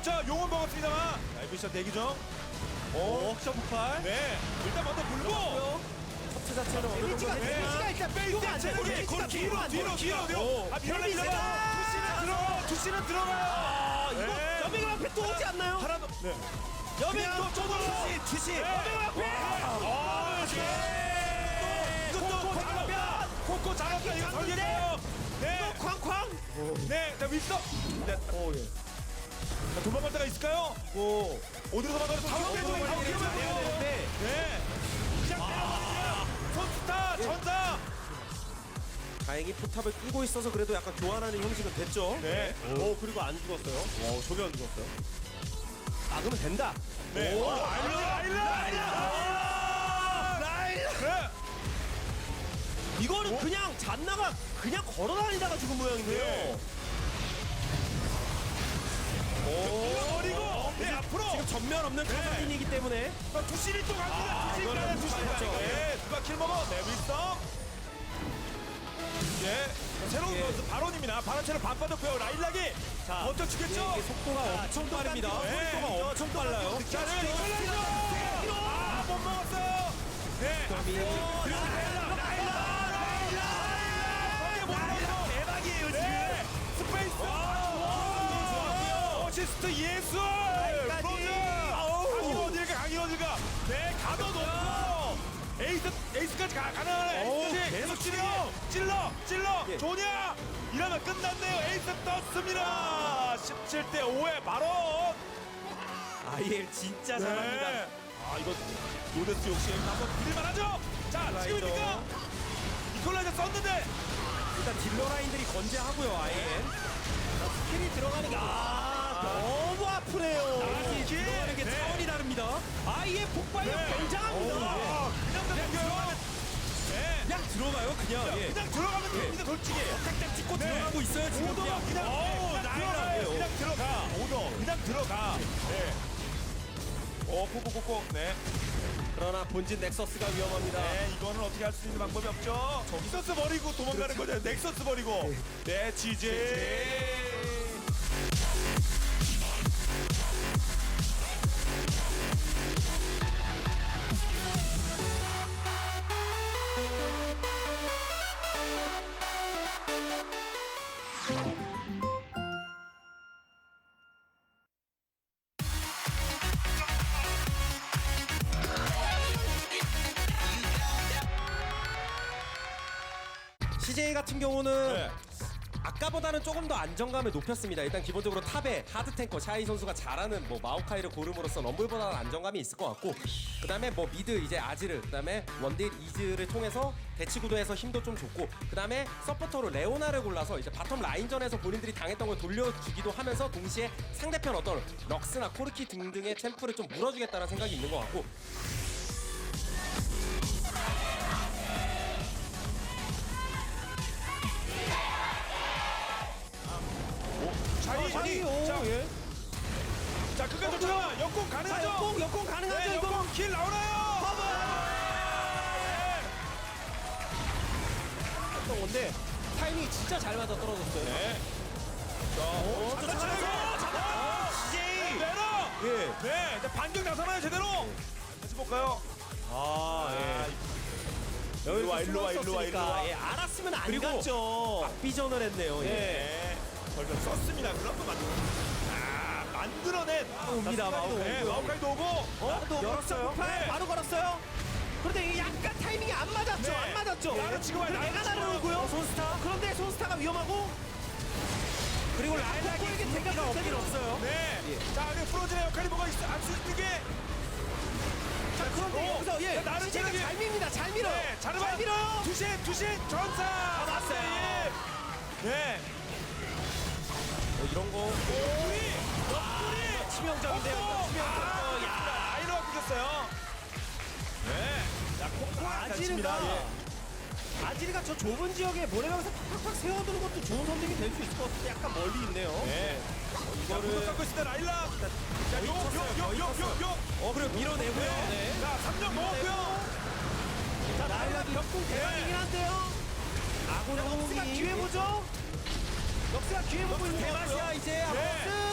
자, 용은 먹었습니다만. 미션 대기 중. 옥션 폭발. 네. 일단 먼저 물고. 셔츠 자체는 어느 정도 데미지가 일단 페이스 체력이 뒤로. 아, 밀어내려고. 투시는 들어가요. 이거 여맹 앞에 또 오지 않나요? 하나 더. 네. 여맹 또 쪼돌 투시. 여맹 앞에 이것도 잡았다. 코코 잡았다. 이거 설계돼요. 네. 쾅쾅. 네. 자, 윗서. 네. 자, 도망갈 데가 있을까요? 어디로 도망가서 다음 빼고 되는데 네. 시작돼요. 손스타 전사. 다행히 포탑을 끼고 있어서 그래도 약간 교환하는 형식은 됐죠. 네. 그리고 안 죽었어요. 저게 안 죽었어요. 막으면 된다. 네. 라일라. 이거는 그냥 잔나가 그냥 걸어다니다가 죽은 모양인데요. 네. 버리고 네, 앞으로 지금 전면 없는 카사딘이기 때문에 두실이 또 갑니다. 두실 네, 누가 킬 먹어? 네, 윌성. 네, 새로운 선수 바론입니다. 바론체를 반 빠졌고요. 라일락이 먼저 주겠죠? 이게 속도가 엄청 빠릅니다. 네. 속도가 엄청 빨라요. 자, 못 먹었어요. 네. 대박이에요 지금. 스페이스. 어시스트 예술. 프로즈. 강이 어딜가. 네, 가둬놓고. 에이스까지 가능하네. 계속 찔러. 조냐. 이러면 끝났네요. 에이스 떴습니다. 17대 5에 바로. 아이엘 진짜 네. 잘합니다. 아, 이거 로데스 역시 한번 부릴만 하죠. 자, 지금입니까? 이퀄라이저 썼는데. 일단 딜러 라인들이 건재하고요. 아이엘 스킬이 들어가는 게 너무 아프네요. 들어가는 게 차원이 다릅니다. 아이의 폭발력 굉장합니다. 그냥 들어가요. 네. 그냥 들어가요. 그냥 들어가면 됩니다. 솔직히. 딱 찍고 들어가고 있어요. 지금 오더가 그냥 나이라예요. 그냥 들어가. 오더 그냥 들어가. 네. 콕콕콕콕. 네. 그러나 본진 넥서스가 위험합니다. 네, 이거는 어떻게 할 수 있는 방법이 없죠. 넥서스 버리고 도망가는 거죠. 넥서스 버리고. 네, 지제. CJ 같은 경우는 네. 아까보다는 조금 더 안정감을 높였습니다. 일단 기본적으로 탑에 하드 탱커 샤이 선수가 잘하는 뭐 마오카이를 고름으로써 럼블보다는 안정감이 있을 것 같고, 그 다음에 뭐 미드 이제 아지르, 그 다음에 원딜 이즈를 통해서 대치 구도에서 힘도 좀 줬고, 그 다음에 서포터로 레오나를 골라서 이제 바텀 라인전에서 본인들이 당했던 걸 돌려주기도 하면서 동시에 상대편 어떤 럭스나 코르키 등등의 챔프를 좀 물어주겠다는 생각이 있는 것 같고, 자리. 자, 끝까지 쫓아. 역공 가능하죠? 역공 가능하죠. 네, 이거. 역공 킬 나오나요? 건데 타이밍이 진짜 잘 맞아 떨어졌어요. 네. CJ. 내려. 네, 이제 반격 나서나요 제대로? 다시 볼까요? 일로 와. 예, 알았으면 안 그리고 갔죠. 비전을 했네요. 네. 절벽 썼습니다. 그럼 또 만들어낸. 옵니다. 네, 마오카이도 오고. 또 열었어요. 네. 바로 걸었어요. 그런데 이게 약간 타이밍이 안 맞았죠. 네. 안 맞았죠. 나는 지금 와요. 내가 날아오고요. 손스타. 그런데 손스타가 위험하고. 그리고 라일락이 생각이 없긴 없어요. 네. 자, 근데 프로즈의 역할이 뭐가 있어? 안수 있는 게. 자, 그런데 여기서 예, 나는 CJ가 체력이- 잘 밉니다. 잘 밀어요. 네, 잘 밀어요. 투신 전사. 맞아요. 네. 이런 거 옆구리. 치명적인데요. 치명적. 야, 아이로가 끊겼어요. 네. 자, 아지르가 아지르가 저 좁은 지역에 모래강에서 팍팍팍 세워두는 것도 좋은 선택이 될 수 있을 것 같은데 약간 멀리 있네요. 네. 이거를 갖고 있을 때 라일락. 자, 요. 그리고 밀어내고요. 네. 자, 3점 먹었고요. 자, 나일락이 역공 대박이긴 한데요. 아군의 호흡이 기회 보죠. 럭스가 기회 보고 있는 대마시아 이제 한번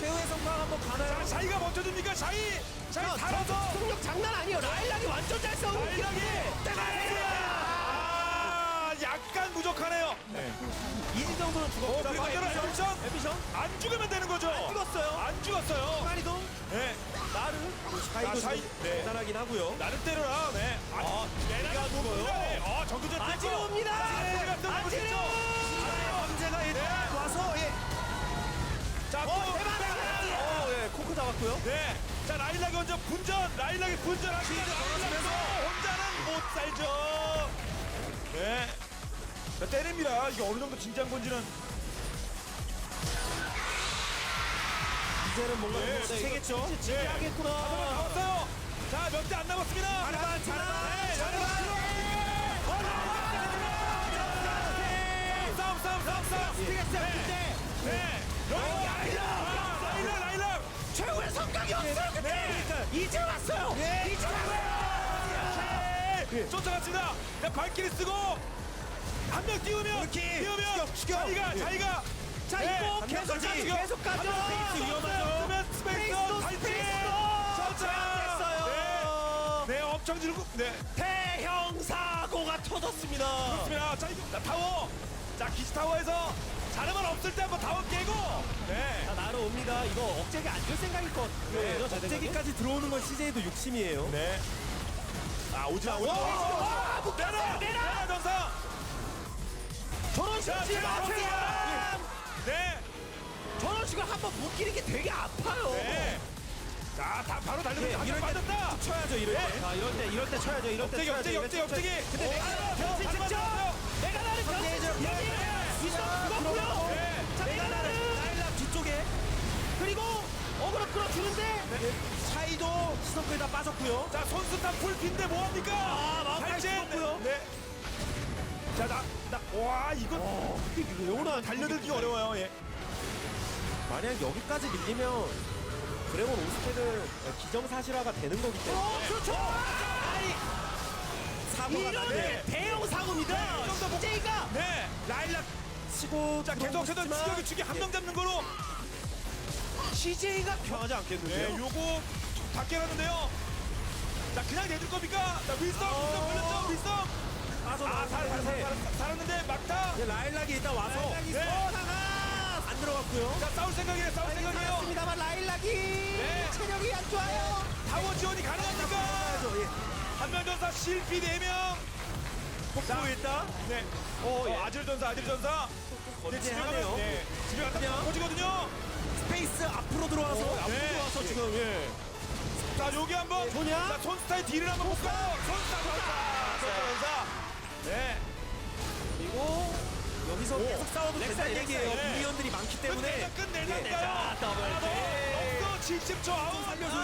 최후의 성공 한번 가나요? 샤이가 버텨줍니까? 샤이 살아서 속력 장난 아니에요. 라일락이 완전 잘 싸우고 있긴 한데 약간 부족하네요. 이지 정도는 죽었고 그리고 에피션 에피션 안 죽으면 되는 거죠. 안 죽었어요. 파리동 네. 나르 샤이도 샤이. 좀 네. 대단하긴 하고요. 나를 때려라. 네. 내가 죽어요. 네. 정규전 아지르 옵니다. 아지르 황제가 일단 와서 자, 대박. 예, 코크 잡았고요. 네. 자, 라일락이 먼저 분전. 라일락이 분전하기 걸어주면서 혼자는 못 살죠. 네. 자, 때립니다. 이게 어느 정도 진지한 건지는. 이제는 뭔가 네, 세겠죠. 진지하겠구나. 나왔어요. 자, 몇 대 안 남았습니다. 잘해봐, 잘해봐. 싸움. 스피겠어. 근데 네. 라일락. 최후의 성격이 없어요. 그때 이제 왔어요. 이제 왔어요. 쫓아갔습니다. 자, 발길이 쓰고 한 명 띄우면 자기가 자 네, 이거 한 계속 명 가죠. 죽여. 계속 가죠. 페이스 위험하죠. 스페이스 됐어요. 네, 엄청 지르고 네. 대형 사고가 터졌습니다. 그렇습니다. 자, 이거 타워. 자, 기지 타워에서 자르만 없을 때 한번 타워 깨고. 네. 자 나로 옵니다. 이거 억제기 안 줄 생각일 것 같아요. 억제기까지 들어오는 건 CJ도 욕심이에요. 네. 오지 마. 내라 전사. 저런 식으로 네. 저런 식으로 한번 못 끼는 게 되게 아파요. 네. 자, 바로 달려들어. 이럴 한명 때 빠졌다. 쳐야죠, 이럴 때. 자 이럴 때 쳐야죠. 이럴 때 역대기. 근데 내가 변신 직접. 내가 나를 변신 직접 죽었고요. 자 내가 나를 라일락 뒤쪽에 그리고 어그로 끌어주는데 샤이도 시선거에 다 빠졌고요. 자, 손수탄 풀핀데 뭐합니까? 마음까지 죽었고요. 네. 자, 와, 이거 레오나 달려들기 어려워요. 예. 만약 여기까지 밀리면 드래곤 오스텍은 기정사실화가 되는 거기 때문에 그렇죠. 아니 사고가 이런 네. 대형 사고입니다. CJ가 네. 라일락 치고 자, 계속 추격이 한 명 잡는 거로. CJ가 변하지 않겠는데요? 네, 요거 다 깨놨는데요. 자, 그냥 내줄 겁니까? 자, 윌성 걸렸죠? 윌성. 살았는데 막타. 라일락이 일단 와서 네. 안 들어갔고요. 자, 싸울 생각이에요. 맞습니다만 라일락이 체력이 안 좋아요. 타워 지원이 가능합니까? 한명 전사 실패 4명. 복부 일단 네. 아질 전사. 네, 집에 하네요. 가면 집에 갔다 터지거든요. 스페이스 앞으로 들어와서 네. 들어와서 지금 자, 여기 한번. 조냐? 자, 손스타의 딜을 한번 볼까요? 손스타. 네. 그리고 여기서 계속 싸워도 된다는 얘기예요. 네. 미니언들이 많기 때문에 끝낼까요? 없어 70초 아웃 살려줘.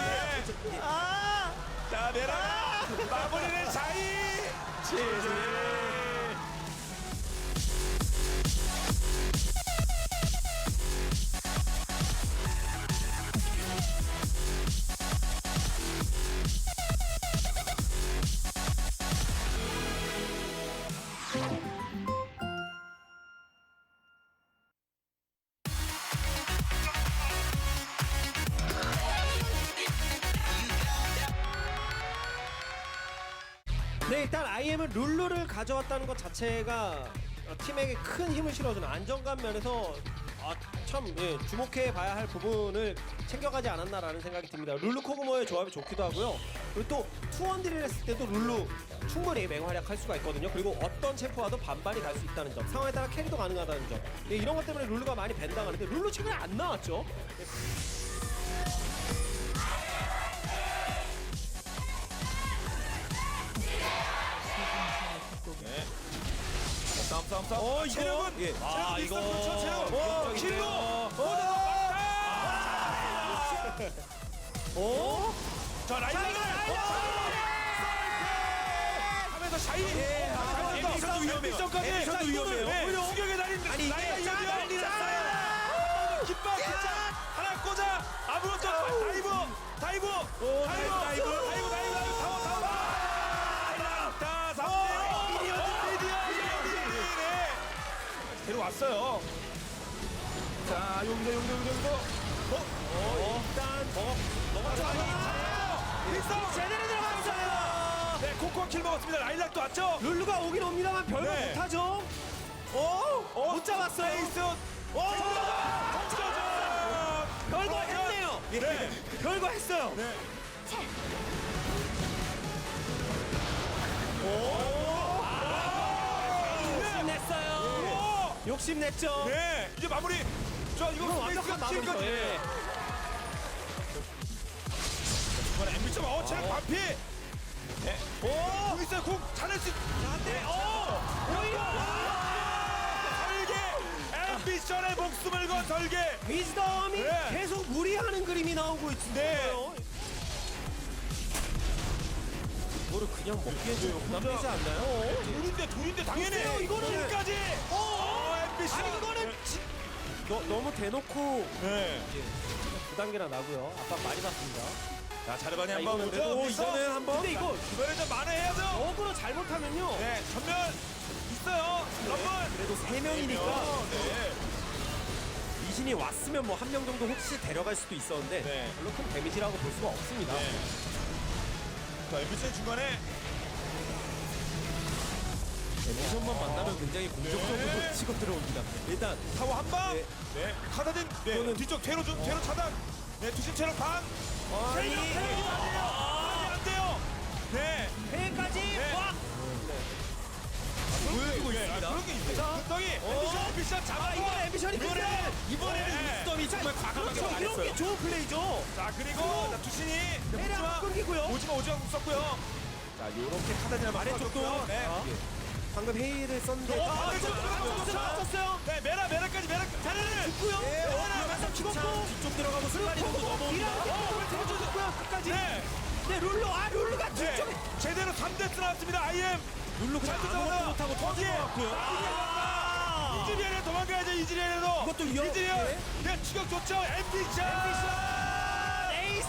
자, 내려가. 마무리는 샤이. 네 일단 IM은 룰루를 가져왔다는 것 자체가 팀에게 큰 힘을 실어주는 안정감 면에서 참 주목해 봐야 할 부분을 챙겨가지 않았나라는 생각이 듭니다. 룰루 코그모의 조합이 좋기도 하고요. 그리고 또 투원딜을 했을 때도 룰루 충분히 맹활약할 수가 있거든요. 그리고 어떤 챔프와도 반반이 갈 수 있다는 점, 상황에 따라 캐리도 가능하다는 점, 이런 것 때문에 룰루가 많이 밴당하는데 룰루 최근에 안 나왔죠. 싸움. 체력은 이거 그렇죠. 체력. 위협적인데요. 킬로. 자, 라이언. 하면서 샤이. 에피션도 위험해요. 에피션도 위험해요. 수격에 달린 아니, 이게 난리 났어요. 깃발 기자 하나 꽂아. 아무것도 다이브. 데려왔어요. 자, 여기서. 일단 먹었죠. 필성 제대로 들어갔어요. 네, 코코아 킬 먹었습니다. 라일락도 왔죠? 룰루가 오긴 옵니다만 별거 네. 못하죠. 못 잡았어요. 페이스. 별거 했네요. 네. 별거 했어요. 네. 욕심냈어요. 욕심냈죠. 네. 이제 마무리. 저 이거 이건 완벽한 페이스가 마무리죠. 예. 이번에 MB 체력 반피. 네. 공 있어요. 공 잘할 수. 네. 설계. 앰비션의 목숨을 건 설계. 위즈덤이 네. 계속 무리하는 그림이 나오고 있어요. 네. 이거를 그냥 먹기엔 좀 부담되지 않나요? 둘인데 당연히. 글쎄요, 이거는- 킬까지. 앰비션. 아니 이거는 너무 대놓고 네. 부단계나 나고요. 압박 많이 받습니다. 자, 자르바니 자, 한번 이거는 보죠. 그래도 이거는 한번. 근데 이거 이번에 좀 만회해야죠. 어그로 잘못하면요. 네, 전면 있어요. 한번. 그래도 3명이니까 네. 이신이 왔으면 뭐 한 명 정도 혹시 데려갈 수도 있었는데 네. 별로 큰 데미지라고 볼 수가 없습니다. 자, MBC 중간에 에미션만 만나면 굉장히 공격적으로 네. 치고 들어옵니다. 일단 타워 한 방. 네. 네. 카다딘. 네. 이거는- 뒤쪽 퇴로 차단. 네, 투심 체력 반. 아니. 안 돼요. 네. 회까지 네. 와. 보여주고 네, 있습니다. 그런 게 있어요. 떡이 앰비션 잡아. 이번에 앰비션이 이번에는 네. 윗점이 정말 과감하게 그렇죠. 이런 게 말했어요. 좋은 플레이죠. 자, 그리고 자, 투신이 대략 안 끊기고요. 오지마 썼고요. 자, 요렇게 카다딘을 아래쪽도 네. 방금 회의를 썼는데 맞췄어요. 네, 메라까지 자르는 죽고요. 메라 죽었고 뒤쪽 들어가고 순간이동도 넘어옵니다. 죽고요. 끝까지. 네. 네, 룰루가 네. 뒤쪽에. 제대로 3대 나왔습니다. IM. 룰루 그냥 아무것도 못하고 터진 것 같고요. 이즈리엘에 도망가야죠. 이즈리엘에도. 이것도 위험. 이즈리엘. 네, 추격 좋죠. 앰비션. 에이스.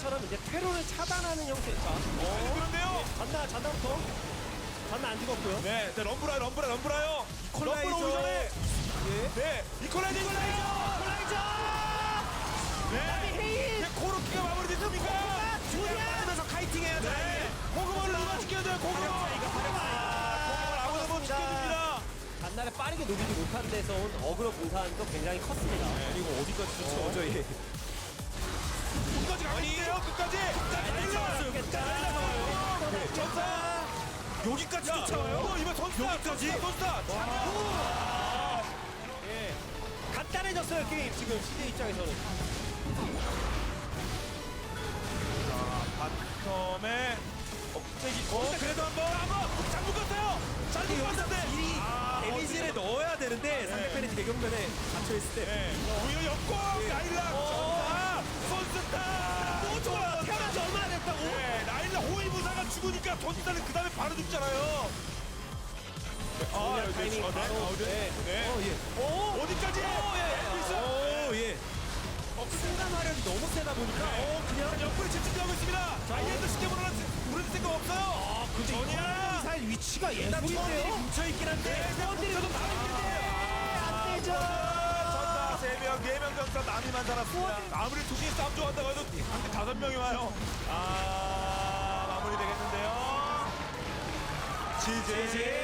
처럼 이제 퇴로를 차단하는 형태. 자, 그런데요. 잔나부터. 잔나 안 죽었고요. 네, 럼브라요. 럼브라 이퀄라이저. 오기 전에. 네, 이퀄라이저. 네. 헤이. 네, 코르키가 마무리됐습니까? 하면서 카이팅 해야죠. 네. 고구마를 누가 지켜줘요? 고구마. 고구마를 아무나 못 지켜줍니다. 잔나를 빠르게 녹이지 못한 데서 온 어그로 분산도 굉장히 컸습니다. 그리고 어디까지 쫓아오죠? 얘. 끝까지 가는데요. 끝까지. 전사. 여기까지 쫓아와요? 이번 선수다. 선수다. 예. 간단해졌어요 게임 지금 CJ 입장에서는. 바텀에 억제기. 그래도 한번 잘 묶었어요. 잘 묶었는데. 데미지를 넣어야 되는데 상대편이 대경면에 갇혀있을 때 네. 오히려 역공. 라일락. 전사. 선수다. 또 좋아요. 태어난 지 얼마나 됐다고. 네, 라일락 호위무사가 죽으니까 선수단은 그 다음에 바로 죽잖아요. 타이밍 바로. 네. 네. 어디까지? 오, 예. 순간 화력이 너무 세다 보니까 그냥 옆구리 집중하고 있습니다. 아이엔도 쉽게 부를 생각 없어요. 전이야. 미사일 위치가 일단 예술인데요. 처음에 뭉쳐있긴 한데 사원들이 좀 안 되죠. 전사 3명, 4명 전사 남이만 살았습니다. 아무리 투신이 싸움 좋아한다고 해도 한테 5명이 와요. 마무리 되겠는데요. 지지.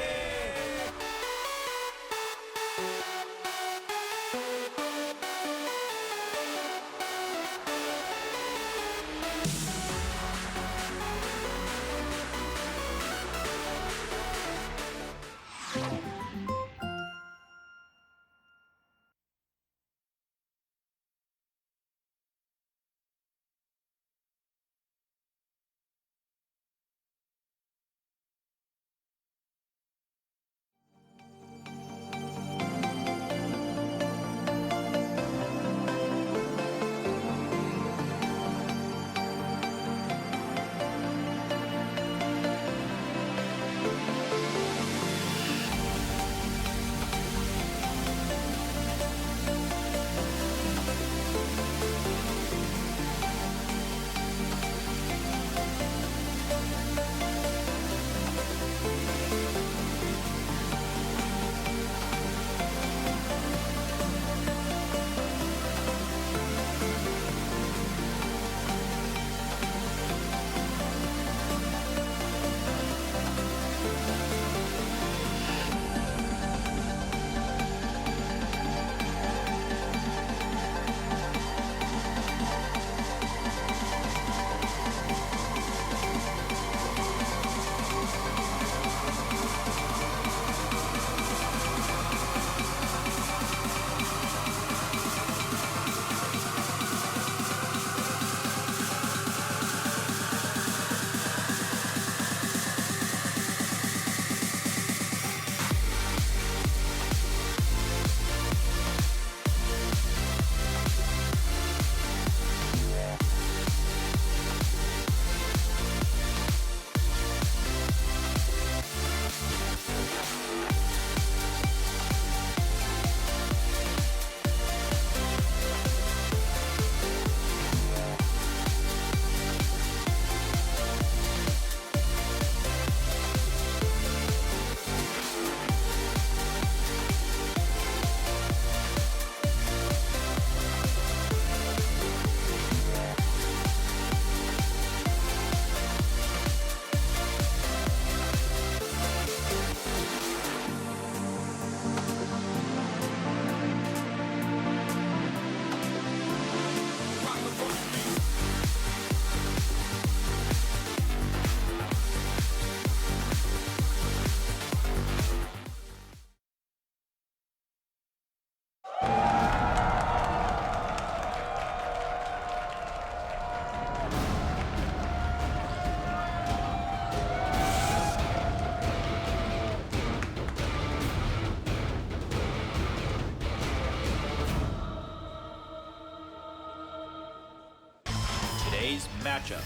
matchup.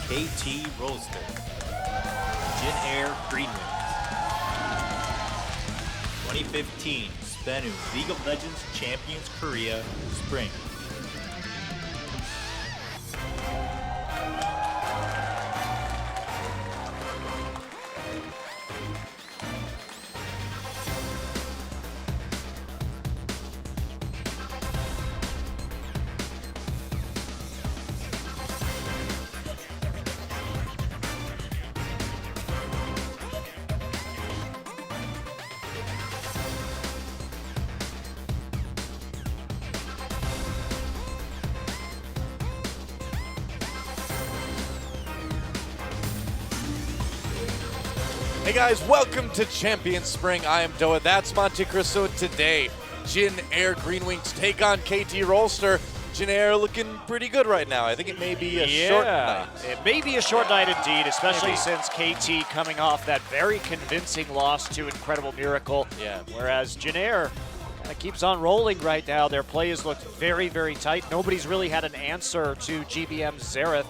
KT Rolster, Jin Air Green Wings. 2015 Spenu League of Legends Champions Korea Spring. Hey guys, welcome to Champion Spring. I am Doa, that's Monte Cristo. Today, Jin Air Green Wings take on KT Rolster. Jin Air looking pretty good right now. I think it may be a short night. It may be a short night indeed, especially since KT coming off that very convincing loss to Incredible Miracle. Yeah. Whereas Jin Air kind of keeps on rolling right now. Their play has looked very, very tight. Nobody's really had an answer to GBM's Xerath.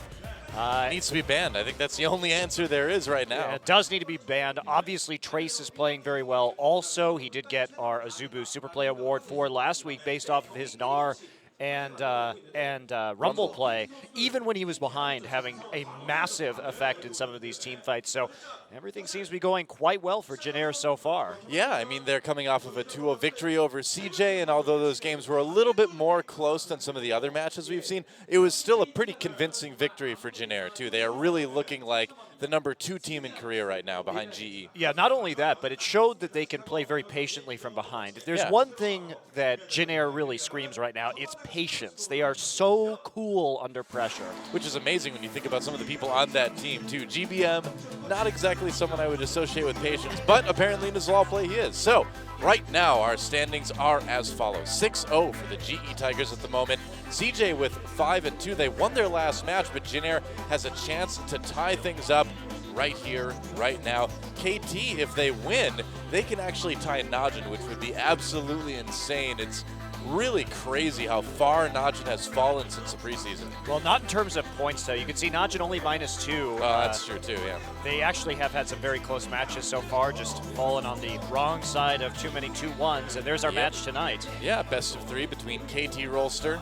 It needs to be banned. I think that's the only answer there is right now. Yeah, it does need to be banned. Obviously, Trace is playing very well. Also, he did get our Azubu Superplay Award for last week based off of his Gnar and Rumble play, even when he was behind, having a massive effect in some of these team fights. So everything seems to be going quite well for Jin Air so far. Yeah, I mean, they're coming off of a 2-0 victory over CJ, and although those games were a little bit more close than some of the other matches we've seen, it was still a pretty convincing victory for Jin Air, too. They are really looking like the #2 team in Korea right now behind GE. Yeah, not only that, but it showed that they can play very patiently from behind. If there's one thing that Jin Air really screams right now, it's patience. They are so cool under pressure. Which is amazing when you think about some of the people on that team, too. GBM, not exactly someone I would associate with patience, but apparently in his law play he is. So, right now our standings are as follows. 6-0 for the GE Tigers at the moment. CJ with 5-2. They won their last match, but Jin Air has a chance to tie things up right here, right now. KT, if they win, they can actually tie Najin, which would be absolutely insane. It's really crazy how far Najin has fallen since the preseason. Well, not in terms of points, though. You can see Najin only -2. That's true, too, yeah. They actually have had some very close matches so far, just fallen on the wrong side of too many 2-1s, and there's our match tonight. Yeah, best of 3 between KT Rolster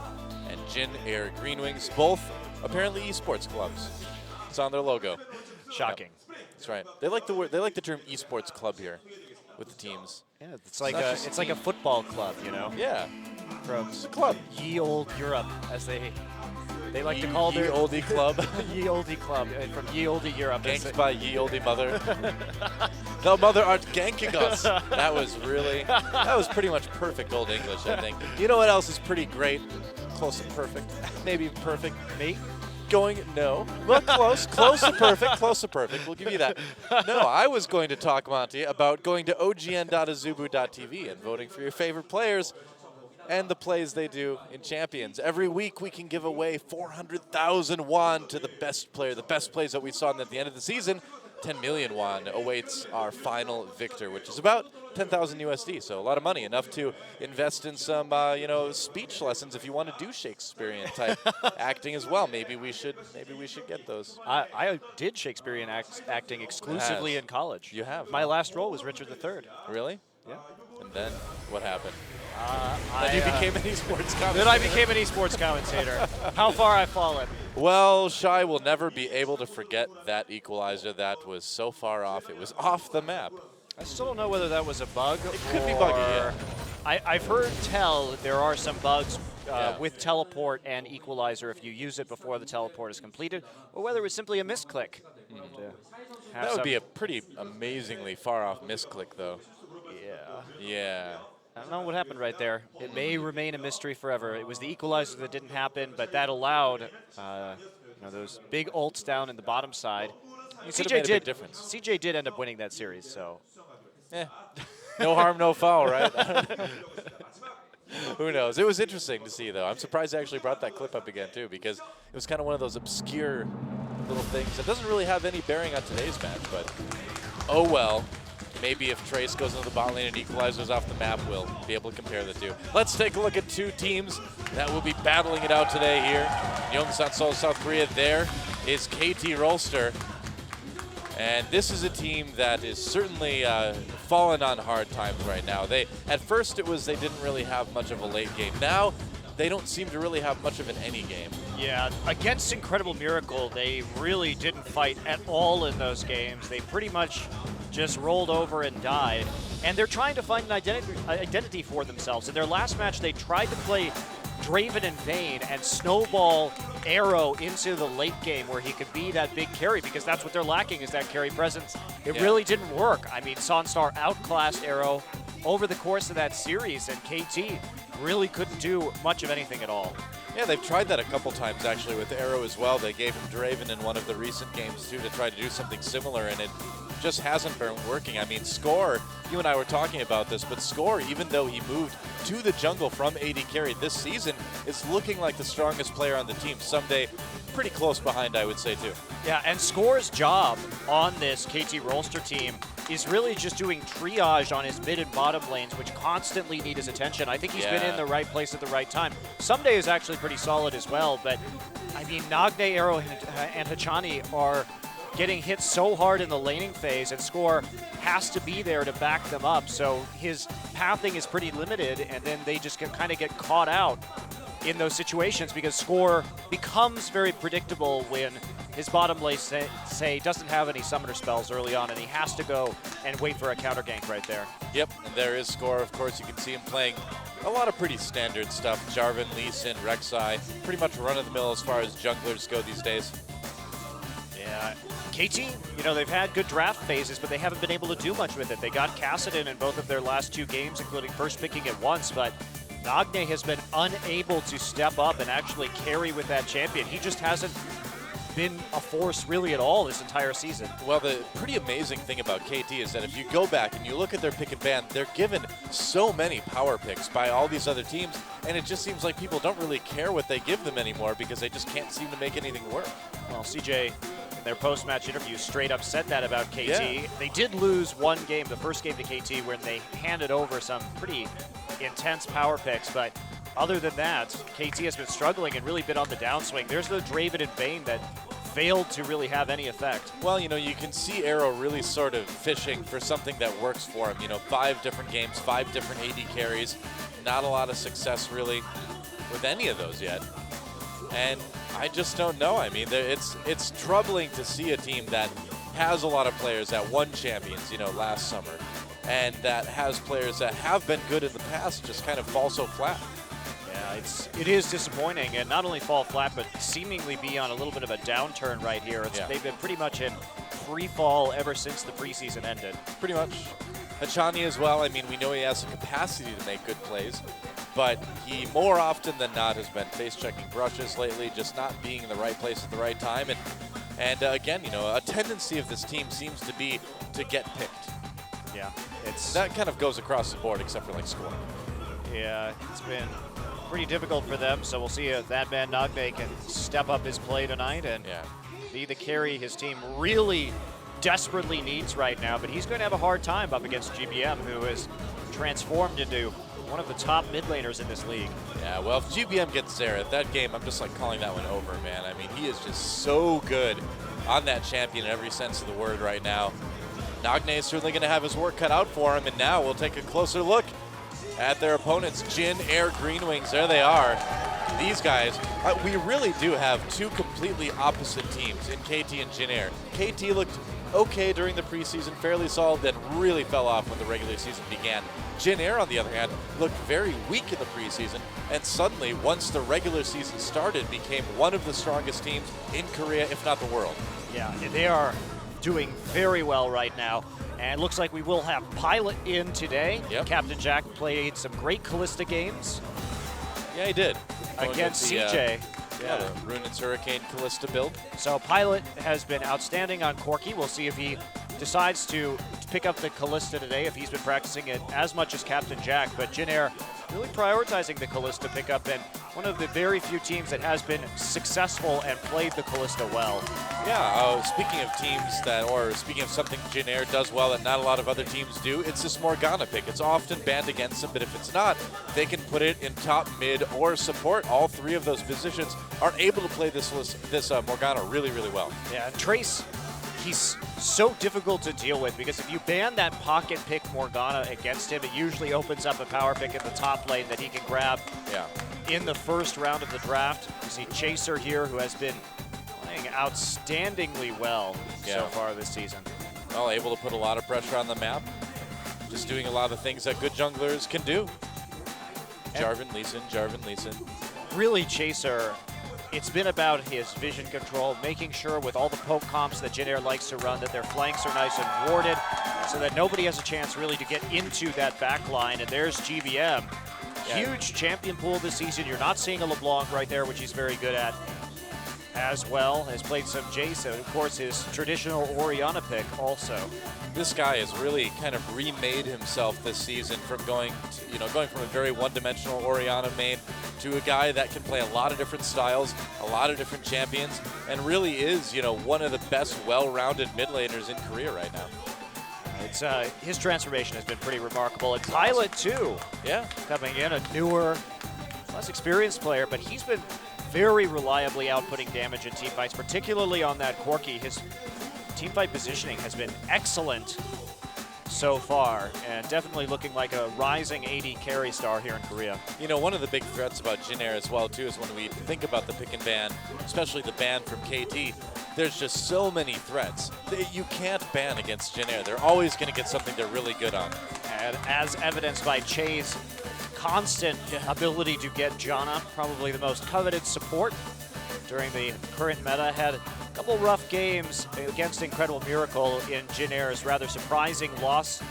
and Jin Air Green Wings, both apparently esports clubs. It's on their logo. Shocking. Yeah, that's right. They like the term esports club here with the teams. Yeah, it's like a football club, you know. Yeah, From it's a club. Ye Old Europe, as they like to call their Ye Olde Club. Ye Olde Club from Ye Olde Europe. Ganked by Ye Olde Mother. No, Mother art ganking us. That was pretty much perfect Old English, I think. You know what else is pretty great? Close to perfect. Maybe perfect. Me? No. Well, close to perfect. We'll give you that. No, I was going to talk, Monty, about going to ogn.azubu.tv and voting for your favorite players and the plays they do in Champions. Every week we can give away 400,000 won to the best player, the best plays that we saw at the end of the season. 10 million won awaits our final victor, which is about 10,000 USD, so a lot of money, enough to invest in some, speech lessons if you want to do Shakespearean type acting as well. Maybe we should get those. I did Shakespearean acting exclusively in college. You have? My last role was Richard III. Really? Yeah. And then what happened? Then you became an esports commentator. Then I became an esports commentator. How far I've fallen. Well, Shai will never be able to forget that equalizer. That was so far off. It was off the map. I still don't know whether that was a bug. It could be buggy, yeah. I've heard there are some bugs with teleport and equalizer if you use it before the teleport is completed, or whether it was simply a misclick. That would be a pretty amazingly far off misclick, though. Yeah. Yeah. I don't know what happened right there. It may remain a mystery forever. It was the equalizer that didn't happen, but that allowed those big ults down in the bottom side. CJ did end up winning that series, so. No harm, no foul, right? Who knows? It was interesting to see, though. I'm surprised I actually brought that clip up again, too, because it was kind of one of those obscure little things that doesn't really have any bearing on today's match, but oh well. maybe if Trace goes into the bot lane and equalizes off the map, we'll be able to compare the two. Let's take a look at two teams that will be battling it out today here. Yongsan Seoul, South Korea. There is KT Rolster. And this is a team that is certainly fallen on hard times right now. At first it was they didn't really have much of a late game. Now they don't seem to really have much of an any game. Yeah, against Incredible Miracle, they really didn't fight at all in those games. They pretty much just rolled over and died. And they're trying to find an identity for themselves. In their last match, they tried to play Draven and Vayne and snowball Arrow into the late game where he could be that big carry, because that's what they're lacking, is that carry presence. It really didn't work. I mean, Sonstar outclassed Arrow over the course of that series, and KT really couldn't do much of anything at all. Yeah, they've tried that a couple times actually with Arrow as well. They gave him Draven in one of the recent games too to try to do something similar, and it just hasn't been working. I mean, Score, you and I were talking about this, but Score, even though he moved to the jungle from AD carry this season, is looking like the strongest player on the team. Someday, pretty close behind, I would say too. Yeah, and Score's job on this KT Rolster team is really just doing triage on his mid and bottom lanes, which constantly need his attention. I think he's been in the right place at the right time. Someday is actually pretty solid as well, but I mean, Nagne, Arrow, and Hachani are getting hit so hard in the laning phase, and Score has to be there to back them up. So his pathing is pretty limited, and then they just kind of get caught out in those situations because Score becomes very predictable when his bottom lane, say, doesn't have any summoner spells early on, and he has to go and wait for a counter gank right there. Yep, and there is Score. Of course, you can see him playing a lot of pretty standard stuff. Jarvan, Lee Sin, Rek'Sai, pretty much run-of-the-mill as far as junglers go these days. Yeah, KT, you know, they've had good draft phases, but they haven't been able to do much with it. They got Kassadin in both of their last two games, including first picking it once, but Nagne has been unable to step up and actually carry with that champion. He just hasn't been a force really at all this entire season. Well, the pretty amazing thing about KT is that if you go back and you look at their pick and ban, they're given so many power picks by all these other teams, and it just seems like people don't really care what they give them anymore because they just can't seem to make anything work. Well, CJ, in their post-match interview, straight up said that about KT. Yeah. They did lose one game, the first game to KT, when they handed over some pretty intense power picks, but other than that, KT has been struggling and really been on the downswing. There's the Draven and Vayne that failed to really have any effect. Well, you know, you can see Arrow really sort of fishing for something that works for him. You know, 5 different games, 5 different AD carries. Not a lot of success really with any of those yet. And I just don't know. I mean, it's troubling to see a team that has a lot of players that won champions, you know, last summer, and that has players that have been good in the past just kind of fall so flat. Yeah, it is disappointing, and not only fall flat, but seemingly be on a little bit of a downturn right here. They've been pretty much in free fall ever since the preseason ended. Pretty much. Hachani as well. I mean, we know he has the capacity to make good plays, but he more often than not has been face-checking brushes lately, just not being in the right place at the right time. And again, you know, a tendency of this team seems to be to get picked. Yeah, that kind of goes across the board, except for like Score. Yeah, it's been pretty difficult for them, so we'll see if that man Nagne can step up his play tonight and be the carry his team really desperately needs right now. But he's going to have a hard time up against GBM, who is transformed into one of the top mid laners in this league. Yeah, well, if GBM gets there at that game, I'm just like calling that one over, man. I mean, he is just so good on that champion in every sense of the word right now. Nagne is certainly going to have his work cut out for him, and now we'll take a closer look at their opponents. Jin, Air, Green Wings, there they are. These guys, we really do have two completely opposite teams in KT and Jin Air. KT looked okay during the preseason, fairly solid, then really fell off when the regular season began. Jin Air, on the other hand, looked very weak in the preseason, and suddenly, once the regular season started, became one of the strongest teams in Korea, if not the world. Yeah, they are doing very well right now. And it looks like we will have Pilot in today. Yep. Captain Jack played some great Callista games. Yeah, he did. Against CJ. The Runaan's Hurricane Callista build. So Pilot has been outstanding on Corki. We'll see if he decides to pick up the Callista today, if he's been practicing it as much as Captain Jack. But Jin Air really prioritizing the Callista pickup. And one of the very few teams that has been successful and played the Kalista well. Yeah, speaking of teams that, or speaking of something Jin Air does well that not a lot of other teams do, it's this Morgana pick. It's often banned against them, but if it's not, they can put it in top, mid, or support. All three of those positions are able to play this Morgana really, really well. Yeah, and Trace, he's so difficult to deal with because if you ban that pocket pick Morgana against him, it usually opens up a power pick in the top lane that he can grab in the first round of the draft. You see Chaser here, who has been playing outstandingly well so far this season. Well, able to put a lot of pressure on the map. Just doing a lot of things that good junglers can do. Jarvan, Lee Sin, Jarvan, Lee Sin. Really, Chaser, it's been about his vision control, making sure with all the poke comps that Jin Air likes to run that their flanks are nice and warded so that nobody has a chance really to get into that back line. And there's GVM. Huge champion pool this season. You're not seeing a LeBlanc right there, which he's very good at as well. Has played some Jace, and of course his traditional Orianna pick also. This guy has really kind of remade himself this season from going from a very one-dimensional Orianna main to a guy that can play a lot of different styles, a lot of different champions, and really is, one of the best well-rounded mid laners in Korea right now. It's his transformation has been pretty remarkable. And Pilot too, coming in, a newer, less experienced player, but he's been very reliably outputting damage in teamfights, particularly on that Corki. His teamfight positioning has been excellent so far, and definitely looking like a rising AD carry star here in Korea. One of the big threats about Jin Air as well too is when we think about the pick and ban, especially the ban from KT, there's just so many threats. You can't ban against Jin Air. They're always going to get something they're really good on. And as evidenced by Che's constant ability to get Janna, probably the most coveted support during the current meta, had a couple rough games against Incredible Miracle in Jin Air's rather surprising loss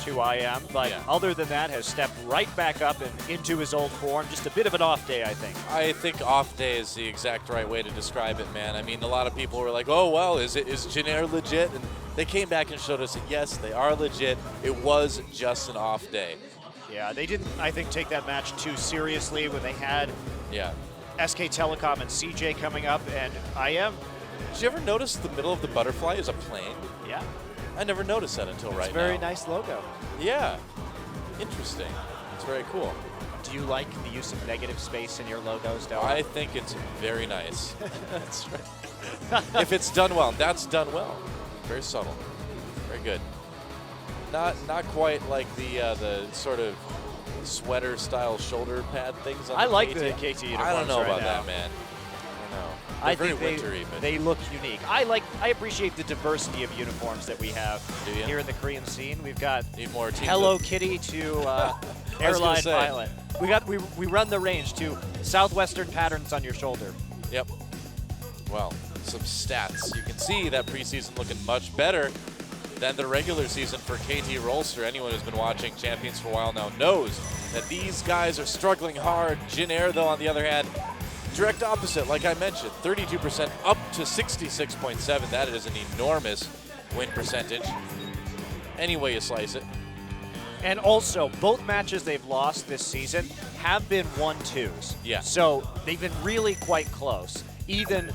to IM, but other than that has stepped right back up and into his old form. Just a bit of an off day, I think. I think off day is the exact right way to describe it, man. I mean, a lot of people were like, oh, well, is Jin Air legit? And they came back and showed us that, yes, they are legit. It was just an off day. Yeah, they didn't, I think, take that match too seriously when they had SK Telecom and CJ coming up, and IM. Did you ever notice the middle of the butterfly is a plane? Yeah. I never noticed that until right now. It's a very nice logo. Yeah. Interesting. It's very cool. Do you like the use of negative space in your logos, Del? I think it's very nice. That's right. If it's done well, that's done well. Very subtle. Very good. Not quite like the sort of sweater style shoulder pad things on I the like KT. the KT uniforms. I don't know about now. that, man. I They're think very wintry, but they look unique. I appreciate the diversity of uniforms that we have here in the Korean scene. We've got need more teams Hello Kitty to Airline Pilot. We run the range to Southwestern patterns on your shoulder. Yep. Well, some stats. You can see that preseason looking much better than the regular season for KT Rolster. Anyone who's been watching Champions for a while now knows that these guys are struggling hard. Jin Air, though, on the other hand, direct opposite, like I mentioned, 32% up to 66.7. That is an enormous win percentage. Any way you slice it. And also, both matches they've lost this season have been 1-2s. Yeah. So they've been really quite close. Even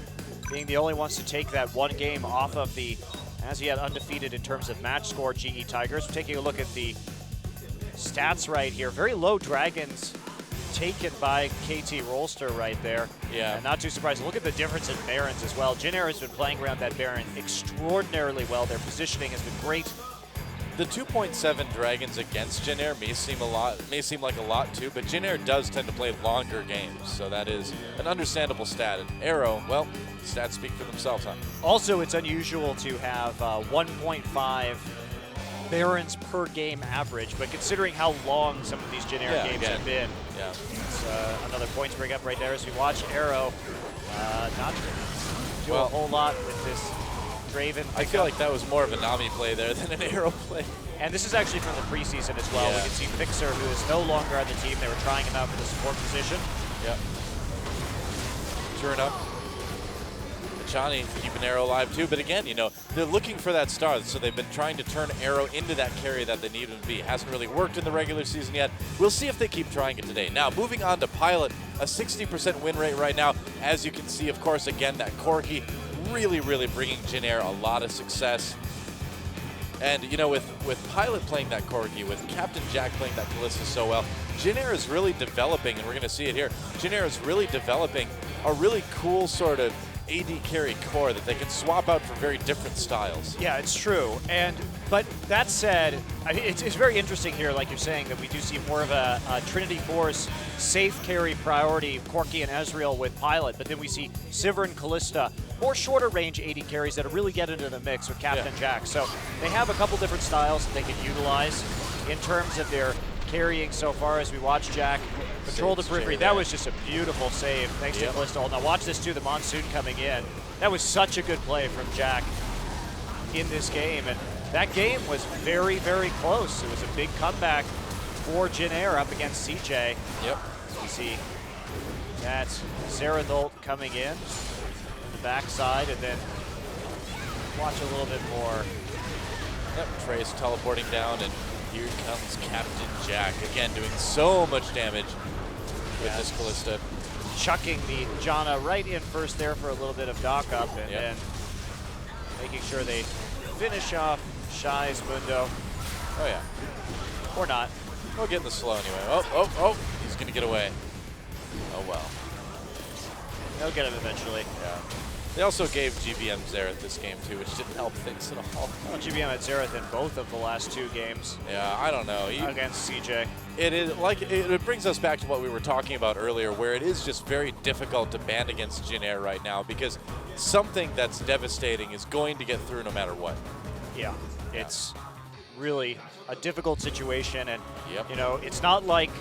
being the only ones to take that one game off of the as yet undefeated in terms of match score GE Tigers. We're taking a look at the stats right here. Very low dragons taken by KT Rolster right there. Yeah. And not too surprising. Look at the difference in Barons as well. Jin Air has been playing around that Baron extraordinarily well. Their positioning has been great. The 2.7 dragons against Jin Air may seem like a lot too, but Jin Air does tend to play longer games, so that is an understandable stat. And Arrow, well, stats speak for themselves, huh? Also, it's unusual to have 1.5 Barons per game average, but considering how long some of these Jin Air games have been, it's another point to bring up right there as we watch Arrow not do a whole lot with this Draven. I feel like that was more of a Nami play there than an Arrow play. And this is actually from the preseason as well. We can see FLICKR, who is no longer on the team. They were trying him out for the support position. Yep. Turn up. Chani keeping Arrow alive too, but again, they're looking for that star, so they've been trying to turn Arrow into that carry that they need him to be. Hasn't really worked in the regular season yet. We'll see if they keep trying it today. Now, moving on to Pilot, a 60% win rate right now. As you can see, of course, again, that Corki really, really bringing Jin Air a lot of success. And, with Pilot playing that Corgi, with Captain Jack playing that Kalista so well, Jin Air is really developing, and we're going to see it here, Jin Air is really developing a really cool sort of AD carry core that they can swap out for very different styles. Yeah, it's true. But that said, it's very interesting here, like you're saying, that we do see more of a Trinity Force safe carry priority, Corki and Ezreal with Pilot, but then we see Sivir and Kalista, more shorter range AD carries that really get into the mix with Captain Jack. So they have a couple different styles that they can utilize in terms of their carrying so far as we watch Jack control the periphery. That was just a beautiful save thanks to Kalista. Now watch this too, the Monsoon coming in. That was such a good play from Jack in this game. And that game was very, very close. It was a big comeback for Jin Air up against CJ. Yep. So we see that's Zerathult coming in on the backside, and then watch a little bit more. Yep, Trace teleporting down, and here comes Captain Jack, again doing so much damage with this Kalista. Chucking the Janna right in first there for a little bit of dock up, and then making sure they finish off Shy's Mundo. Oh yeah. Or not. We'll get in the slow anyway. Oh, he's gonna get away. Oh well. They'll get him eventually. Yeah. They also gave GBM Xerath this game too, which didn't help things at all. Well, GBM had Xerath in both of the last 2 games. Yeah, I don't know. Against CJ. It is like it brings us back to what we were talking about earlier, where it is just very difficult to ban against Jin Air right now because something that's devastating is going to get through no matter what. Yeah, it's really a difficult situation, and Yep. it's not like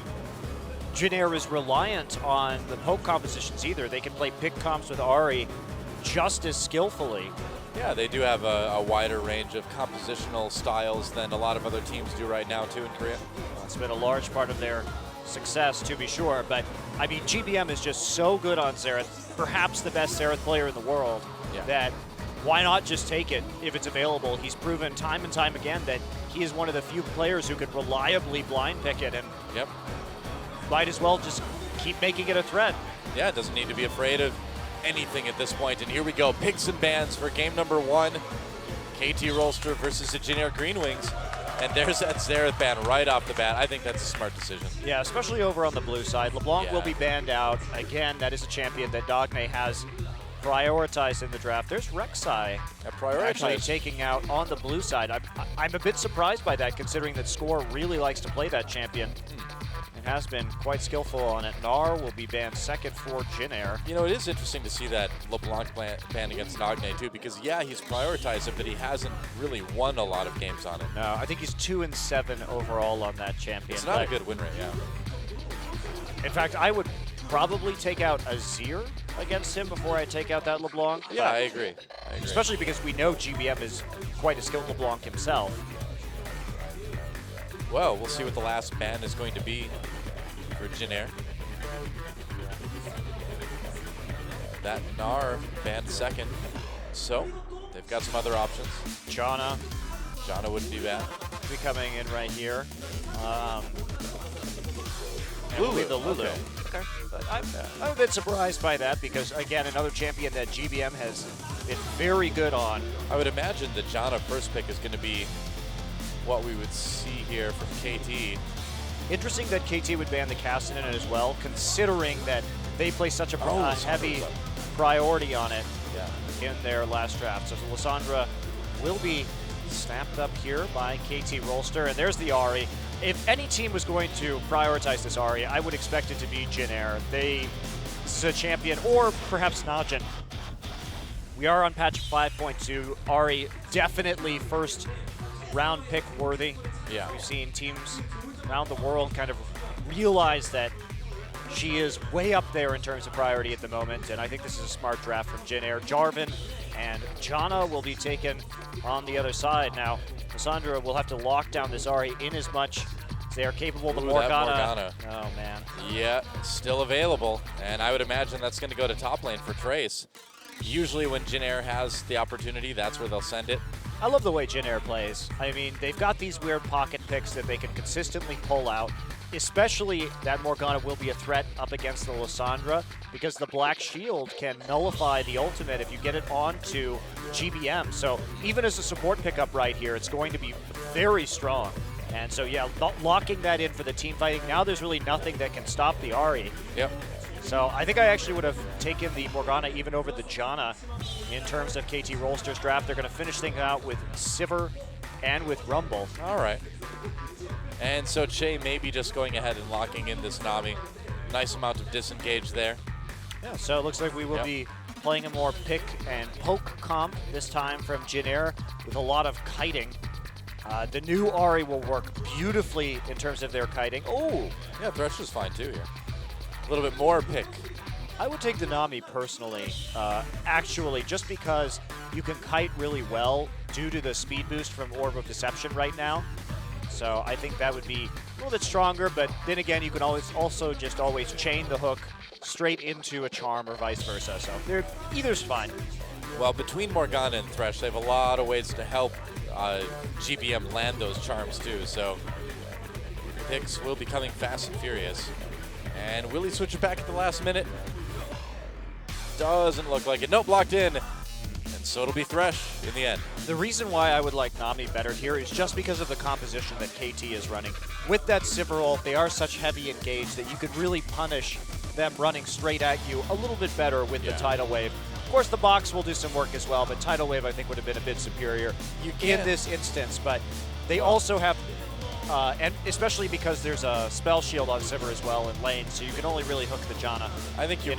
Jin Air is reliant on the poke compositions either. They can play pick comps with Ahri just as skillfully. Yeah, they do have a wider range of compositional styles than a lot of other teams do right now too in Korea. It's been a large part of their success, to be sure, but I mean, GBM is just so good on Xerath, perhaps the best Xerath player in the world, that why not just take it if it's available? He's proven time and time again that he is one of the few players who could reliably blind pick it, and might as well just keep making it a threat. Yeah, doesn't need to be afraid of anything at this point. And here we go, picks and bans for game number 1. KT Rolster versus the Jin Air Green Wings. And there's that Xerath ban right off the bat. I think that's a smart decision. Yeah, especially over on the blue side. LeBlanc will be banned out. Again, that is a champion that Dogne has prioritized in the draft. There's Rek'Sai actually taking out on the blue side. I'm a bit surprised by that, considering that Score really likes to play that champion. Has been quite skillful on it. Gnar will be banned second for Jin Air. It is interesting to see that LeBlanc ban against Dogne too, because he's prioritized it, but he hasn't really won a lot of games on it. No, I think he's 2-7 overall on that champion. It's not a good win rate, In fact, I would probably take out Azir against him before I take out that LeBlanc. Yeah, I agree. Especially because we know GBM is quite a skilled LeBlanc himself. Well, we'll see what the last ban is going to be for Jin Air. That Gnar banned second, so they've got some other options. Janna wouldn't be bad. Be coming in right here. Lulu. The Lulu. Okay. I'm a bit surprised by that because, again, another champion that GBM has been very good on. I would imagine the Janna first pick is going to be what we would see here from KT. Interesting that KT would ban the Cassidy as well, considering that they place such a heavy priority on it in their last draft. So Lissandra will be snapped up here by KT Rolster, and there's the Ahri. If any team was going to prioritize this Ahri, I would expect it to be Jin Air. This is a champion, or perhaps Najin. We are on patch 5.2. Ahri definitely first round pick worthy. Yeah. We've seen teams around the world kind of realize that she is way up there in terms of priority at the moment, and I think this is a smart draft from Jin Air. Jarvan and Janna will be taken on the other side. Now, Lissandra will have to lock down this Ahri in as much as they are capable of the Morgana. Oh, man. Yeah, still available, and I would imagine that's going to go to top lane for Trace. Usually when Jin Air has the opportunity, that's where they'll send it. I love the way Jin Air plays. I mean, they've got these weird pocket picks that they can consistently pull out, especially that Morgana will be a threat up against the Lissandra because the Black Shield can nullify the ultimate if you get it onto GBM. So even as a support pickup right here, it's going to be very strong. And so, yeah, locking that in for the team fighting. Now there's really nothing that can stop the Ahri. Yep. So I think I actually would have taken the Morgana even over the Janna in terms of KT Rolster's draft. They're going to finish things out with Sivir and with Rumble. All right. And so Che maybe just going ahead and locking in this Nami. Nice amount of disengage there. Yeah, so it looks like we will be playing a more pick and poke comp this time from Jin Air with a lot of kiting. The new Ahri will work beautifully in terms of their kiting. Oh! Yeah, Thresh is fine too here. A little bit more pick. I would take the Nami personally, actually, just because you can kite really well due to the speed boost from Orb of Deception right now. So I think that would be a little bit stronger, but then again, you can always chain the hook straight into a charm or vice versa. So either's fine. Well, between Morgana and Thresh, they have a lot of ways to help GBM land those charms too. So picks will be coming fast and furious. And will he switch it back at the last minute? Doesn't look like it. Nope, blocked in. And so it'll be Thresh in the end. The reason why I would like Nami better here is just because of the composition that KT is running. With that Sivir ult, they are such heavy engage that you could really punish them running straight at you a little bit better with the Tidal Wave. Of course, the box will do some work as well, but Tidal Wave I think would have been a bit superior in this instance. But they also have, and especially because there's a spell shield on Sivir as well in lane, so you can only really hook the Janna. I think you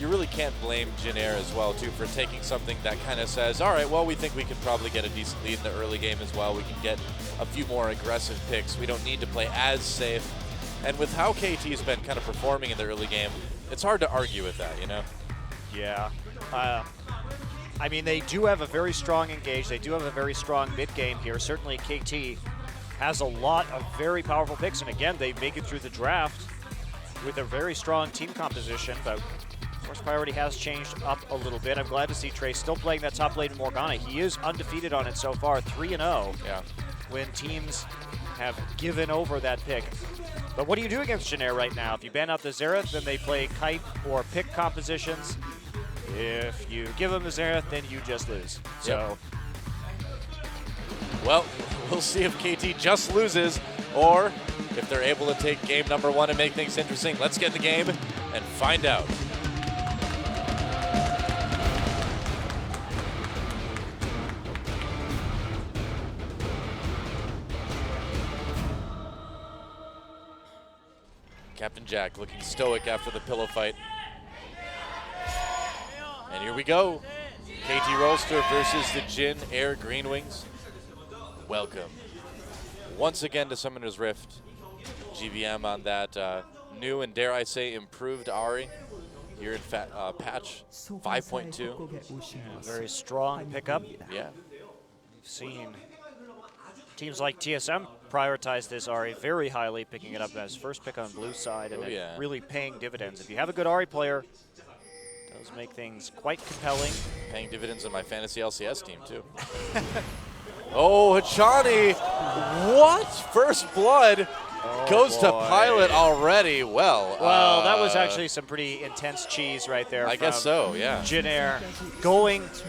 really can't blame Jin Air as well too for taking something that kind of says, all right, well, we think we can probably get a decent lead in the early game as well. We can get a few more aggressive picks. We don't need to play as safe. And with how KT's been kind of performing in the early game, it's hard to argue with that, you know? Yeah. I mean, they do have a very strong engage. They do have a very strong mid game here. Certainly KT has a lot of very powerful picks, and again, they make it through the draft with a very strong team composition, but of course priority has changed up a little bit. I'm glad to see Trey still playing that top lane Morgana. He is undefeated on it so far, 3-0 when teams have given over that pick. But what do you do against Jin Air right now? If you ban out the Xerath, then they play kite or pick compositions. If you give them the Xerath, then you just lose. So, well, we'll see if KT just loses or if they're able to take game number one and make things interesting. Let's get in the game and find out. Captain Jack looking stoic after the pillow fight. And here we go. KT Rolster versus the Jin Air Green Wings. Welcome once again to Summoner's Rift. GBM on that new and dare I say improved Ahri here in patch 5.2. very strong pickup. Yeah. We've seen teams like TSM prioritize this Ahri very highly, picking it up as first pick on blue side and really paying dividends. If you have a good Ahri player, it does make things quite compelling. Paying dividends on my fantasy LCS team too. Oh, Hachani! What? First blood goes to Pilot already. Well, that was actually some pretty intense cheese right there. I guess so, yeah. Jin Air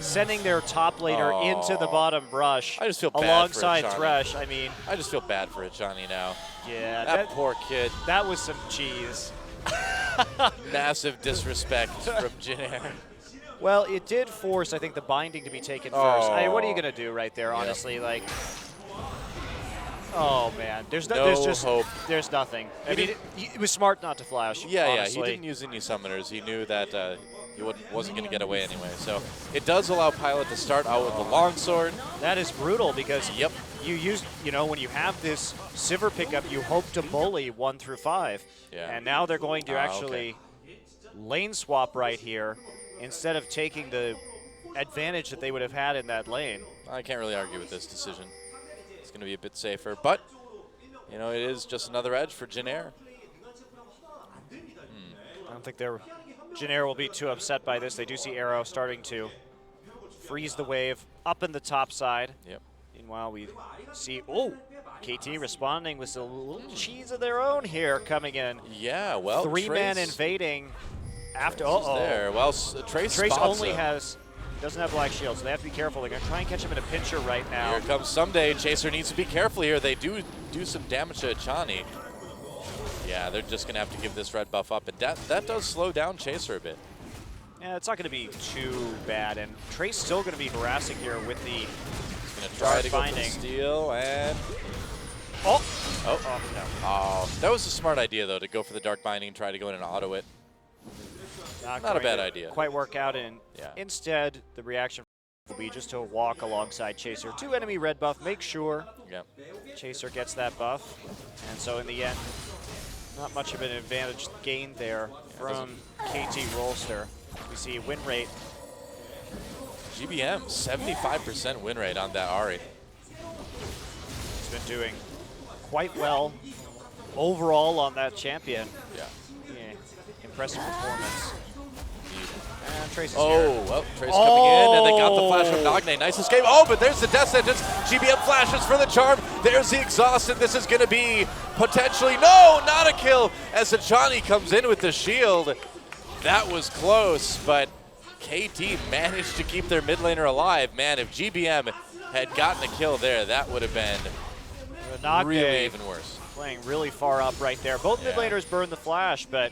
sending their top laner into the bottom brush. I just feel bad alongside for Thresh. I mean, I just feel bad for Hachani now. Yeah, that poor kid. That was some cheese. Massive disrespect from Jin Air. Well, it did force, I think, the binding to be taken first. I mean, what are you going to do right there, honestly? Like, oh, man. There's just hope. There's nothing. I mean, it was smart not to flash, honestly. He didn't use any summoners. He knew that he wasn't going to get away anyway. So it does allow Pilot to start out with the longsword. That is brutal because you use, when you have this Sivir pickup, you hope to bully 1 through 5. Yeah. And now they're going to actually lane swap right here, instead of taking the advantage that they would have had in that lane. I can't really argue with this decision. It's going to be a bit safer, but, it is just another edge for Jin Air. I don't think they're Janair will be too upset by this. They do see Arrow starting to freeze the wave up in the top side. Yep. Meanwhile, we see, oh, KT responding with a little cheese of their own here coming in. Yeah, well, Three-man Trace invading after, is there. Well, Trace spots only him. doesn't have black shield, so they have to be careful. They're going to try and catch him in a pincher right now. Here comes Someday. Chaser needs to be careful here. They do some damage to Achani. Yeah, they're just going to have to give this red buff up, and that does slow down Chaser a bit. Yeah, it's not going to be too bad, and Trace still going to be harassing here with the He's going to try to go for the steal, and... Oh, no. Oh, That was a smart idea, though, to go for the Dark Binding and try to go in and auto it. Not a going bad to idea. Quite work out, and Yeah. instead, the reaction will be just to walk alongside Chaser. 2 enemy red buff, make sure Yep. Chaser gets that buff, and so in the end, not much of an advantage gained there from KT Rolster. We see win rate. GBM, 75% win rate on that Ahri. He's been doing quite well overall on that champion. Yeah. Yeah, impressive performance. And Trace is Oh, here. well, Trace coming in, and they got the flash from Nagne. Nice escape. Oh, but there's the death sentence. GBM flashes for the charm. There's the exhaust, and this is going to be potentially, no, not a kill, as Achani comes in with the shield. That was close, but KT managed to keep their mid laner alive. Man, if GBM had gotten a kill there, that would have been really even worse. Playing really far up right there. Both mid Yeah. laners burned the flash, but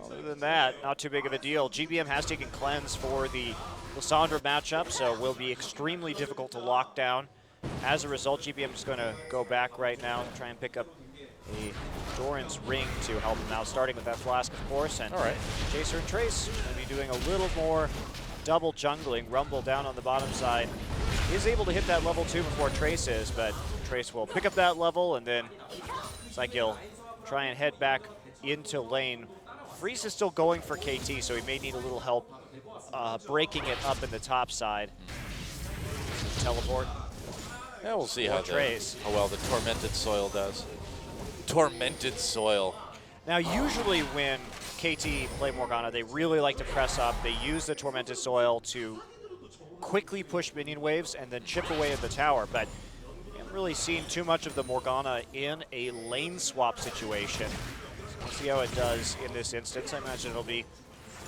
other than that, not too big of a deal. GBM has taken cleanse for the Lissandra matchup, so will be extremely difficult to lock down. As a result, GBM is going to go back right now and try and pick up a Doran's ring to help him out, starting with that flask, of course. And All right. Chaser and Trace going to be doing a little more double jungling. Rumble down on the bottom side is able to hit that level 2 before Trace is, but Trace will pick up that level, and then it's like he'll try and head back into lane. Freeze is still going for KT, so he may need a little help breaking it up in the top side. Teleport. Yeah, we'll see Or how Trace. how well the Tormented Soil does. Tormented Soil. Now, usually when KT play Morgana, they really like to press up. They use the Tormented Soil to quickly push minion waves and then chip away at the tower, but I haven't really seen too much of the Morgana in a lane swap situation. So we'll see how it does in this instance. I imagine it'll be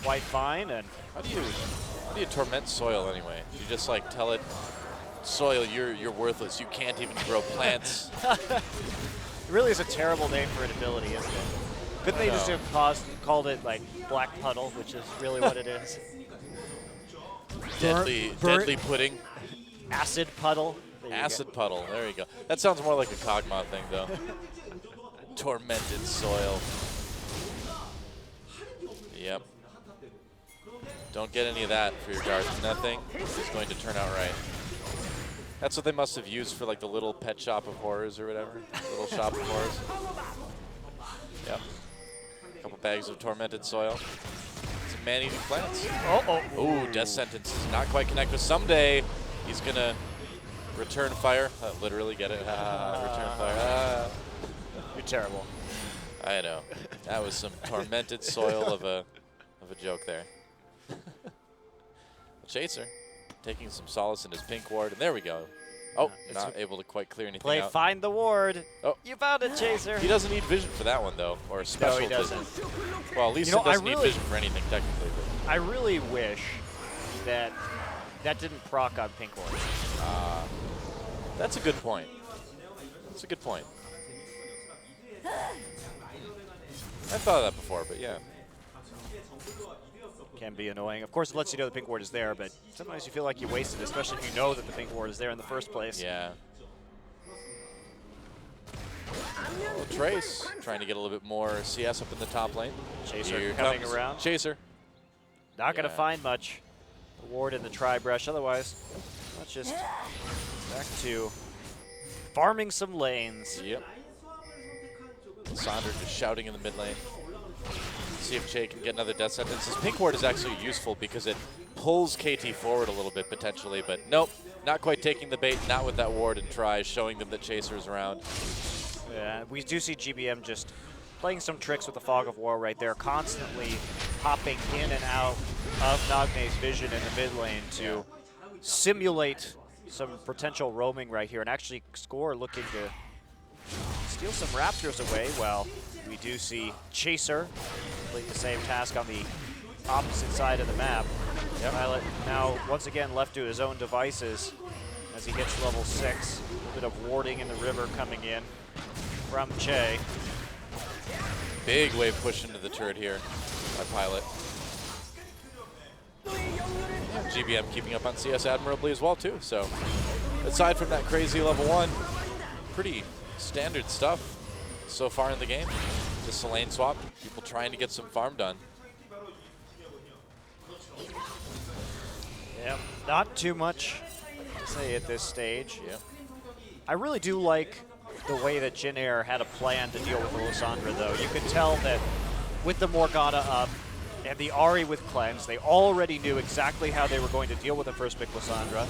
quite fine. And How do you torment Soil anyway? You just like tell it, Soil, you're worthless. You can't even grow plants. it really is a terrible name for an ability, isn't it? Couldn't they just have called it like Black Puddle, which is really what it is? Deadly pudding. Acid Puddle. There you go. Acid puddle. There you go. That sounds more like a Kog'Maw thing, though. Tormented Soil. Yep. Don't get any of that for your guards. Nothing is going to turn out right. That's what they must have used for like the little pet shop of horrors or whatever. Little shop of horrors. Yep. A couple bags of tormented soil. Some man-eating plants. Ooh, death sentence does not quite connect with Someday. He's gonna return fire. Literally get it. Return fire. You're terrible. I know. That was some tormented soil of a joke there. Chaser taking some solace in his pink ward, and there we go. Oh, not able to quite clear anything out. Find the ward. Oh. You found it, Chaser. He doesn't need vision for that one, though, or special No, he vision. doesn't. Well, at least You know, it doesn't I need really- vision for anything, technically. But. I really wish that didn't proc on pink ward. That's a good point. That's a good point. I've thought of that before, but yeah. Can be annoying. Of course, it lets you know the pink ward is there, but sometimes you feel like you wasted it, especially if you know that the pink ward is there in the first place. Yeah. Well, Trace trying to get a little bit more CS up in the top lane. Chaser Here coming comes around. Chaser. Not going to Yeah. find much. The ward in the tri-brush. Otherwise, let's just back to farming some lanes. Yep. Sandra just shouting in the mid lane. See if Che can get another death sentence. This pink ward is actually useful because it pulls KT forward a little bit potentially, but nope, not quite taking the bait, not with that ward and try, showing them that Chaser is around. Yeah, we do see GBM just playing some tricks with the Fog of War right there, constantly popping in and out of Nagne's vision in the mid lane to simulate some potential roaming right here, and actually Score looking to steal some Raptors away. Well, we do see Chaser complete the same task on the opposite side of the map. Pilot now once again left to his own devices as he hits level 6. A little bit of warding in the river coming in from Che. Big wave push into the turret here by Pilot. Yeah, GBM keeping up on CS admirably as well too. So aside from that crazy level 1, pretty standard stuff so far in the game. Just a lane swap, people trying to get some farm done. Yeah, not too much to say at this stage. Yeah. I really do like the way that Jin Air had a plan to deal with the Lissandra, though. You could tell that with the Morgana up and the Ahri with Cleanse, they already knew exactly how they were going to deal with the first pick Lissandra.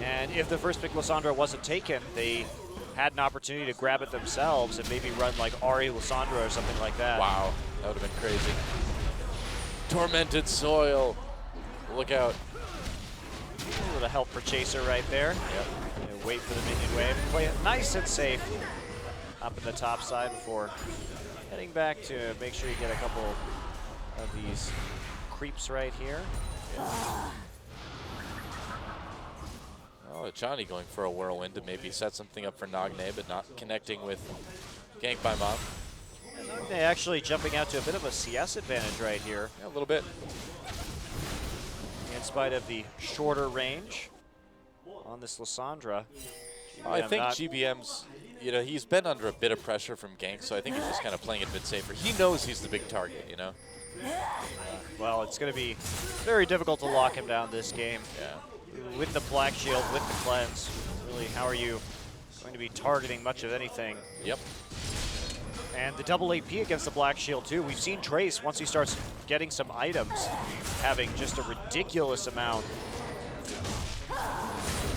And if the first pick Lissandra wasn't taken, they had an opportunity to grab it themselves and maybe run like Ahri Lissandra or something like that. Wow, that would have been crazy. Tormented Soil. Look out. A little bit of help for Chaser right there. Yep. Wait for the minion wave. Play it nice and safe up in the top side before heading back to make sure you get a couple of these creeps right here. Yeah. Oh, Johnny going for a whirlwind to maybe set something up for Nagne, but not connecting with gank by Mom. Nagne actually jumping out to a bit of a CS advantage right here. Yeah, a little bit. In spite of the shorter range on this Lissandra. I think GBM's, you know, he's been under a bit of pressure from gank, so I think he's just kind of playing it a bit safer. He knows he's the big target, you know? Well, it's going to be very difficult to lock him down this game. Yeah. With the Black Shield, with the Cleanse, really, how are you going to be targeting much of anything? Yep. And the double AP against the Black Shield, too. We've seen Trace, once he starts getting some items, having just a ridiculous amount.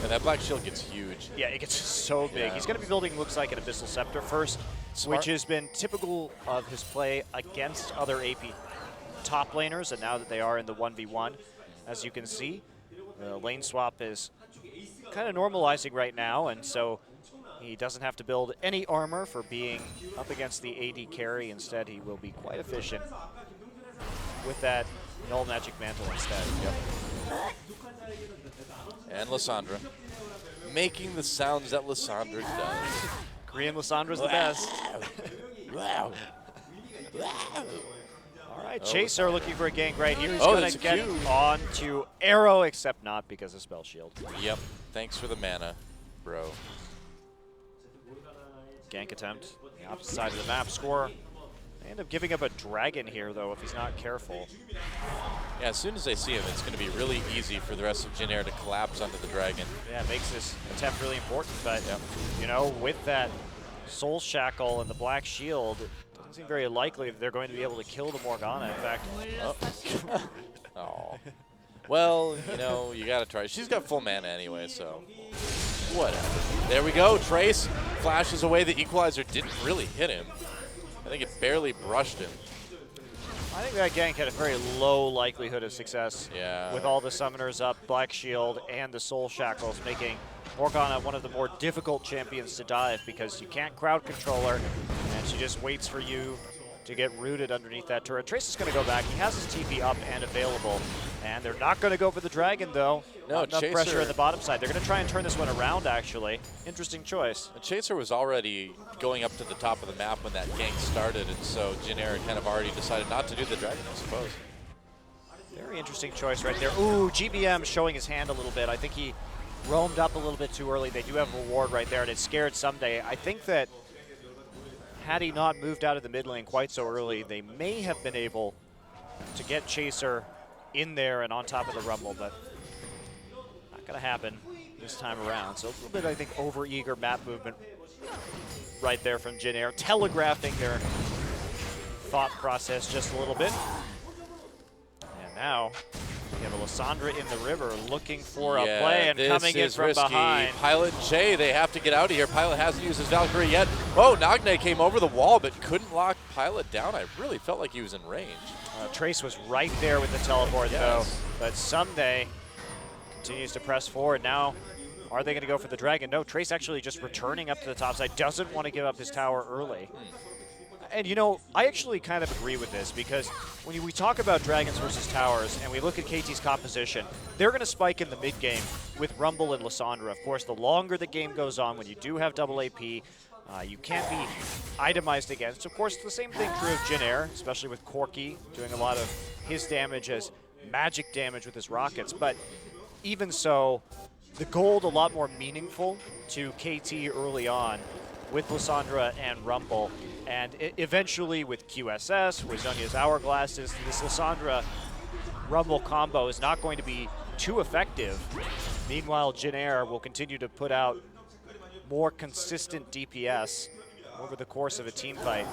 And that Black Shield gets huge. Yeah, it gets so big. Yeah. He's going to be building, looks like, an Abyssal Scepter first, which has been typical of his play against other AP top laners, and now that they are in the 1v1, as you can see, the lane swap is kind of normalizing right now, and so he doesn't have to build any armor for being up against the AD carry. Instead, he will be quite efficient with that Null Magic Mantle instead. Yep. And Lissandra making the sounds that Lissandra does. Korean Lissandra's the best. Wow. All right, Chaser looking for a gank right here. He's Oh, going to get on to Arrow, except not because of Spell Shield. Yep. Thanks for the mana, bro. Gank attempt, the opposite side of the map. Score. They end up giving up a dragon here, though, if he's not careful. Yeah, as soon as they see him, it's going to be really easy for the rest of Jin Air to collapse onto the dragon. Yeah, it makes this attempt really important, but, you know, with that Soul Shackle and the Black Shield, it doesn't seem very likely that they're going to be able to kill the Morgana. In fact, Oh. Well, you know, you got to try. She's got full mana anyway, so whatever. There we go. Trace flashes away. The equalizer didn't really hit him. I think it barely brushed him. I think that gank had a very low likelihood of success. Yeah. With all the summoners up, Black Shield, and the Soul Shackles, making Morgana one of the more difficult champions to dive because you can't crowd control her, and she just waits for you to get rooted underneath that turret. Trace is going to go back. He has his TP up and available, and they're not going to go for the dragon, though. No, Not enough Chaser, pressure in the bottom side. They're going to try and turn this one around, actually. Interesting choice. The Chaser was already going up to the top of the map when that gank started, and so Jin Air kind of already decided not to do the dragon, I suppose. Very interesting choice right there. Ooh, GBM showing his hand a little bit. I think he roamed up a little bit too early. They do have a reward right there, and it scared Someday. I think that had he not moved out of the mid lane quite so early, they may have been able to get Chaser in there and on top of the Rumble, but not going to happen this time around. So a little bit, I think, over-eager map movement right there from Jin Air, telegraphing their thought process just a little bit. And now we have a Lissandra in the river looking for a play and coming in from risky. behind. Pilot and Che, they have to get out of here. Pilot hasn't used his Valkyrie yet. Oh, Nagne came over the wall but couldn't lock Pilot down. I really felt like he was in range. Trace was right there with the teleport, though. But Someday continues to press forward. Now, are they going to go for the dragon? No, Trace actually just returning up to the top side. Doesn't want to give up his tower early. And, you know, I actually kind of agree with this because when we talk about dragons versus towers and we look at KT's composition, they're going to spike in the mid game with Rumble and Lysandra. Of course, the longer the game goes on, when you do have double AP, you can't be itemized against. Of course, the same thing true of Jin Air, especially with Corki doing a lot of his damage as magic damage with his rockets. But even so, the gold a lot more meaningful to KT early on with Lysandra and Rumble. And eventually with QSS, with Zhonya's Hourglasses, this Lysandra-Rumble combo is not going to be too effective. Meanwhile, Jin Air will continue to put out more consistent DPS over the course of a team fight.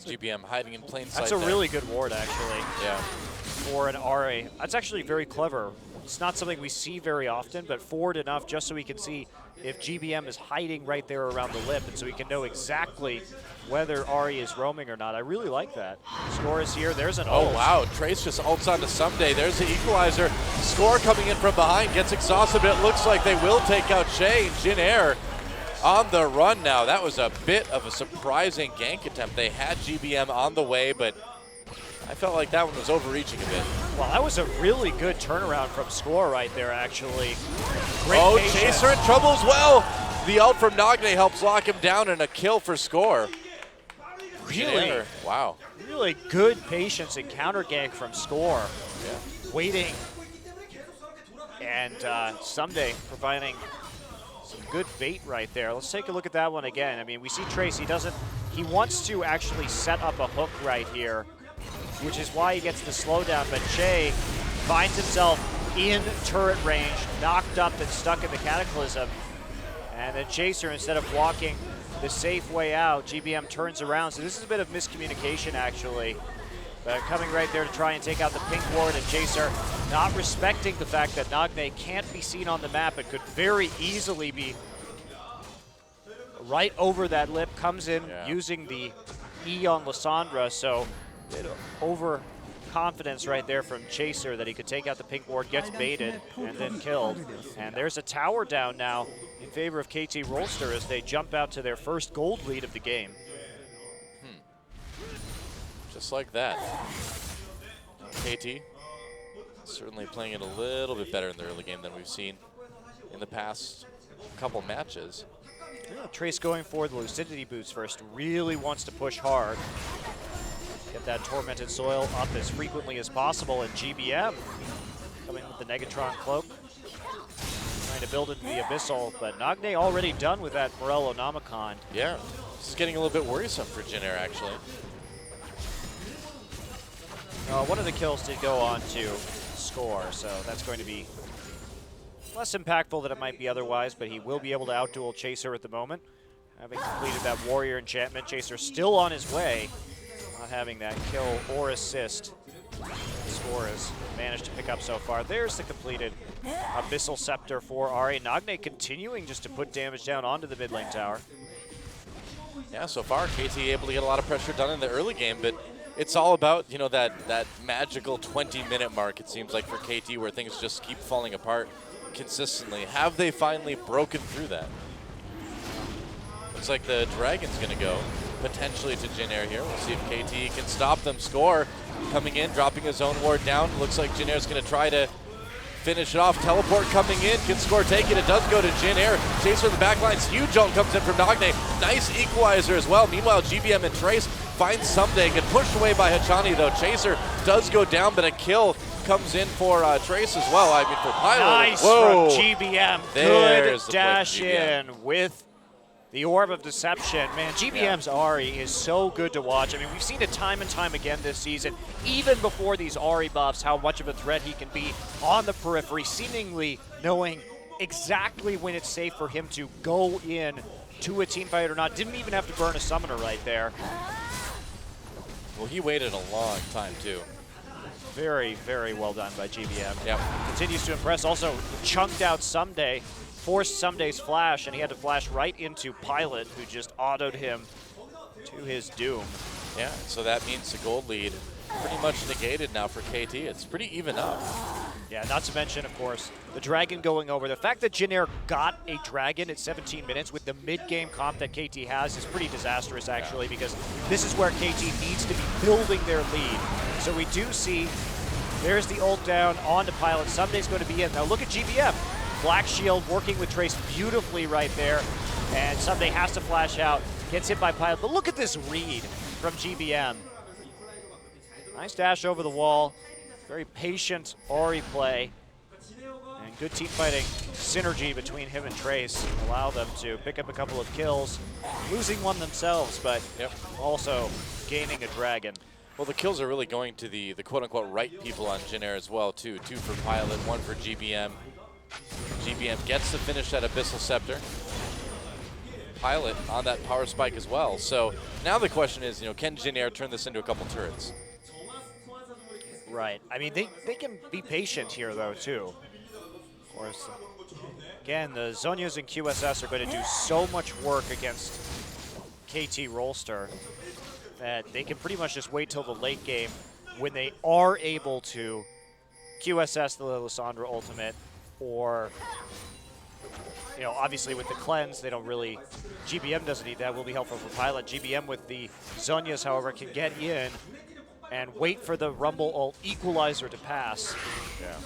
GBM hiding in plain sight. That's a there. really good ward, actually. Yeah. For an RA. That's actually very clever. It's not something we see very often, but forward enough just so we can see if GBM is hiding right there around the lip, and so we can know exactly whether Ari is roaming or not. I really like that. Score is here. There's an ult. Oh, wow. Trace just ults onto Someday. There's the equalizer. Score coming in from behind. Gets exhausted, but it looks like they will take out Shay. Jin Air on the run now. That was a bit of a surprising gank attempt. They had GBM on the way, but I felt like that one was overreaching a bit. Well, that was a really good turnaround from Score right there, actually. Great Oh, patience. Chaser in trouble as well. The ult from Nagne helps lock him down and a kill for Score. Really, wow. really good patience and counter gank from Score. Yeah. Waiting. And Someday providing some good bait right there. Let's take a look at that one again. I mean, we see Trace, he wants to actually set up a hook right here, which is why he gets the slowdown, but Shay finds himself in turret range, knocked up and stuck in the Cataclysm. And then Chaser, instead of walking the safe way out, GBM turns around. So this is a bit of miscommunication, actually. But coming right there to try and take out the pink ward, and Chaser not respecting the fact that Nagne can't be seen on the map. It could very easily be right over that lip, comes in using the E on Lysandra, so a bit of overconfidence right there from Chaser that he could take out the pink ward, gets baited, and then killed. And there's a tower down now in favor of KT Rolster as they jump out to their first gold lead of the game. Just like that. KT certainly playing it a little bit better in the early game than we've seen in the past couple matches. Yeah, Trace going for the Lucidity boots first, really wants to push hard. Get that Tormented Soil up as frequently as possible, and GBM coming with the Negatron Cloak. Trying to build into the Abyssal, but Nagne already done with that Morello Nomicon. Yeah, this is getting a little bit worrisome for Jin Air, actually. One of the kills did go on to Score, so that's going to be less impactful than it might be otherwise, but he will be able to outduel Chaser at the moment. Having completed that Warrior enchantment, Chaser still on his way, not having that kill or assist. Score has managed to pick up so far. There's the completed Abyssal Scepter for Ari. Nagne continuing just to put damage down onto the mid lane tower. Yeah, so far KT able to get a lot of pressure done in the early game, but it's all about, you know, that magical 20-minute mark, it seems like, for KT, where things just keep falling apart consistently. Have they finally broken through that? Looks like the Dragon's going to go potentially to Jin Air here. We'll see if KT can stop them. Score coming in, dropping his own ward down. Looks like Jin Air's going to try to finish it off. Teleport coming in. Can Score take it? It does go to Jin Air. Chaser in the backlines. Huge ult comes in from Nagne. Nice equalizer as well. Meanwhile, GBM and Trace finds Someday. Get pushed away by Hachani, though. Chaser does go down, but a kill comes in for Trace as well. I mean, for Pilot. Nice Whoa. from GBM. There's Good the dash play from GBM. in with the Orb of Deception. Man, GBM's Ari is so good to watch. I mean, we've seen it time and time again this season, even before these Ari buffs, how much of a threat he can be on the periphery, seemingly knowing exactly when it's safe for him to go in to a team fight or not. Didn't even have to burn a summoner right there. Well, he waited a long time, too. Very, very well done by GBM. Yep. Continues to impress. Also, chunked out Someday forced Sumday's flash, and he had to flash right into Pilot, who just autoed him to his doom. Yeah, so that means the gold lead pretty much negated now for KT. It's pretty even up. Yeah, not to mention, of course, the Dragon going over. The fact that Jin got a Dragon at 17 minutes with the mid-game comp that KT has is pretty disastrous, actually, because this is where KT needs to be building their lead. So we do see, there's the ult down onto Pilot. Sumday's going to be in. Now look at GBM. Black Shield working with Trace beautifully right there, and Sumday has to flash out, gets hit by Pilot. But look at this read from GBM. Nice dash over the wall. Very patient Ori play. And good team fighting synergy between him and Trace allow them to pick up a couple of kills. Losing one themselves, but also gaining a Dragon. Well, the kills are really going to the quote-unquote right people on Jin as well, too. 2 for Pilot, 1 for GBM. GBM gets the finish at Abyssal Scepter. Pilot on that power spike as well. So now the question is, can Jin turn this into a couple turrets? Right. I mean, they can be patient here, though, too. Of course, again, the Zhonya's and QSS are going to do so much work against KT Rollster that they can pretty much just wait till the late game when they are able to QSS the Lissandra ultimate, or, obviously with the cleanse, they don't really, GBM doesn't need that, will be helpful for Pilot. GBM with the Zhonya's, however, can get in and wait for the Rumble ult equalizer to pass. Yeah.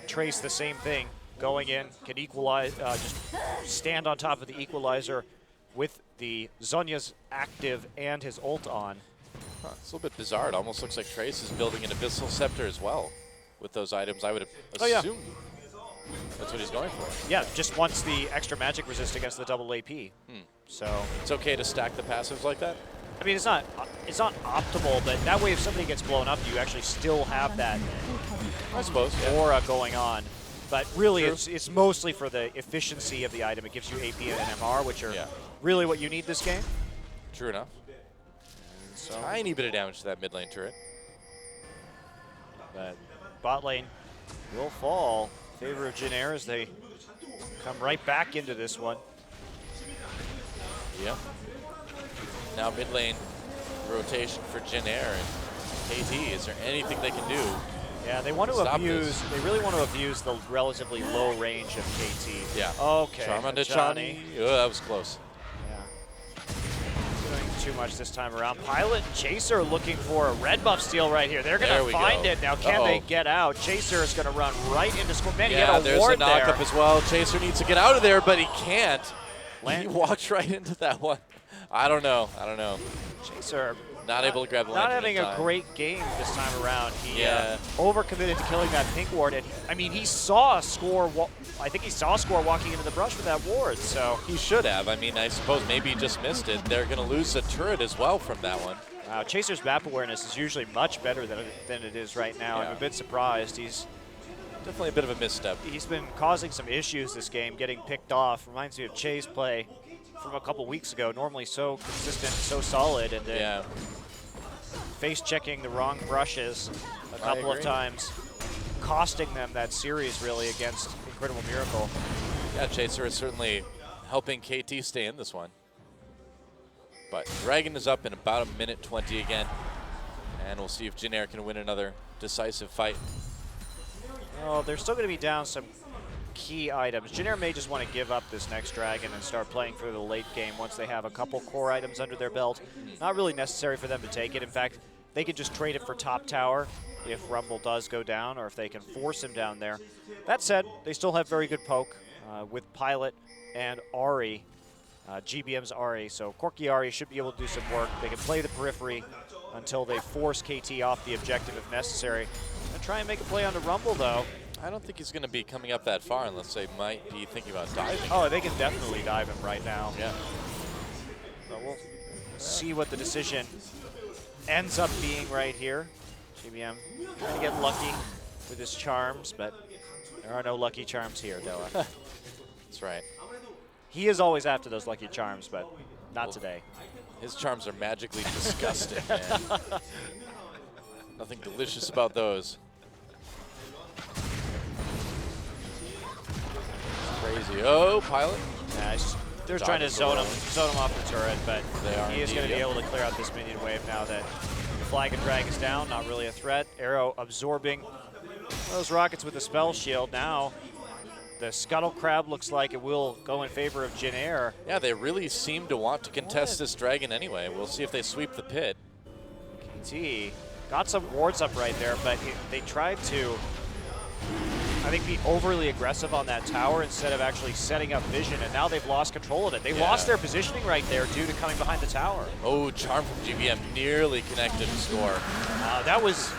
Trace the same thing, going in, can equalize, just stand on top of the equalizer with the Zhonya's active and his ult on. Huh, it's a little bit bizarre. It almost looks like Trace is building an Abyssal Scepter as well with those items. I would assume that's what he's going for. Yeah, just wants the extra magic resist against the double AP. So it's okay to stack the passives like that? I mean, it's not optimal, but that way if somebody gets blown up, you actually still have that, I suppose, aura going on. But really, it's mostly for the efficiency of the item. It gives you AP and MR, which are really what you need this game. True enough. So tiny bit of damage to that mid lane turret. But bot lane will fall in favor of Jin as they come right back into this one. Yep. Now mid lane rotation for Jin and KT. Is there anything they can do? Yeah, they want to abuse. They really want to abuse the relatively low range of KT. Yeah. Okay. Charmander Chani. Oh, that was close. Yeah. Doing too much this time around. Pilot and Chaser looking for a red buff steal right here. They're going to find it. Now, can they get out? Chaser is going to run right into score. Man, he had a ward there. There's a knock-up as well. Chaser needs to get out of there, but he can't. He walked right into that one. I don't know. Chaser not able to grab the not having a great game this time around. He overcommitted to killing that pink ward, and I mean, he saw a score. I think he saw a score walking into the brush with that ward. So he should have. I mean, I suppose maybe he just missed it. They're going to lose a turret as well from that one. Wow, Chaser's map awareness is usually much better than it is right now. I'm a bit surprised. He's definitely a bit of a misstep. He's been causing some issues this game, getting picked off. Reminds me of Chase play from a couple weeks ago. Normally so consistent, so solid, and then face checking the wrong brushes a couple of times, costing them that series really against Incredible Miracle. Yeah, Chaser is certainly helping KT stay in this one. But Dragon is up in about a minute 20 again, and we'll see if Jin can win another decisive fight. Oh, they're still going to be down some key items. Jin may just want to give up this next Dragon and start playing through the late game once they have a couple core items under their belt. Not really necessary for them to take it. In fact, they could just trade it for top tower if Rumble does go down, or if they can force him down there. That said, they still have very good poke with Pilot and Ahri, GBM's Ahri. So Corki Ahri should be able to do some work. They can play the periphery until they force KT off the objective if necessary. And try and make a play on the Rumble, though. I don't think he's going to be coming up that far unless they might be thinking about diving. Oh, they can definitely dive him right now. Yeah. So we'll see what the decision ends up being right here. GBM trying to get lucky with his charms, but there are no lucky charms here, Noah. That's right. He is always after those lucky charms, but not today. His charms are magically disgusting, man. Nothing delicious about those. Easy. Oh, Pilot. Yeah, they're trying to zone him off the turret, but They are he is going to be indeed, able to clear out this minion wave now that the flag and drag is down. Not really a threat. Arrow absorbing those rockets with the spell shield. Now the Scuttle Crab looks like it will go in favor of Jin Air. Yeah, they really seem to want to contest this dragon anyway. We'll see if they sweep the pit. KT got some wards up right there, but they tried to, I think, be overly aggressive on that tower instead of actually setting up vision, and now they've lost control of it. They lost their positioning right there due to coming behind the tower. Oh, charm from GBM nearly connected to score. That was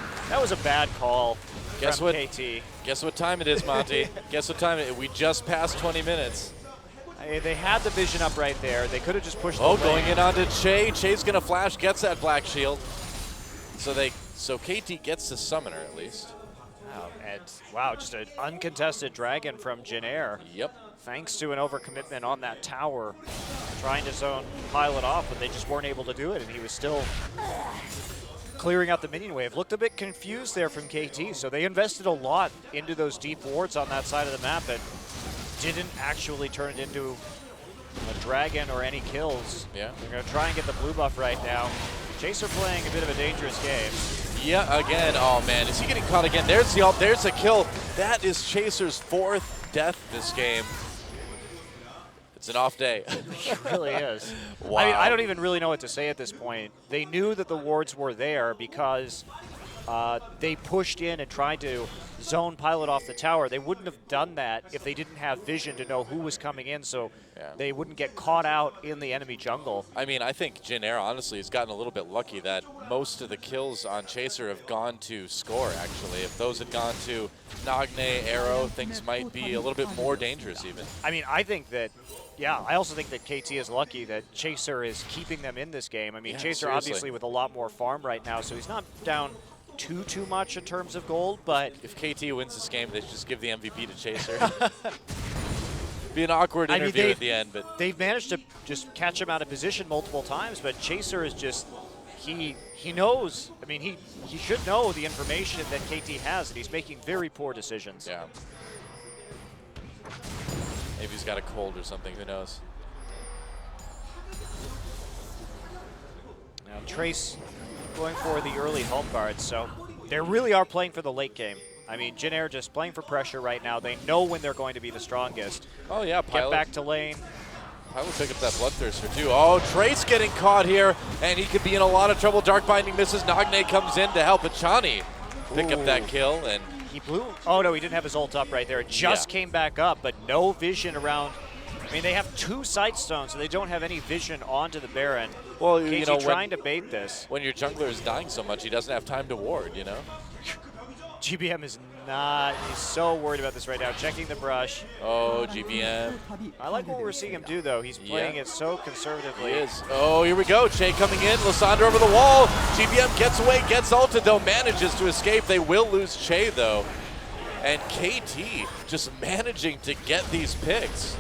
a bad call Guess from what? KT. Guess what time it is, Monty? Guess what time it is? We just passed 20 minutes. They had the vision up right there. They could have just pushed Oh, the going lane. in onto Che. Che's gonna flash, gets that black shield. So KT gets the summoner at least. Wow, and wow, just an uncontested dragon from Jin Air. Yep. Thanks to an overcommitment on that tower, trying to zone Pilot off, but they just weren't able to do it, and he was still clearing out the minion wave. Looked a bit confused there from KT, so they invested a lot into those deep wards on that side of the map, and didn't actually turn it into a dragon or any kills. Yeah. They're going to try and get the blue buff right now. Chaser playing a bit of a dangerous game. Yeah, again. Oh man, is he getting caught again? There's the ult. There's a kill. That is Chaser's 4th death this game. It's an off day. It really is. Wow. I mean, I don't even really know what to say at this point. They knew that the wards were there because they pushed in and tried to zone Pilot off the tower. They wouldn't have done that if they didn't have vision to know who was coming in, so they wouldn't get caught out in the enemy jungle. I mean, I think Jin Air honestly has gotten a little bit lucky that most of the kills on Chaser have gone to score, actually. If those had gone to Nagne, Arrow, things might be a little bit more dangerous even. I mean, I think that, yeah, I also think that KT is lucky that Chaser is keeping them in this game. I mean, Yeah, Chaser seriously. obviously with a lot more farm right now, so he's not down too much in terms of gold, but If KT wins this game, they should just give the MVP to Chaser. Be an awkward interview at the end, but they've managed to just catch him out of position multiple times, but Chaser is just, he knows, I mean, he should know the information that KT has, and he's making very poor decisions. yeah. Maybe he's got a cold or something, who knows? Now Trace going for the early home guard, so they really are playing for the late game. I mean, Jin Air just playing for pressure right now. They know when they're going to be the strongest. Oh yeah, Get Pilot. back to lane. Pilot pick up that Bloodthirster too. Oh, Trace getting caught here, and he could be in a lot of trouble. Dark Binding misses. Nagne comes in to help Achani pick up that kill, and He blew. Oh no, he didn't have his ult up right there. It just came back up, but no vision around. I mean, they have 2 sight stones, so they don't have any vision onto the Baron. well, KT you know, trying to bait this. when your jungler is dying so much, he doesn't have time to ward, you know? GBM is not. He's so worried about this right now. Checking the brush. Oh, GBM. I like what we're seeing him do, though. He's playing it so He conservatively. is. Oh, here we go. Che coming in. Lysandra over the wall. GBM gets away, gets ulted, though, manages to escape. They will lose Che, though. And KT just managing to get these picks.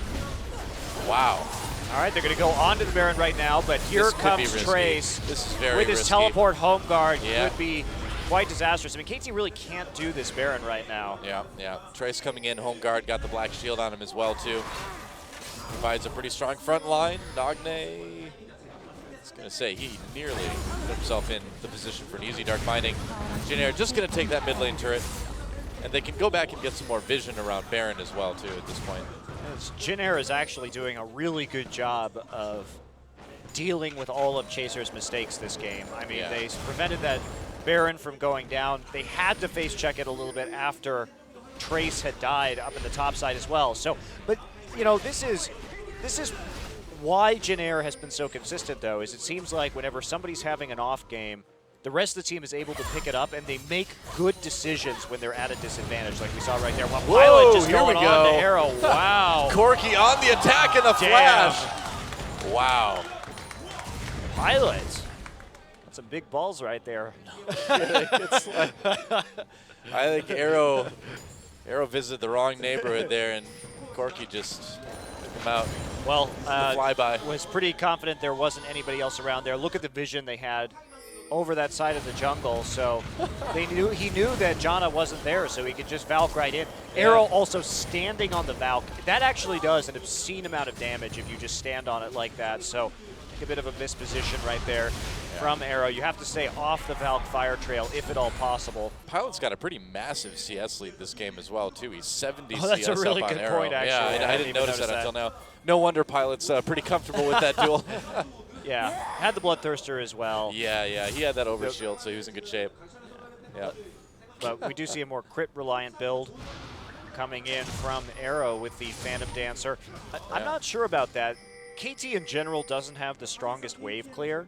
Wow. All right, they're going to go on to the Baron right now, but here This could be comes risky. Trace. This is very with his risky. teleport home guard. Yeah. Could be quite disastrous. I mean, KT really can't do this Baron right now. Yeah, yeah. Trace coming in, home guard, got the black shield on him as well, too. Provides a pretty strong front line. Nagne, I was going to say, he nearly put himself in the position for an easy Dark Binding. Jin Air just going to take that mid lane turret. And they can go back and get some more vision around Baron as well, too, at this point. Jin Air is actually doing a really good job of dealing with all of Chaser's mistakes this game. I mean, they prevented that Baron from going down. They had to face check it a little bit after Trace had died up in the top side as well. So, but you know, this is why Jin Air has been so consistent, though, is it seems like whenever somebody's having an off game, the rest of the team is able to pick it up, and they make good decisions when they're at a disadvantage, like we saw right there. Well, Whoa, Pilot just here going we on go. to Arrow. Wow. Corky on the attack and the Damn. flash. Wow. Pilot. That's some big balls right there. It's like, I think Arrow visited the wrong neighborhood there, and Corky just took him out. Well, flyby. was pretty confident there wasn't anybody else around there. Look at the vision they had over that side of the jungle, so he knew that Janna wasn't there, so he could just Valk right in. Arrow also standing on the Valk. That actually does an obscene amount of damage if you just stand on it like that, so a bit of a misposition right there from Arrow. You have to stay off the Valk fire trail if at all possible. Pilot's got a pretty massive CS lead this game as well, too. He's 70 Oh, that's CS a really up on good Arrow. point, actually. Yeah, I didn't notice that until now. No wonder Pilot's pretty comfortable with that duel. Yeah, had the Bloodthirster as well. Yeah, he had that overshield, so he was in good shape. Yeah. But we do see a more crit-reliant build coming in from Arrow with the Phantom Dancer. I'm not sure about that. KT in general doesn't have the strongest wave clear.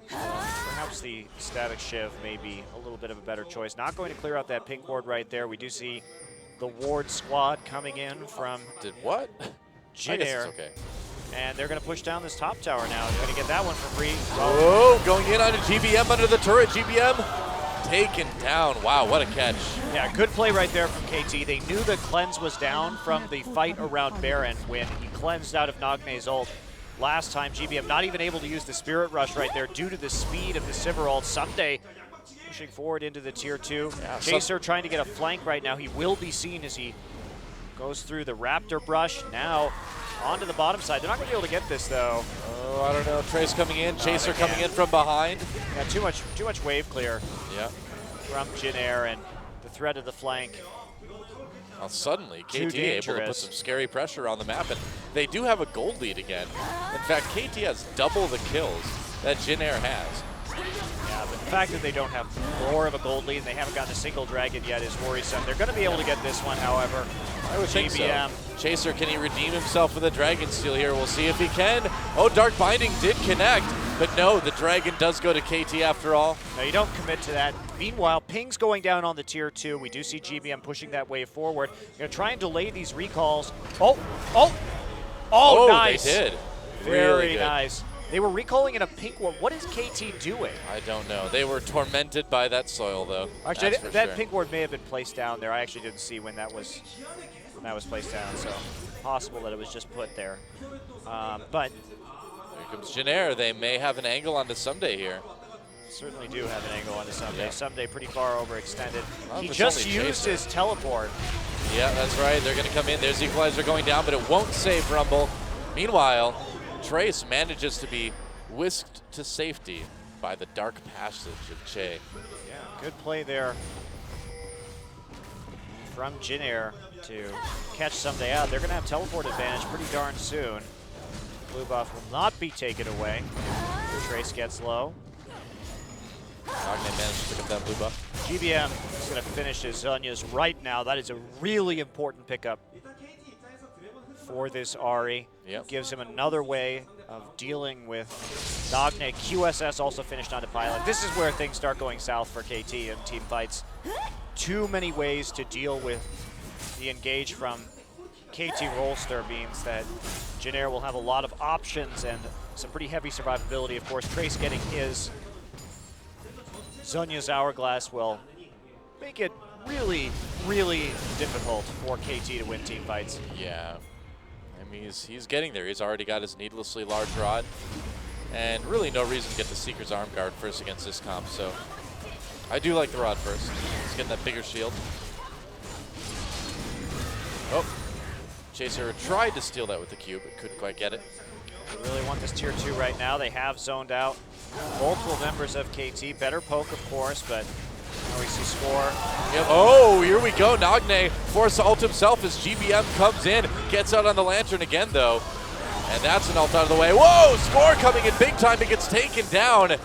Perhaps the Static Shiv may be a little bit of a better choice. Not going to clear out that pink ward right there. We do see the ward squad coming in from Did what? Jin I guess Air. it's okay. And they're going to push down this top tower now. They're going to get that one for free. Oh, going in on a GBM under the turret. GBM taken down. Wow, what a catch. Yeah, good play right there from KT. They knew the cleanse was down from the fight around Baron when he cleansed out of Nagne's ult. Last time, GBM not even able to use the Spirit Rush right there due to the speed of the Sivir ult. Someday pushing forward into the tier 2. Yeah, Chaser trying to get a flank right now. He will be seen as he goes through the Raptor brush. Now onto the bottom side. They're not going to be able to get this though. Oh, I don't know. Trace coming in. Chaser coming in from behind. Yeah, too much wave clear Yeah. from Jin Air and the threat of the flank. Well, suddenly, Too KT able to put dangerous. some scary pressure on the map, and they do have a gold lead again. In fact, KT has double the kills that Jin Air has. Yeah, but the fact that they don't have more of a gold lead and they haven't gotten a single dragon yet is worrisome. They're going to be able to get this one, however. I would think so. GBM. Chaser, can he redeem himself with a Dragon Steel here? We'll see if he can. Oh, Dark Binding did connect, but no, the Dragon does go to KT after all. No, you don't commit to that. Meanwhile, ping's going down on the tier 2. We do see GBM pushing that wave forward. They're going to try and delay these recalls. Oh, nice. They did. Very Really good. nice. They were recalling in a pink ward. What is KT doing? I don't know. They were tormented by that soil, though. Actually, That's for that sure. pink ward may have been placed down there. I actually didn't see when that was placed down, so possible that it was just put there. But Here comes Jin Air. They may have an angle onto Someday here. certainly do have an angle onto Someday. Yeah. Someday pretty far overextended. Well, He it's just only used Chaser. his teleport. Yeah, that's right. They're going to come in. There's Equalizer going down, but it won't save Rumble. Meanwhile, Trace manages to be whisked to safety by the dark passage of Che. Yeah, good play there from Jin Air to catch Someday out. They're going to have teleport advantage pretty darn soon. Blue buff will not be taken away. Trace gets low. Nagne managed to pick up that blue buff. GBM is going to finish his Zhonya's right now. That is a really important pickup for this Ahri. Yep. Gives him another way of dealing with Nagne. QSS also finished onto Pilot. This is where things start going south for KT in team fights. Too many ways to deal with the engage from KT Rollster means that Jin Air will have a lot of options and some pretty heavy survivability. Of course, Trace getting his. Zhonya's Hourglass will make it really, really difficult for KT to win team fights. Yeah. I mean, he's getting there. He's already got his needlessly large rod. And really no reason to get the Seeker's Arm Guard first against this comp, so I do like the rod first. He's getting that bigger shield. Oh. Chaser tried to steal that with the cube, but couldn't quite get it. They really want this tier 2 right now. They have zoned out multiple members of KT. Better poke, of course, but now we see score. Yep. Oh, here we go. Nagne forced to ult himself as GBM comes in. Gets out on the Lantern again, though. And that's an ult out of the way. Whoa, score coming in big time. It gets taken down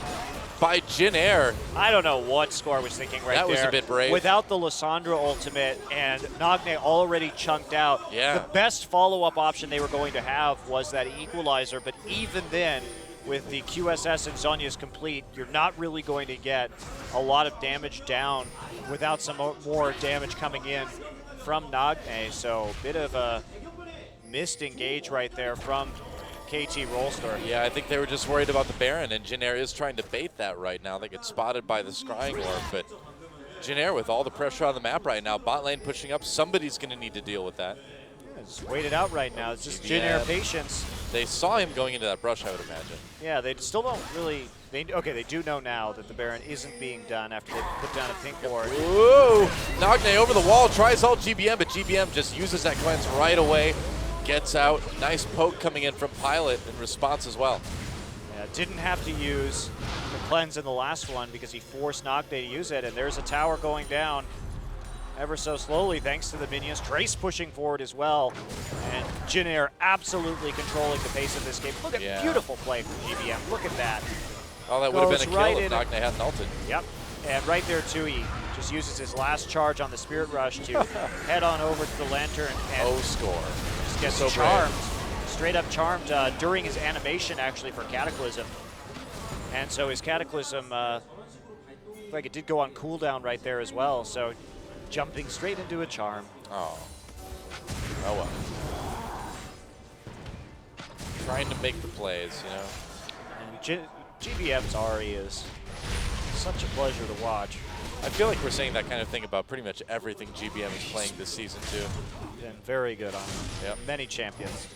by Jin Air. I don't know what Score was thinking right there. That was a bit brave. Without the Lissandra ultimate and Nagne already chunked out, Yeah. the best follow-up option they were going to have was that Equalizer, but even then, with the QSS and Zhonya's complete, you're not really going to get a lot of damage down without some more damage coming in from Nagne. So a bit of a missed engage right there from KT Rollster. Yeah, I think they were just worried about the Baron, and Jin Air is trying to bait that right now. They get spotted by the Scrying Orb, but Jin Air with all the pressure on the map right now, bot lane pushing up, somebody's going to need to deal with that. Just wait it out right now. It's just Jin Air patience. They saw him going into that brush, I would imagine. Yeah, they still don't really They do know now that the Baron isn't being done after they put down a pink ward. Whoa! Nagne over the wall, tries ult GBM, but GBM just uses that cleanse right away. Gets out. Nice poke coming in from Pilot in response as well. Yeah, didn't have to use the cleanse in the last one because he forced Nagne to use it, and there's a tower going down ever so slowly thanks to the minions. Trace pushing forward as well, and Jin Air absolutely controlling the pace of this game. Look at beautiful play from GBM. Look at that. Oh, that would have been a kill right if Nagne hadn't ulted. Yep, and right there too, he just uses his last charge on the Spirit Rush to head on over to the Lantern and score. Just gets So charmed, straight up charmed during his animation actually for Cataclysm. And so his Cataclysm, like it did go on cooldown right there as well, so jumping straight into a charm. Oh. Oh well. Trying to make the plays, you know. And GBM's Ahri is such a pleasure to watch. I feel like we're saying that kind of thing about pretty much everything GBM is playing this season too. Been very good on many champions.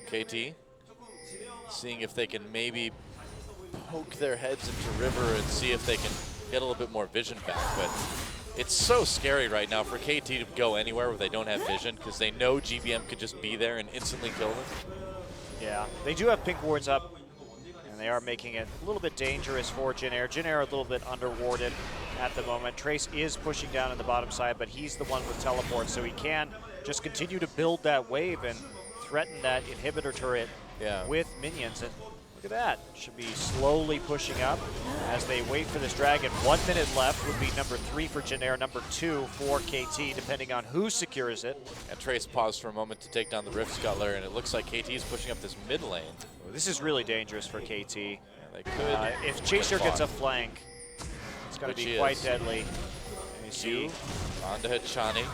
KT, seeing if they can maybe poke their heads into River and see if they can get a little bit more vision back. But it's so scary right now for KT to go anywhere where they don't have vision because they know GBM could just be there and instantly kill them. Yeah, they do have pink wards up, and they are making it a little bit dangerous for Jin Air. Jin Air a little bit underwarded at the moment. Trace is pushing down in the bottom side, but he's the one with teleport, so he can just continue to build that wave and threaten that inhibitor turret with minions. And look at that. Should be slowly pushing up as they wait for this dragon. 1 minute left would be number 3 for Jin Air, number 2 for KT, depending on who secures it. And Trace paused for a moment to take down the Rift Scuttler, and it looks like KT is pushing up this mid lane. This is really dangerous for KT. Yeah, they could. If Chaser gets a flank, it's going to be quite deadly. And you see onto Hachani.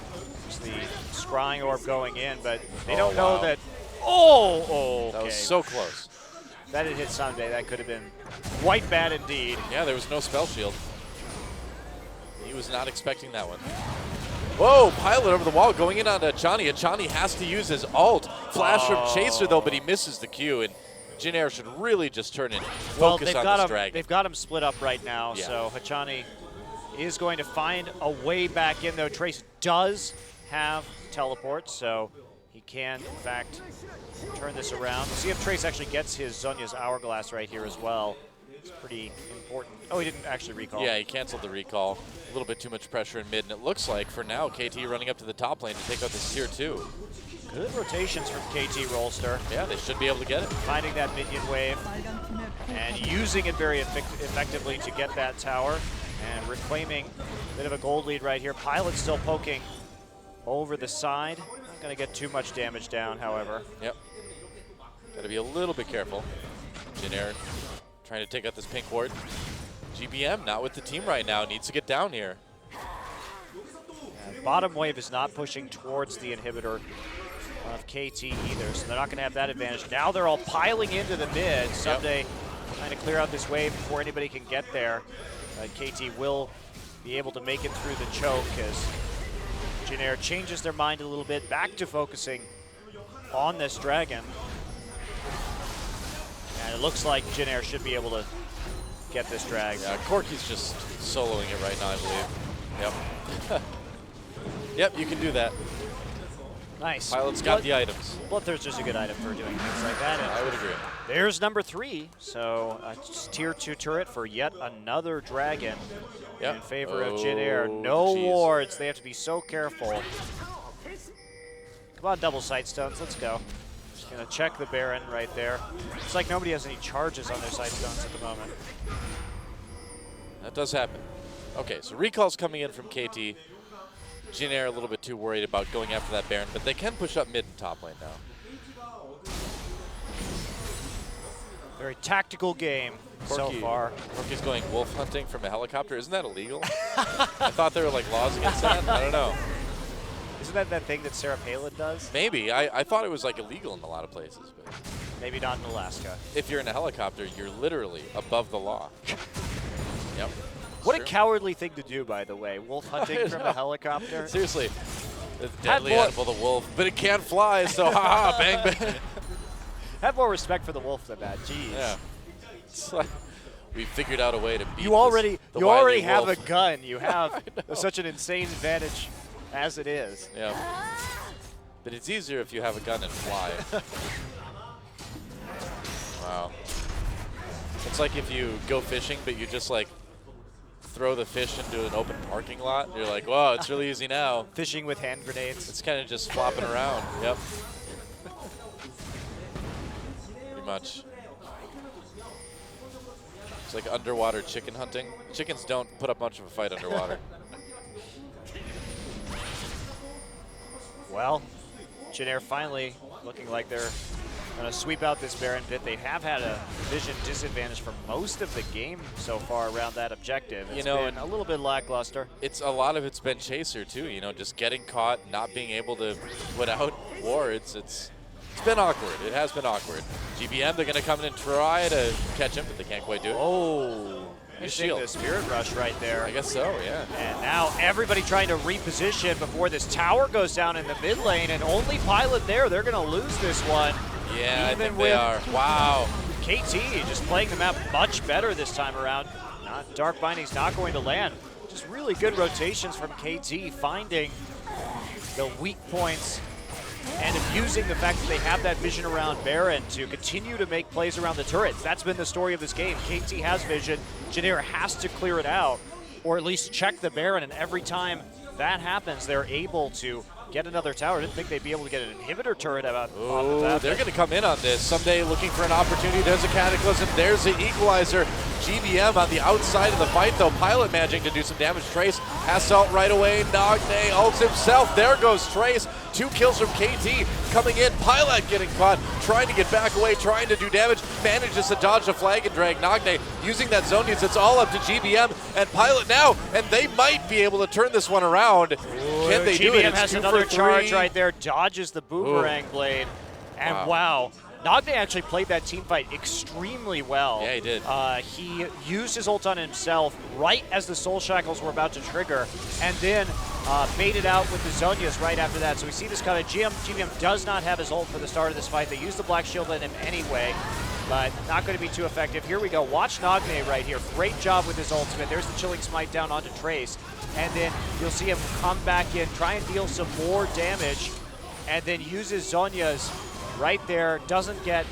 There's the scrying orb going in, but they don't know that. Okay. That was so close. That had hit Sunday. That could have been quite bad indeed. Yeah, there was no spell shield. He was not expecting that one. Whoa, Pilot over the wall going in on Hachani. Hachani has to use his ult. Flash from Chaser though, but he misses the Q, and Jin Air should really just turn and focus on this dragon. They've got him split up right now, so Hachani is going to find a way back in, though. Trace does have teleport, so he can, in fact, turn this around. We'll see if Trace actually gets his Zhonya's Hourglass right here as well. It's pretty important. Oh, he didn't actually recall. Yeah, he canceled the recall. A little bit too much pressure in mid, and it looks like, for now, KT running up to the top lane to take out this tier 2. Good rotations from KT Rollster. Yeah, they should be able to get it. Finding that minion wave and using it very effectively to get that tower and reclaiming a bit of a gold lead right here. Pilot still poking over the side. Not going to get too much damage down, however. Yep. Got to be a little bit careful. Jin Air trying to take out this pink ward. GBM not with the team right now. Needs to get down here. Bottom wave is not pushing towards the inhibitor of KT either, so they're not going to have that advantage. Now they're all piling into the mid. Someday trying to clear out this wave before anybody can get there. KT will be able to make it through the choke as Jin Air changes their mind a little bit, back to focusing on this dragon. And it looks like Jin Air should be able to get this drag. Yeah, Corky's just soloing it right now, I believe. Yep. Yep, you can do that. Nice. Pilot's got the items. Bloodthirster's a good item for doing things like that. And I would agree. there's number 3. So a tier 2 turret for yet another dragon in favor of Jin Air. No wards. They have to be so careful. Come on, double sight stones. Let's go. Just going to check the Baron right there. It's like nobody has any charges on their sight stones at the moment. That does happen. Okay, so recall's coming in from KT. Jin Air a little bit too worried about going after that Baron, but they can push up mid and top lane now. Very tactical game so far. Corky's going wolf hunting from a helicopter. Isn't that illegal? I thought there were like laws against that. I don't know. Isn't that thing that Sarah Palin does? Maybe. I thought it was like illegal in a lot of places. But maybe not in Alaska. If you're in a helicopter, you're literally above the law. Yep. What a cowardly thing to do, by the way. Wolf hunting from a helicopter. Seriously. It's deadly animal, the wolf. But it can't fly, so haha, bang, bang. Have more respect for the wolf than that. Jeez. Yeah. It's like we figured out a way to beat You already the you wily already have wolf. a gun. You have such an insane advantage as it is. Yeah. But it's easier if you have a gun and fly. Wow. It's like if you go fishing, but you just like throw the fish into an open parking lot. You're like, whoa, it's really easy now. Fishing with hand grenades. It's kind of just flopping around. Yep. Pretty much. It's like underwater chicken hunting. Chickens don't put up much of a fight underwater. Well, Jin Air finally looking like they're going to sweep out this Baron pit. They have had a vision disadvantage for most of the game so far around that objective. It's been a little bit lackluster. It's a lot of it's been Chaser too, you know, just getting caught, not being able to put out wards. It's been awkward. It has been awkward. GBM, they're going to come in and try to catch him, but they can't quite do it. Oh, Nice missing shield. the Spirit Rush right there. I guess so, yeah. And now everybody trying to reposition before this tower goes down in the mid lane, and only Pilot there. They're going to lose this one. Yeah, Even I think with they are. Wow. KT just playing the map much better this time around. Dark Binding's not going to land. Just really good rotations from KT, finding the weak points and abusing the fact that they have that vision around Baron to continue to make plays around the turrets. That's been the story of this game. KT has vision. Jin Air has to clear it out, or at least check the Baron, and every time that happens, they're able to get another tower. I didn't think they'd be able to get an inhibitor turret off of that. They're going to come in on this. Someday looking for an opportunity. There's a Cataclysm. There's the Equalizer. GBM on the outside of the fight, though. Pilot managing to do some damage. Trace has to ult right away. Nagne ults himself. There goes Trace. 2 kills from KT coming in. Pilot getting caught, trying to get back away, trying to do damage. Manages to dodge the flag and drag. Nagne using that zone use. It's all up to GBM and Pilot now, and they might be able to turn this one around. Can they do it? GBM It's has 2 another for charge 3. right there, dodges the boomerang blade, and wow. Nagne actually played that team fight extremely well. Yeah, he did. He used his ult on himself right as the Soul Shackles were about to trigger, and then baited out with the Zonias right after that. So we see this coming. GBM does not have his ult for the start of this fight. They used the Black Shield on him anyway, but not going to be too effective. Here we go. Watch Nagne right here. Great job with his ultimate. There's the Chilling Smite down onto Trace, and then you'll see him come back in, try and deal some more damage, and then uses Zonia's right there. Doesn't get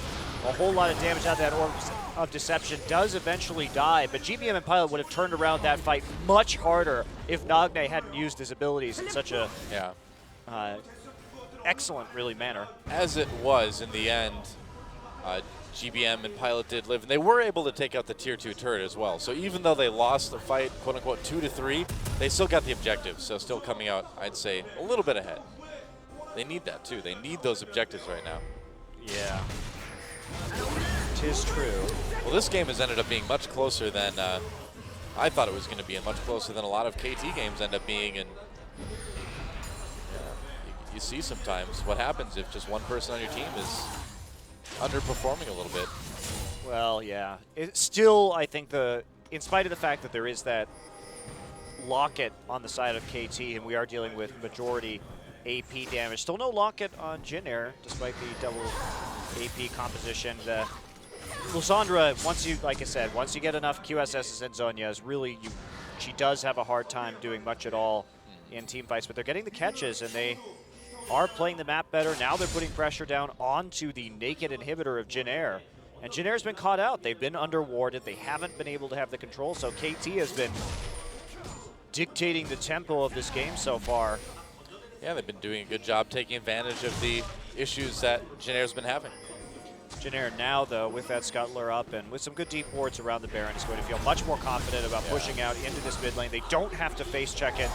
a whole lot of damage out of that Orb of Deception. Does eventually die, but GBM and Pilot would have turned around that fight much harder if Nagne hadn't used his abilities in such a excellent, really, manner. As it was in the end, GBM and Pilot did live, and they were able to take out the tier 2 turret as well. So even though they lost the fight, quote unquote, 2-3, they still got the objective. So still coming out, I'd say, a little bit ahead. They need that too. They need those objectives right now. Yeah. 'Tis true. Well, this game has ended up being much closer than I thought it was going to be, and much closer than a lot of KT games end up being. And you see sometimes what happens if just one person on your team is underperforming a little bit. Well, yeah. It's still, I think, in spite of the fact that there is that locket on the side of KT, and we are dealing with majority AP damage. Still no locket on Jin Air, despite the double AP composition. Lysandra, like I said, once you get enough QSSs and Zonias, really, she does have a hard time doing much at all in team fights, but they're getting the catches, and they are playing the map better. Now they're putting pressure down onto the naked inhibitor of Jin Air. And Jin Air's been caught out. They've been underwarded. They haven't been able to have the control, so KT has been dictating the tempo of this game so far. Yeah, they've been doing a good job taking advantage of the issues that Jin Air's been having. Jin Air now, though, with that Scuttler up and with some good deep wards around the Baron, is going to feel much more confident about pushing out into this mid lane. They don't have to face check it.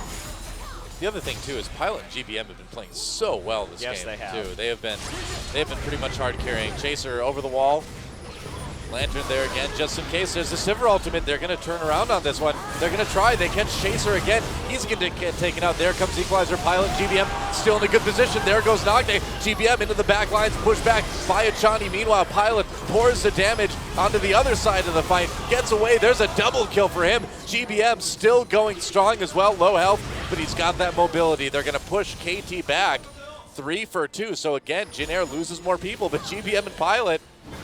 The other thing too is Pilot and GBM have been playing so well this game. Yes, they have. Too. They have been pretty much hard carrying. Chaser over the wall. Lantern there again, just in case. There's the Sivir ultimate. They're going to turn around on this one. They're going to try. They catch Chaser again. He's going to get taken out. There comes Equalizer. Pilot, GBM still in a good position. There goes Nagne. GBM into the back lines. Pushed back by Achani. Meanwhile, Pilot pours the damage onto the other side of the fight. Gets away. There's a double kill for him. GBM still going strong as well. Low health, but he's got that mobility. They're going to push KT back 3 for 2. So again, Jin Air loses more people, but GBM and Pilot,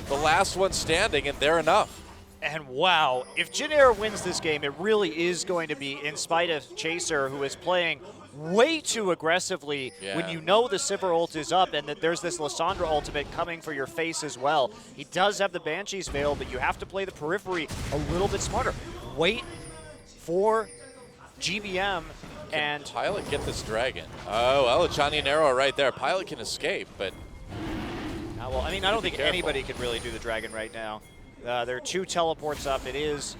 the last one standing, and they're enough. And wow, if Jin Air wins this game, it really is going to be in spite of Chaser, who is playing way too aggressively when you know the Sivir ult is up and that there's this Lissandra ultimate coming for your face as well. He does have the Banshee's Veil, but you have to play the periphery a little bit smarter. Wait for GBM and Pilot get this dragon. Oh, well, Chani and Arrow right there. Pilot can escape, but well, I mean, I don't think anybody can really do the dragon right now. There are 2 teleports up. It is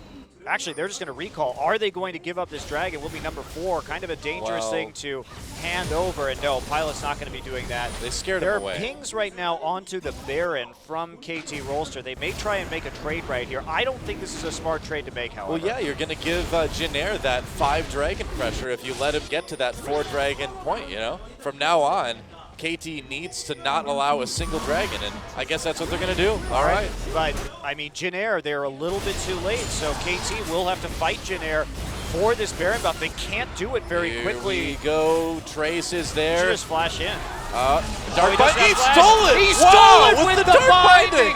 actually, they're just going to recall. Are they going to give up this dragon? Will be number 4. Kind of a dangerous thing to hand over. And no, Pilot's not going to be doing that. They scared him away. There are pings right now onto the Baron from KT Rolster. They may try and make a trade right here. I don't think this is a smart trade to make, however. Well, yeah, you're going to give Jin Air that 5 dragon pressure if you let him get to that 4 dragon point, you know? From now on, KT needs to not allow a single dragon, and I guess that's what they're going to do. All right. But, I mean, Jin Air, they're a little bit too late, so KT will have to fight Jin Air for this Baron buff. They can't do it very quickly. Here we go. Trace is there. Just flash in. Dark Binding. He stole it! He stole it with the Dark Binding!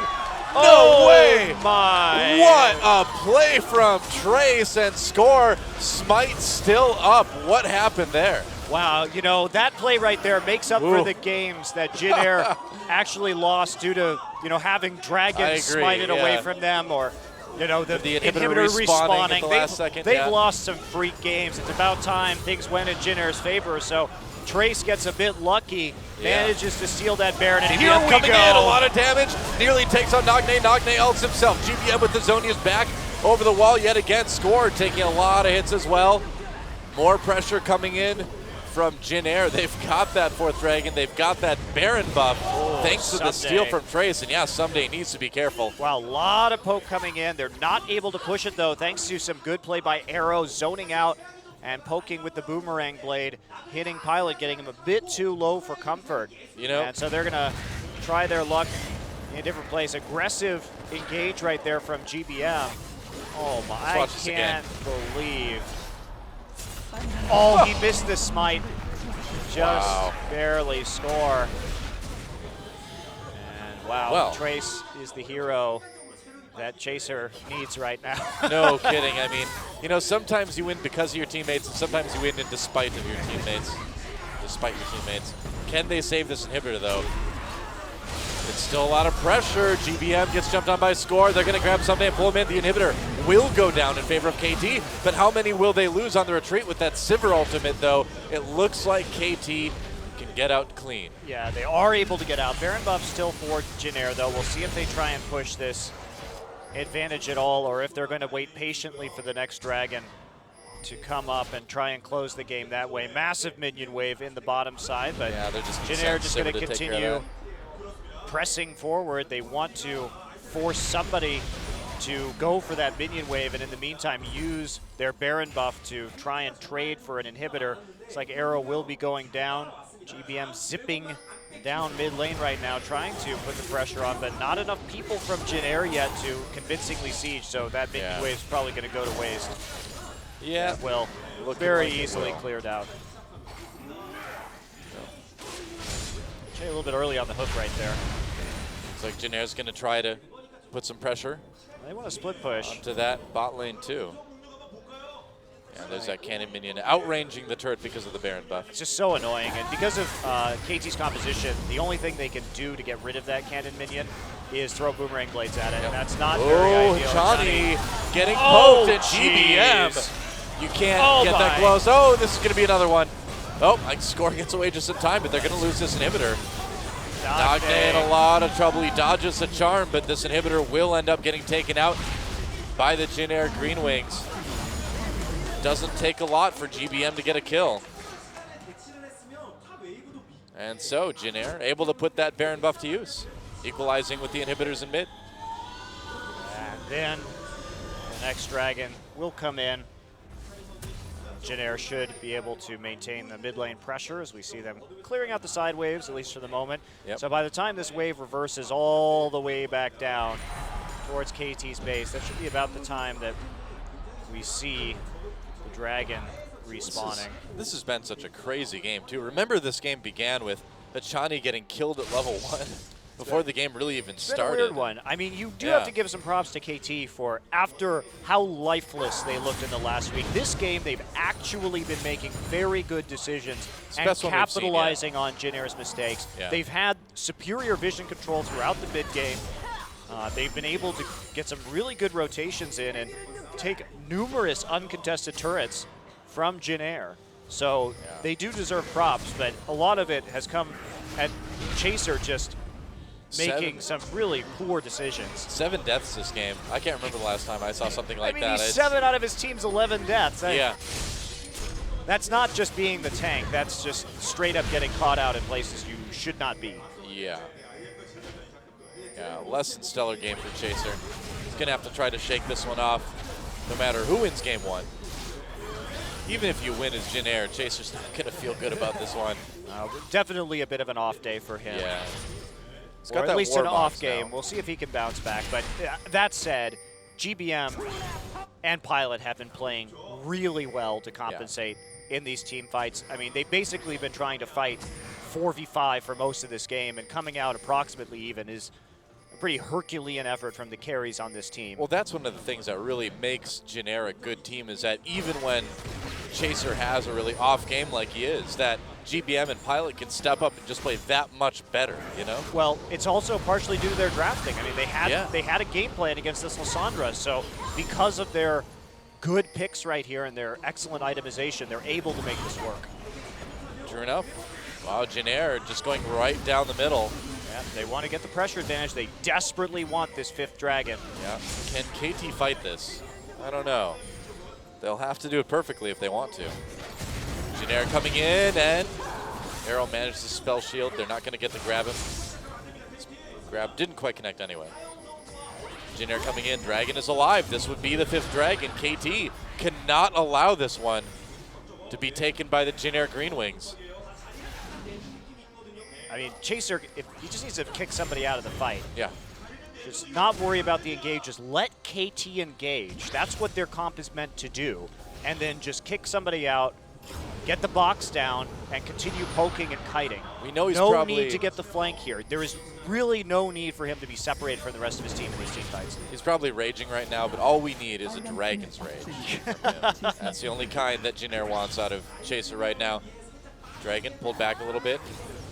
No way! My. What a play from Trace, and score. Smite still up. What happened there? Wow, you know, that play right there makes up for the games that Jin Air actually lost due to, you know, having dragons smited away from them, or, you know, the inhibitor respawning. They've lost some freak games. It's about time things went in Jin Air's favor, so Trace gets a bit lucky, manages to steal that Baron, and here we coming go. In, a lot of damage, nearly takes out Nagne. Nagne ults himself. GBM with the Zonia's back over the wall yet again. Score taking a lot of hits as well. More pressure coming in from Jin Air. They've got that 4th dragon. They've got that Baron buff thanks to the steal from Trace. And yeah, Someday needs to be careful. Wow, a lot of poke coming in. They're not able to push it though, thanks to some good play by Arrow, zoning out and poking with the boomerang blade, hitting Pilot, getting him a bit too low for comfort. You know, and so they're gonna try their luck in a different place. Aggressive engage right there from GBM. Oh my, I can't believe. Oh, he missed the smite. Just barely score. And wow, Trace is the hero that Chaser needs right now. No kidding. I mean, you know, sometimes you win because of your teammates, and sometimes you win in despite of your teammates. Despite your teammates. Can they save this inhibitor, though? It's still a lot of pressure. GBM gets jumped on by Score. They're going to grab Someday and pull him in. The inhibitor will go down in favor of KT, but how many will they lose on the retreat with that Sivir ultimate, though? It looks like KT can get out clean. Yeah, they are able to get out. Baron buff still for Jin Air, though. We'll see if they try and push this advantage at all, or if they're going to wait patiently for the next dragon to come up and try and close the game that way. Massive minion wave in the bottom side, but yeah, Jin Air just going to continue pressing forward. They want to force somebody to go for that minion wave, and in the meantime use their Baron buff to try and trade for an inhibitor. It's like Arrow will be going down. GBM zipping down mid lane right now, trying to put the pressure on, but not enough people from Jin Air yet to convincingly siege, so that minion wave is probably going to go to waste. Yeah. Well, very easily cleared out. Jay a little bit early on the hook right there. Looks like Jin Air's going to try to put some pressure. They want to split push. Onto that bot lane too. Yeah, there's that cannon minion outranging the turret because of the Baron buff. It's just so annoying, and because of KT's composition, the only thing they can do to get rid of that cannon minion is throw boomerang blades at it, and that's not very ideal. Chani getting poked at GBM. You can't get that close. Oh, this is going to be another one. Oh, Score gets away just in time, but they're going to lose this inhibitor. Nagne in a lot of trouble. He dodges the charm, but this inhibitor will end up getting taken out by the Jin Air Green Wings. Doesn't take a lot for GBM to get a kill. And so Jin Air able to put that Baron buff to use, equalizing with the inhibitors in mid. And then the next dragon will come in. Jin Air should be able to maintain the mid lane pressure as we see them clearing out the side waves, at least for the moment. So by the time this wave reverses all the way back down towards KT's base, that should be about the time that we see the dragon respawning. This has been such a crazy game too. Remember, this game began with Hachani getting killed at level 1 before the game really even It's been started. a weird one. I mean, you do Yeah. have to give some props to KT for, after how lifeless they looked in the last week, this game they've actually been making very good decisions the and best one we've seen, yeah. capitalizing on Jin Air's mistakes. Yeah. They've had superior vision control throughout the mid game. They've been able to get some really good rotations in and take numerous uncontested turrets from Jin Air. So they do deserve props, but a lot of it has come at Chaser just making some really poor decisions. 7 deaths this game. I can't remember the last time I saw something like I mean, that. he's It's- 7 out of his team's 11 deaths. Yeah. That's not just being the tank. That's just straight up getting caught out in places you should not be. Yeah. Yeah, less than stellar game for Chaser. He's going to have to try to shake this one off no matter who wins game 1. Even if you win as Jin Air, Chaser's not going to feel good about this one. Definitely a bit of an off day for him. Yeah. He's Or got at that least war an off box game. now. We'll see if he can bounce back. But that said, GBM and Pilot have been playing really well to compensate in these team fights. I mean, they've basically been trying to fight 4v5 for most of this game, and coming out approximately even is a pretty Herculean effort from the carries on this team. Well, that's one of the things that really makes Jin Air a good team, is that even when Chaser has a really off game like he is, that GBM and Pilot can step up and just play that much better, you know? Well, it's also partially due to their drafting. I mean, they had a game plan against this Lysandra, so because of their good picks right here and their excellent itemization, they're able to make this work. True enough. Wow, Jin Air just going right down the middle. Yeah, they want to get the pressure advantage. They desperately want this 5th dragon. Yeah. Can KT fight this? I don't know. They'll have to do it perfectly if they want to. Jin Air coming in, and Arrow managed to spell shield. They're not going to get to grab him. Grab didn't quite connect anyway. Jin Air coming in. Dragon is alive. This would be the 5th dragon. KT cannot allow this one to be taken by the Jin Air Green Wings. I mean, Chaser, he just needs to kick somebody out of the fight. Yeah. Just not worry about the engage. Just let KT engage. That's what their comp is meant to do. And then just kick somebody out, get the box down, and continue poking and kiting. We know he's no probably... need to get the flank here. There is really no need for him to be separated from the rest of his team in these team fights. He's probably raging right now, but all we need is a Dragon's Rage. That's the only kind that Jin Air wants out of Chaser right now. Dragon pulled back a little bit.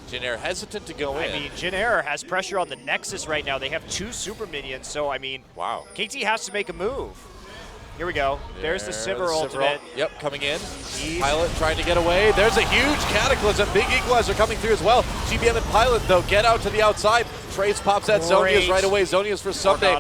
Jin Air hesitant to go in. I mean, Jin Air has pressure on the Nexus right now. They have 2 super minions, so I mean, wow. KT has to make a move. Here we go. There's the Sivir ultimate. Yep, coming in. Pilot trying to get away. There's a huge Cataclysm. Big Equalizer coming through as well. GBM and Pilot, though, get out to the outside. Trace pops at Zonia's right away. Zonia's for Someday.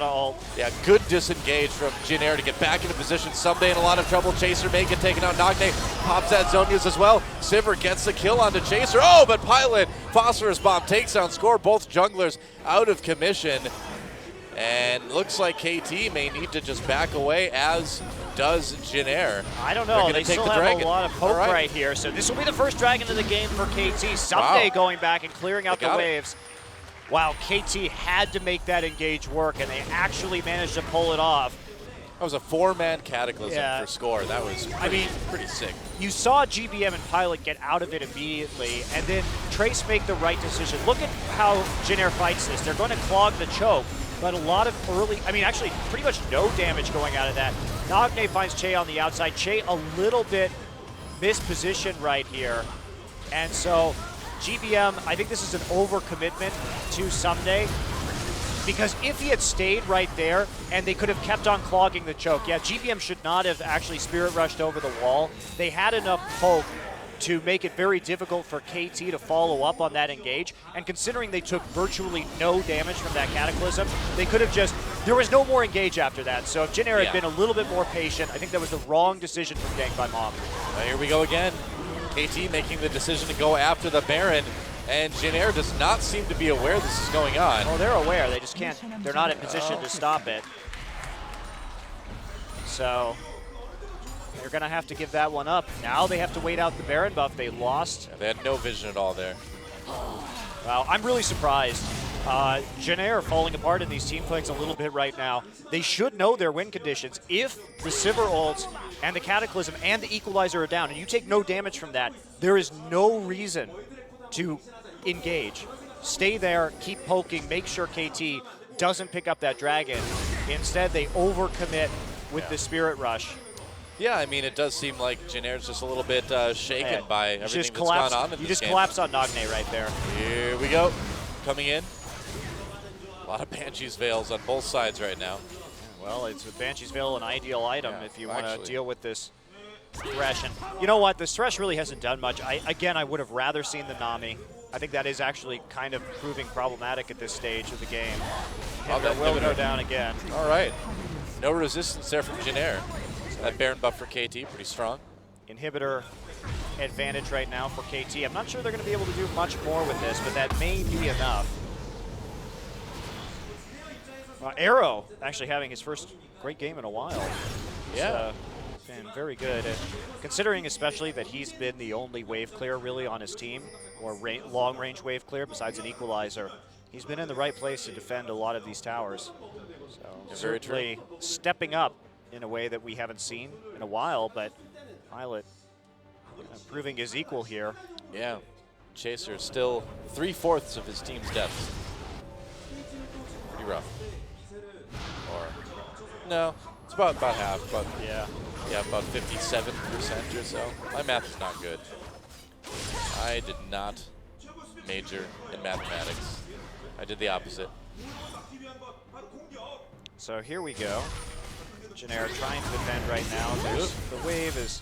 Yeah, good disengage from Jin Air to get back into position. Someday in a lot of trouble. Chaser may get taken out. Nagne pops at Zonia's as well. Sivir gets the kill onto Chaser. Oh, but Pilot, Phosphorus Bomb takes down Score. Both junglers out of commission. And looks like KT may need to just back away, as does Jin Air. I don't know. They still have dragon. a lot of hope right here. So this will be the first dragon of the game for KT. Someday going back and clearing out the waves. Wow, KT had to make that engage work, and they actually managed to pull it off. That was a 4-man Cataclysm for Score. That was pretty sick. You saw GBM and Pilot get out of it immediately, and then Trace make the right decision. Look at how Jin Air fights this. They're going to clog the choke. But a lot of early, I mean, actually pretty much no damage going out of that. Nagne finds Che on the outside. Che a little bit mispositioned right here. And so GBM, I think this is an overcommitment to Someday. Because if he had stayed right there and they could have kept on clogging the choke, yeah, GBM should not have actually Spirit Rushed over the wall. They had enough poke to make it very difficult for KT to follow up on that engage. And considering they took virtually no damage from that Cataclysm, they could have just, there was no more engage after that. So if Jin Air had been a little bit more patient, I think that was the wrong decision from Dank by Mom. Here we go again. KT making the decision to go after the Baron, and Jin Air does not seem to be aware this is going on. Well, they're aware, they just can't, they're not in position to stop it. So they're going to have to give that one up. Now they have to wait out the Baron buff. They lost. Yeah, they had no vision at all there. Wow, I'm really surprised. Jin Air falling apart in these team fights a little bit right now. They should know their win conditions. If the Sivir ults and the Cataclysm and the Equalizer are down, and you take no damage from that, there is no reason to engage. Stay there, keep poking, make sure KT doesn't pick up that dragon. Instead, they overcommit with the Spirit Rush. Yeah, I mean, it does seem like Jenner's just a little bit shaken by everything that's collapsed, gone on in you this just game. collapsed on Nagne right there. Here we go. Coming in. A lot of Banshee's Veils on both sides right now. Well, it's a Banshee's Veil, an ideal item if you want to actually. deal with this Thresh. And you know what? This Thresh really hasn't done much. Again, I would have rather seen the Nami. I think that is actually kind of proving problematic at this stage of the game. That will go down again. All right. No resistance there from Jenner. That Baron buff for KT, pretty strong. Inhibitor advantage right now for KT. I'm not sure they're going to be able to do much more with this, but that may be enough. Arrow actually having his first great game in a while. He's, been very good, considering especially that he's been the only wave clear really on his team, or long range wave clear besides an equalizer. He's been in the right place to defend a lot of these towers. So certainly stepping up in a way that we haven't seen in a while, but Pilot proving his equal here. Yeah, Chaser still 3/4 of his team's deaths. Pretty rough. Or no, it's about half. But yeah, about 57% or so. My math is not good. I did not major in mathematics. I did the opposite. So here we go. Jenner trying to defend right now. The wave is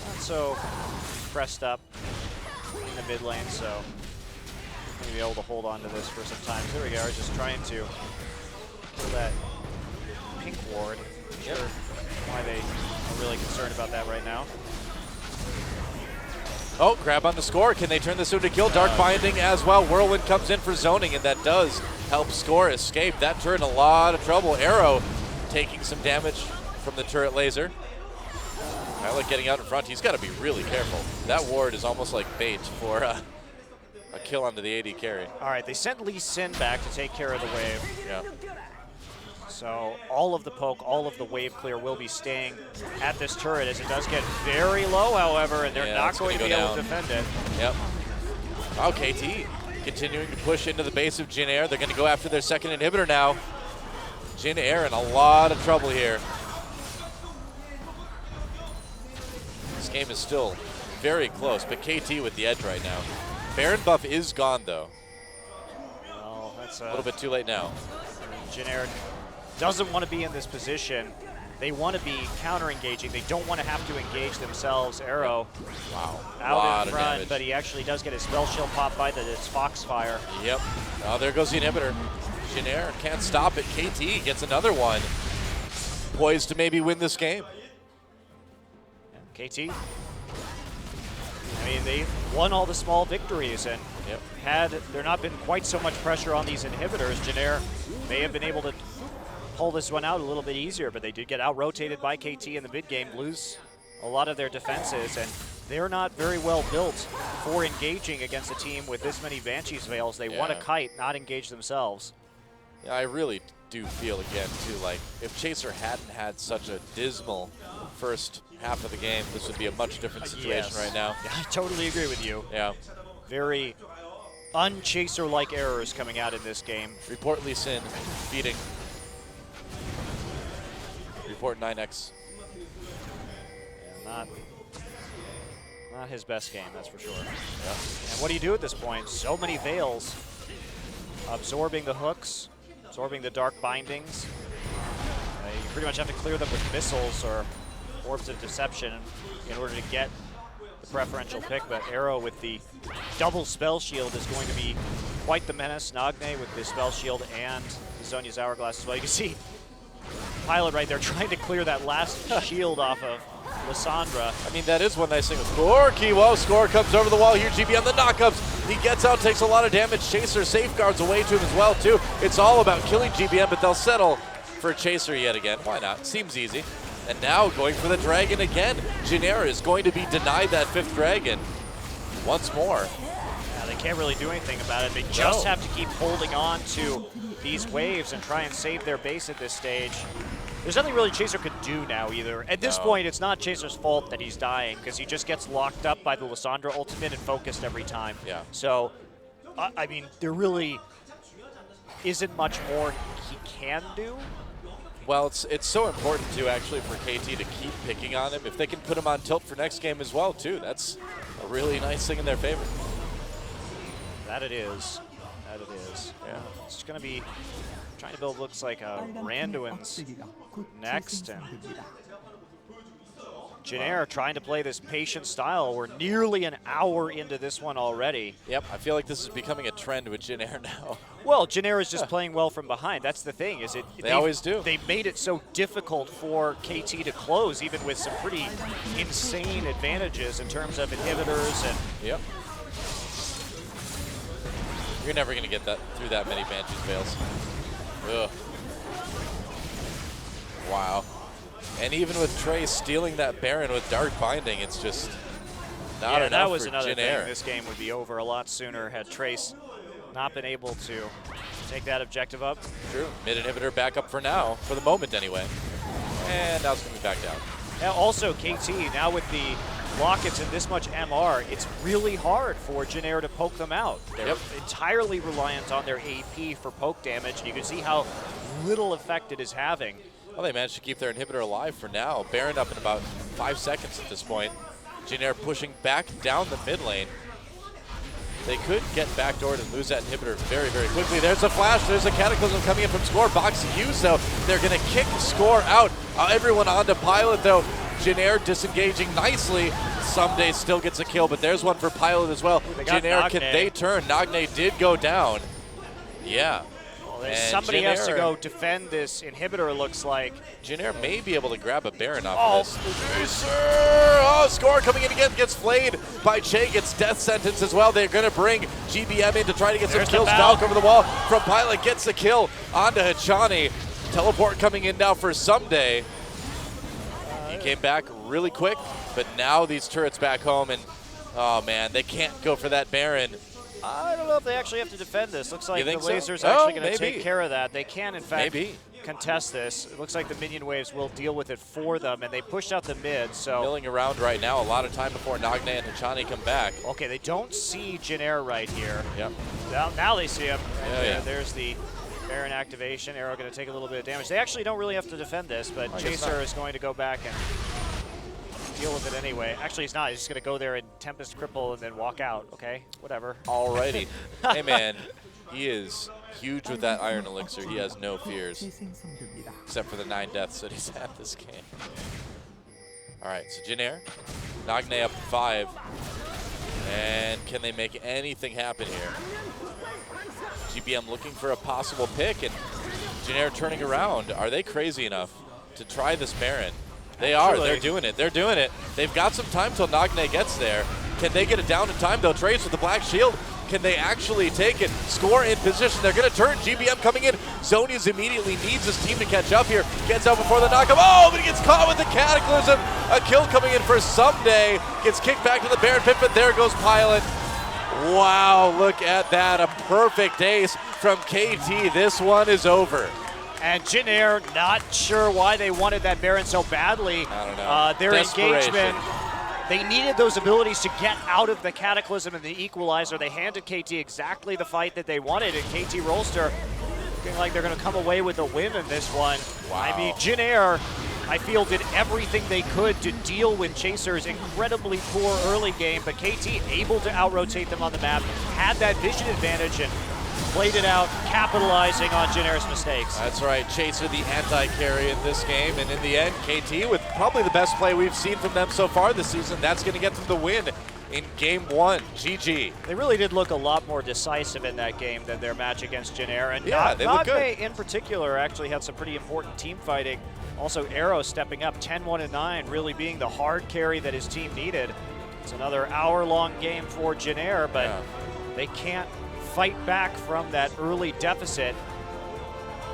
not so pressed up in the mid lane, so maybe be able to hold on to this for some time. Here we are, just trying to pull that pink ward. I'm sure why they are really concerned about that right now. Oh, grab on the score. Can they turn this into a kill? Dark Binding as well. Whirlwind comes in for zoning, and that does help Score escape. That turret in a lot of trouble. Arrow taking some damage from the turret laser. Pilot getting out in front. He's got to be really careful. That ward is almost like bait for a kill onto the AD carry. All right, they sent Lee Sin back to take care of the wave. Yeah. So all of the poke, all of the wave clear will be staying at this turret as it does get very low, however, and they're not going to be able to defend it. Yep. Oh, KT continuing to push into the base of Jin Air. They're going to go after their second inhibitor now. Jin Air in a lot of trouble here. This game is still very close, but KT with the edge right now. Baron buff is gone, though. Well, that's a little bit too late now. Jin Air doesn't want to be in this position. They want to be counter-engaging. They don't want to have to engage themselves. Arrow out in front, but he actually does get his spell shield popped by its Foxfire. Yep. Oh, there goes the inhibitor. Jin Air can't stop it. KT gets another one. Poised to maybe win this game. Yeah, KT. I mean, they've won all the small victories, and had there not been quite so much pressure on these inhibitors, Jin Air may have been able to pull this one out a little bit easier, but they did get out-rotated by KT in the mid game, lose a lot of their defenses, and they're not very well built for engaging against a team with this many Banshee's Veils. They want to kite, not engage themselves. Yeah, I really do feel again, too, like if Chaser hadn't had such a dismal first half of the game, this would be a much different situation right now. Yeah, I totally agree with you. Yeah. Very un-Chaser-like errors coming out in this game. Report Lee Sin beating. Report 9X. Yeah, not his best game, that's for sure. Yeah. And what do you do at this point? So many Veils. Absorbing the hooks, absorbing the dark bindings. You pretty much have to clear them with missiles or orbs of deception in order to get the preferential pick, but Arrow with the double spell shield is going to be quite the menace. Nagne with the spell shield and the Zhonya's Hourglass as well. You can see Pilot right there trying to clear that last shield off of Lissandra. I mean, that is one nice thing with Score. Kiwo, Score comes over the wall here. GBM, the knockups. He gets out, takes a lot of damage. Chaser safeguards away to him as well, too. It's all about killing GBM, but they'll settle for Chaser yet again. Why not? Seems easy. And now going for the dragon again. Jenner is going to be denied that 5th dragon once more. Yeah, they can't really do anything about it. They just have to keep holding on to these waves and try and save their base at this stage. There's nothing really Chaser could do now either. At this point, it's not Chaser's fault that he's dying because he just gets locked up by the Lissandra ultimate and focused every time. Yeah. So I mean, there really isn't much more he can do. Well, it's so important too, actually, for KT to keep picking on him. If they can put him on tilt for next game as well, too, that's a really nice thing in their favor. That it is. That it is. Yeah. It's going to be trying to build, looks like a Randuin's next. And Janair trying to play this patient style. We're nearly an hour into this one already. Yep, I feel like this is becoming a trend with Janair now. Well, Janair is just playing well from behind. That's the thing. Is it? They always do. They made it so difficult for KT to close, even with some pretty insane advantages in terms of inhibitors and. Yep. You're never going to get that through that many Banshee's Veils. Ugh. Wow. And even with Trey stealing that Baron with Dark Binding, it's just not enough that was for another Janair. thing. This game would be over a lot sooner had Trace not been able to take that objective up. True. Mid inhibitor back up for now, for the moment anyway. And now it's going to be back down. Now also, KT, now with the Lockets and this much MR, it's really hard for Janair to poke them out. They're entirely reliant on their AP for poke damage, and you can see how little effect it is having. Well, they managed to keep their inhibitor alive for now. Baron up in about 5 seconds at this point. Janair pushing back down the mid lane. They could get backdoored and lose that inhibitor very, very quickly. There's a flash. There's a Cataclysm coming in from Score. Box used, though. They're going to kick Score out. Everyone onto Pilot, though. Janair disengaging nicely. Someday still gets a kill, but there's one for Pilot as well. Janair, can they turn? Nagne did go down. Yeah. Well, somebody has to go defend this inhibitor, it looks like. Janair may be able to grab a Baron off of this. Oh, Score coming in again, gets flayed by Che, gets death sentence as well. They're going to bring GBM in to try to get some kills. Valk over the wall from Pilot, gets the kill onto Hachani. Teleport coming in now for Someday. He came back really quick, but now these turrets back home, and oh man, they can't go for that Baron. I don't know if they actually have to defend this. Looks like the lasers so? actually going to take care of that. They can, in fact, maybe contest this. It looks like the minion waves will deal with it for them, and they pushed out the mid, so. Milling around right now, a lot of time before Nagne and Hachani come back. Okay, they don't see Janair right here. Yep. Now they see him. Yeah. There's the Baron activation. Arrow going to take a little bit of damage. They actually don't really have to defend this, but Chaser is going to go back and deal with it anyway. Actually, he's not. He's just going to go there and Tempest cripple and then walk out. Okay, whatever. Alrighty. Hey, man, he is huge with that Iron Elixir. He has no fears, except for the 9 deaths that he's had this game. All right, so Janair, Nagne up 5. And can they make anything happen here? GBM looking for a possible pick, and Janair turning around. Are they crazy enough to try this Baron? They are. They're doing it. They're doing it. They've got some time till Nagne gets there. Can they get it down in time, though? Trace with the black shield. Can they actually take it? Score in position. They're going to turn. GBM coming in. Zonius immediately needs his team to catch up here. Gets out before the knockup. Oh, but he gets caught with the Cataclysm. A kill coming in for Someday. Gets kicked back to the Baron pit, but there goes Pilot. Wow, look at that. A perfect ace from KT. This one is over. And Janair, not sure why they wanted that Baron so badly. I don't know. Their engagement, they needed those abilities to get out of the Cataclysm and the Equalizer. They handed KT exactly the fight that they wanted, and KT Rolster looking like they're going to come away with a win in this one. Wow. I mean, Janair, I feel, did everything they could to deal with Chaser's incredibly poor early game, but KT able to out-rotate them on the map, had that vision advantage, and played it out, capitalizing on Janair's mistakes. That's right, Chaser the anti-carry in this game, and in the end, KT with probably the best play we've seen from them so far this season. That's going to get them the win in Game 1. GG. They really did look a lot more decisive in that game than their match against Janair. And yeah, they look good. in particular actually had some pretty important team fighting. Also, Arrow stepping up 10-1-9, really being the hard carry that his team needed. It's another hour-long game for Janair, but they can't fight back from that early deficit.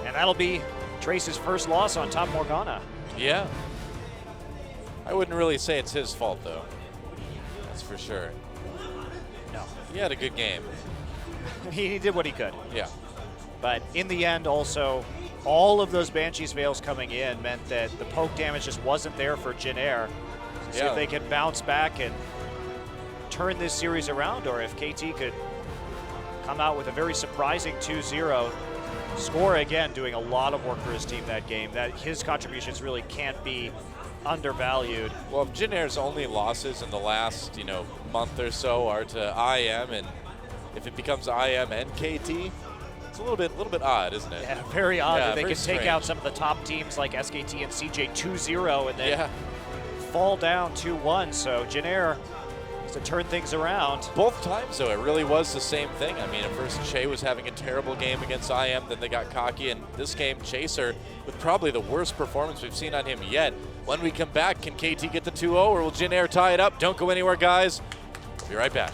And that'll be Trace's first loss on Top Morgana. Yeah. I wouldn't really say it's his fault, though. That's for sure. No. He had a good game. He did what he could. Yeah. But in the end, also, all of those Banshee's Veils coming in meant that the poke damage just wasn't there for Janair. See if they can bounce back and turn this series around, or if KT could come out with a very surprising 2-0. Score again, doing a lot of work for his team that game. That his contributions really can't be undervalued. Well, if Jin Air's only losses in the last, month or so are to IM, and if it becomes IM and KT, it's a little bit odd, isn't it? Yeah, very odd Yeah, that they very can take strange. out some of the top teams like SKT and CJ 2-0 and then Yeah. fall down 2-1. So Jin Air has to turn things around. Both times, though, it really was the same thing. I mean, at first, Che was having a terrible game against IM, then they got cocky, and this game, Chaser, with probably the worst performance we've seen on him yet. When we come back, can KT get the 2-0, or will Jin Air tie it up? Don't go anywhere, guys. We'll be right back.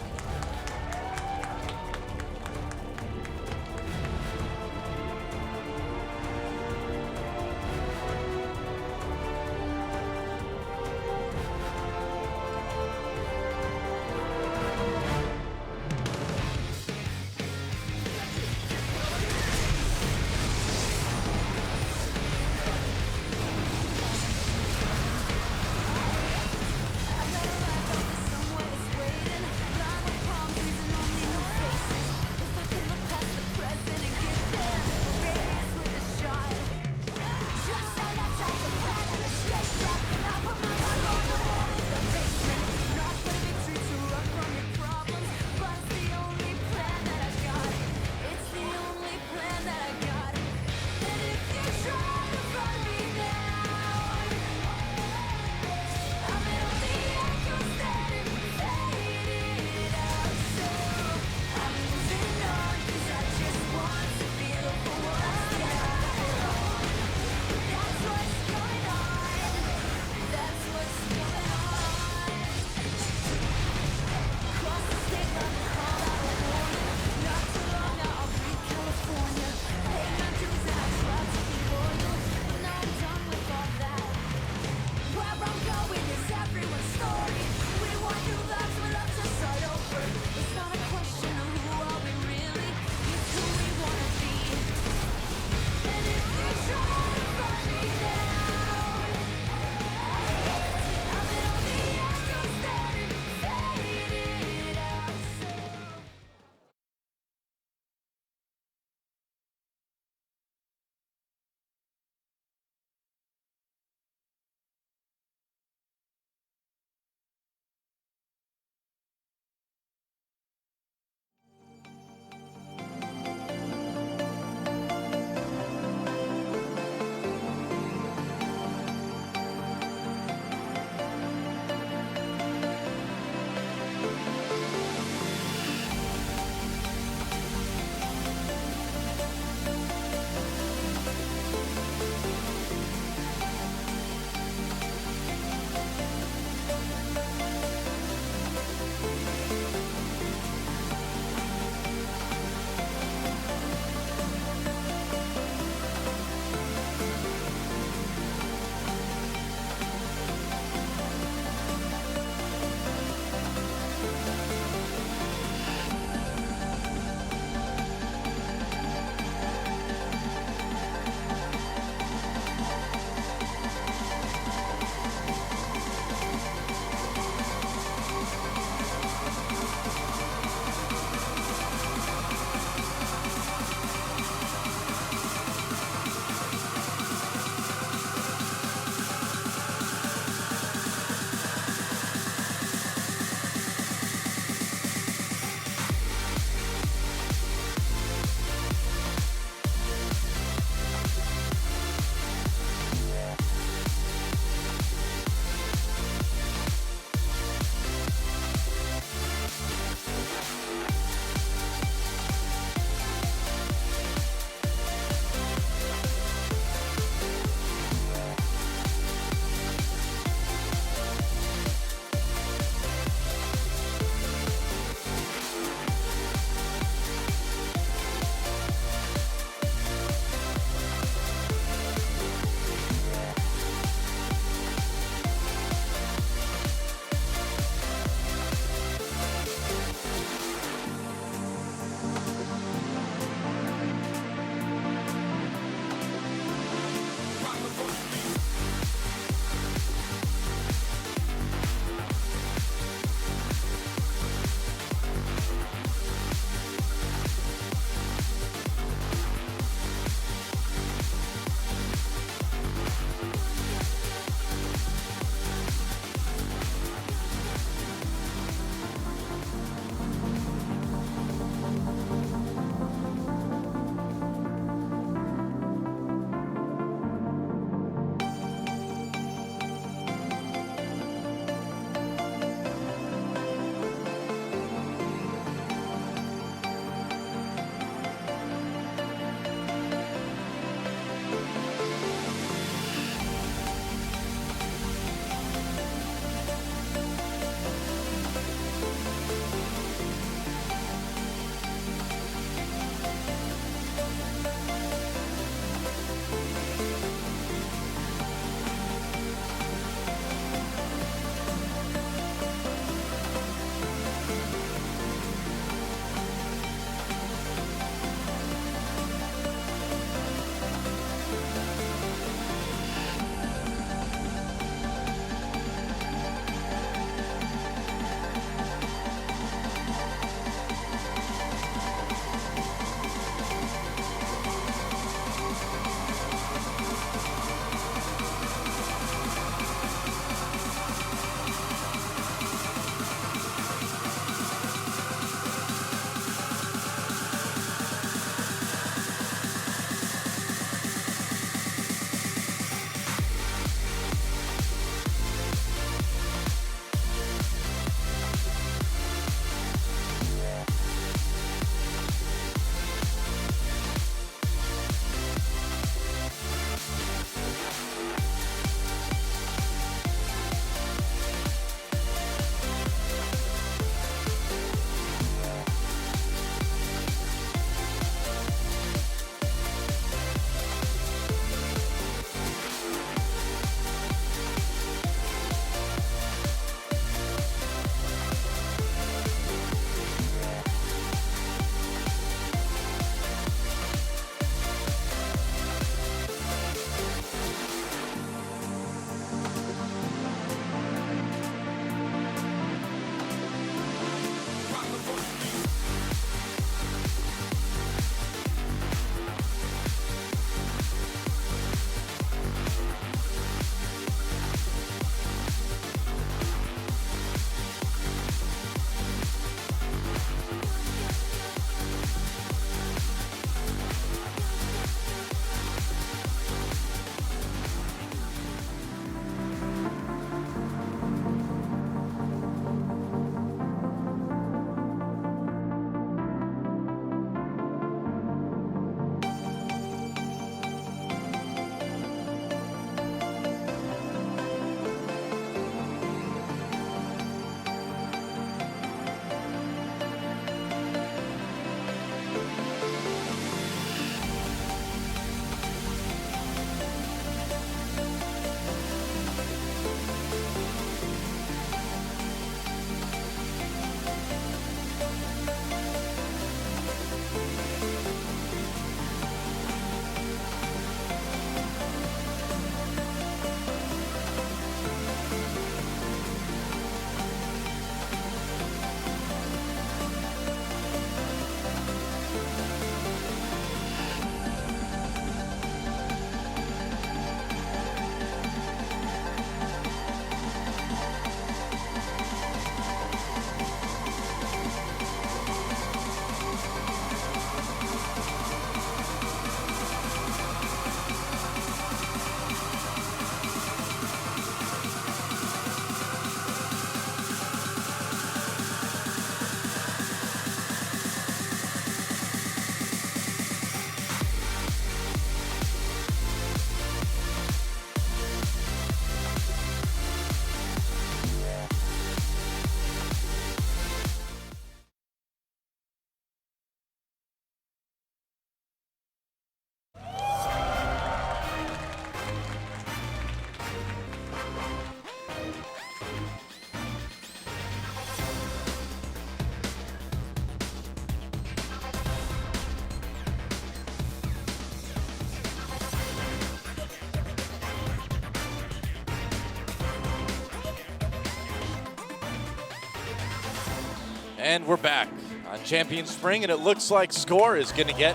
And we're back on Champion Spring, and it looks like Score is going to get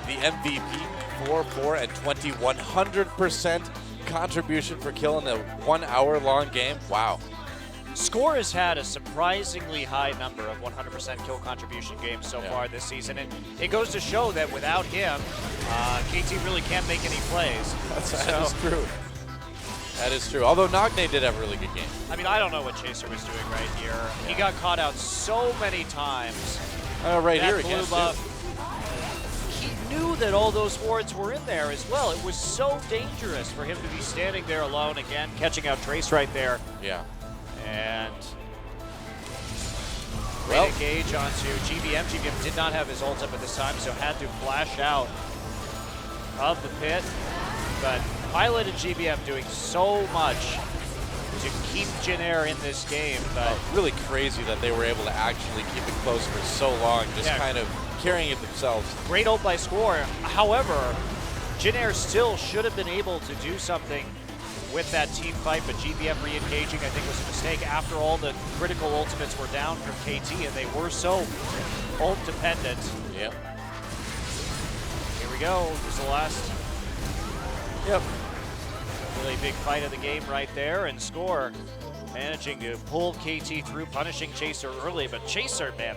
the MVP. 4-4 and 20, 100% contribution for killing a 1 hour long game. Wow. Score has had a surprisingly high number of 100% kill contribution games so far this season. It goes to show that without him, KT really can't make any plays. That is true. That is true. Although Nagne did have a really good game. I mean, I don't know what Chaser was doing right here. He got caught out so many times. Right that here blue again. buff. He knew that all those wards were in there as well. It was so dangerous for him to be standing there alone again, catching out Trace right there. Yeah. And Well, engage onto GBM. GBM did not have his ult up at this time, so had to flash out of the pit. But Pilot and GBM doing so much to keep Jin Air in this game. But really crazy that they were able to actually keep it close for so long, just kind of carrying it themselves. Great ult by Score. However, Jin Air still should have been able to do something with that team fight, but GBM re-engaging I think was a mistake after all the critical ultimates were down from KT, and they were so ult dependent. Yep. Here we go. This is the last. Yep. Really big fight of the game right there, and Score managing to pull KT through, punishing Chaser early, but Chaser, man,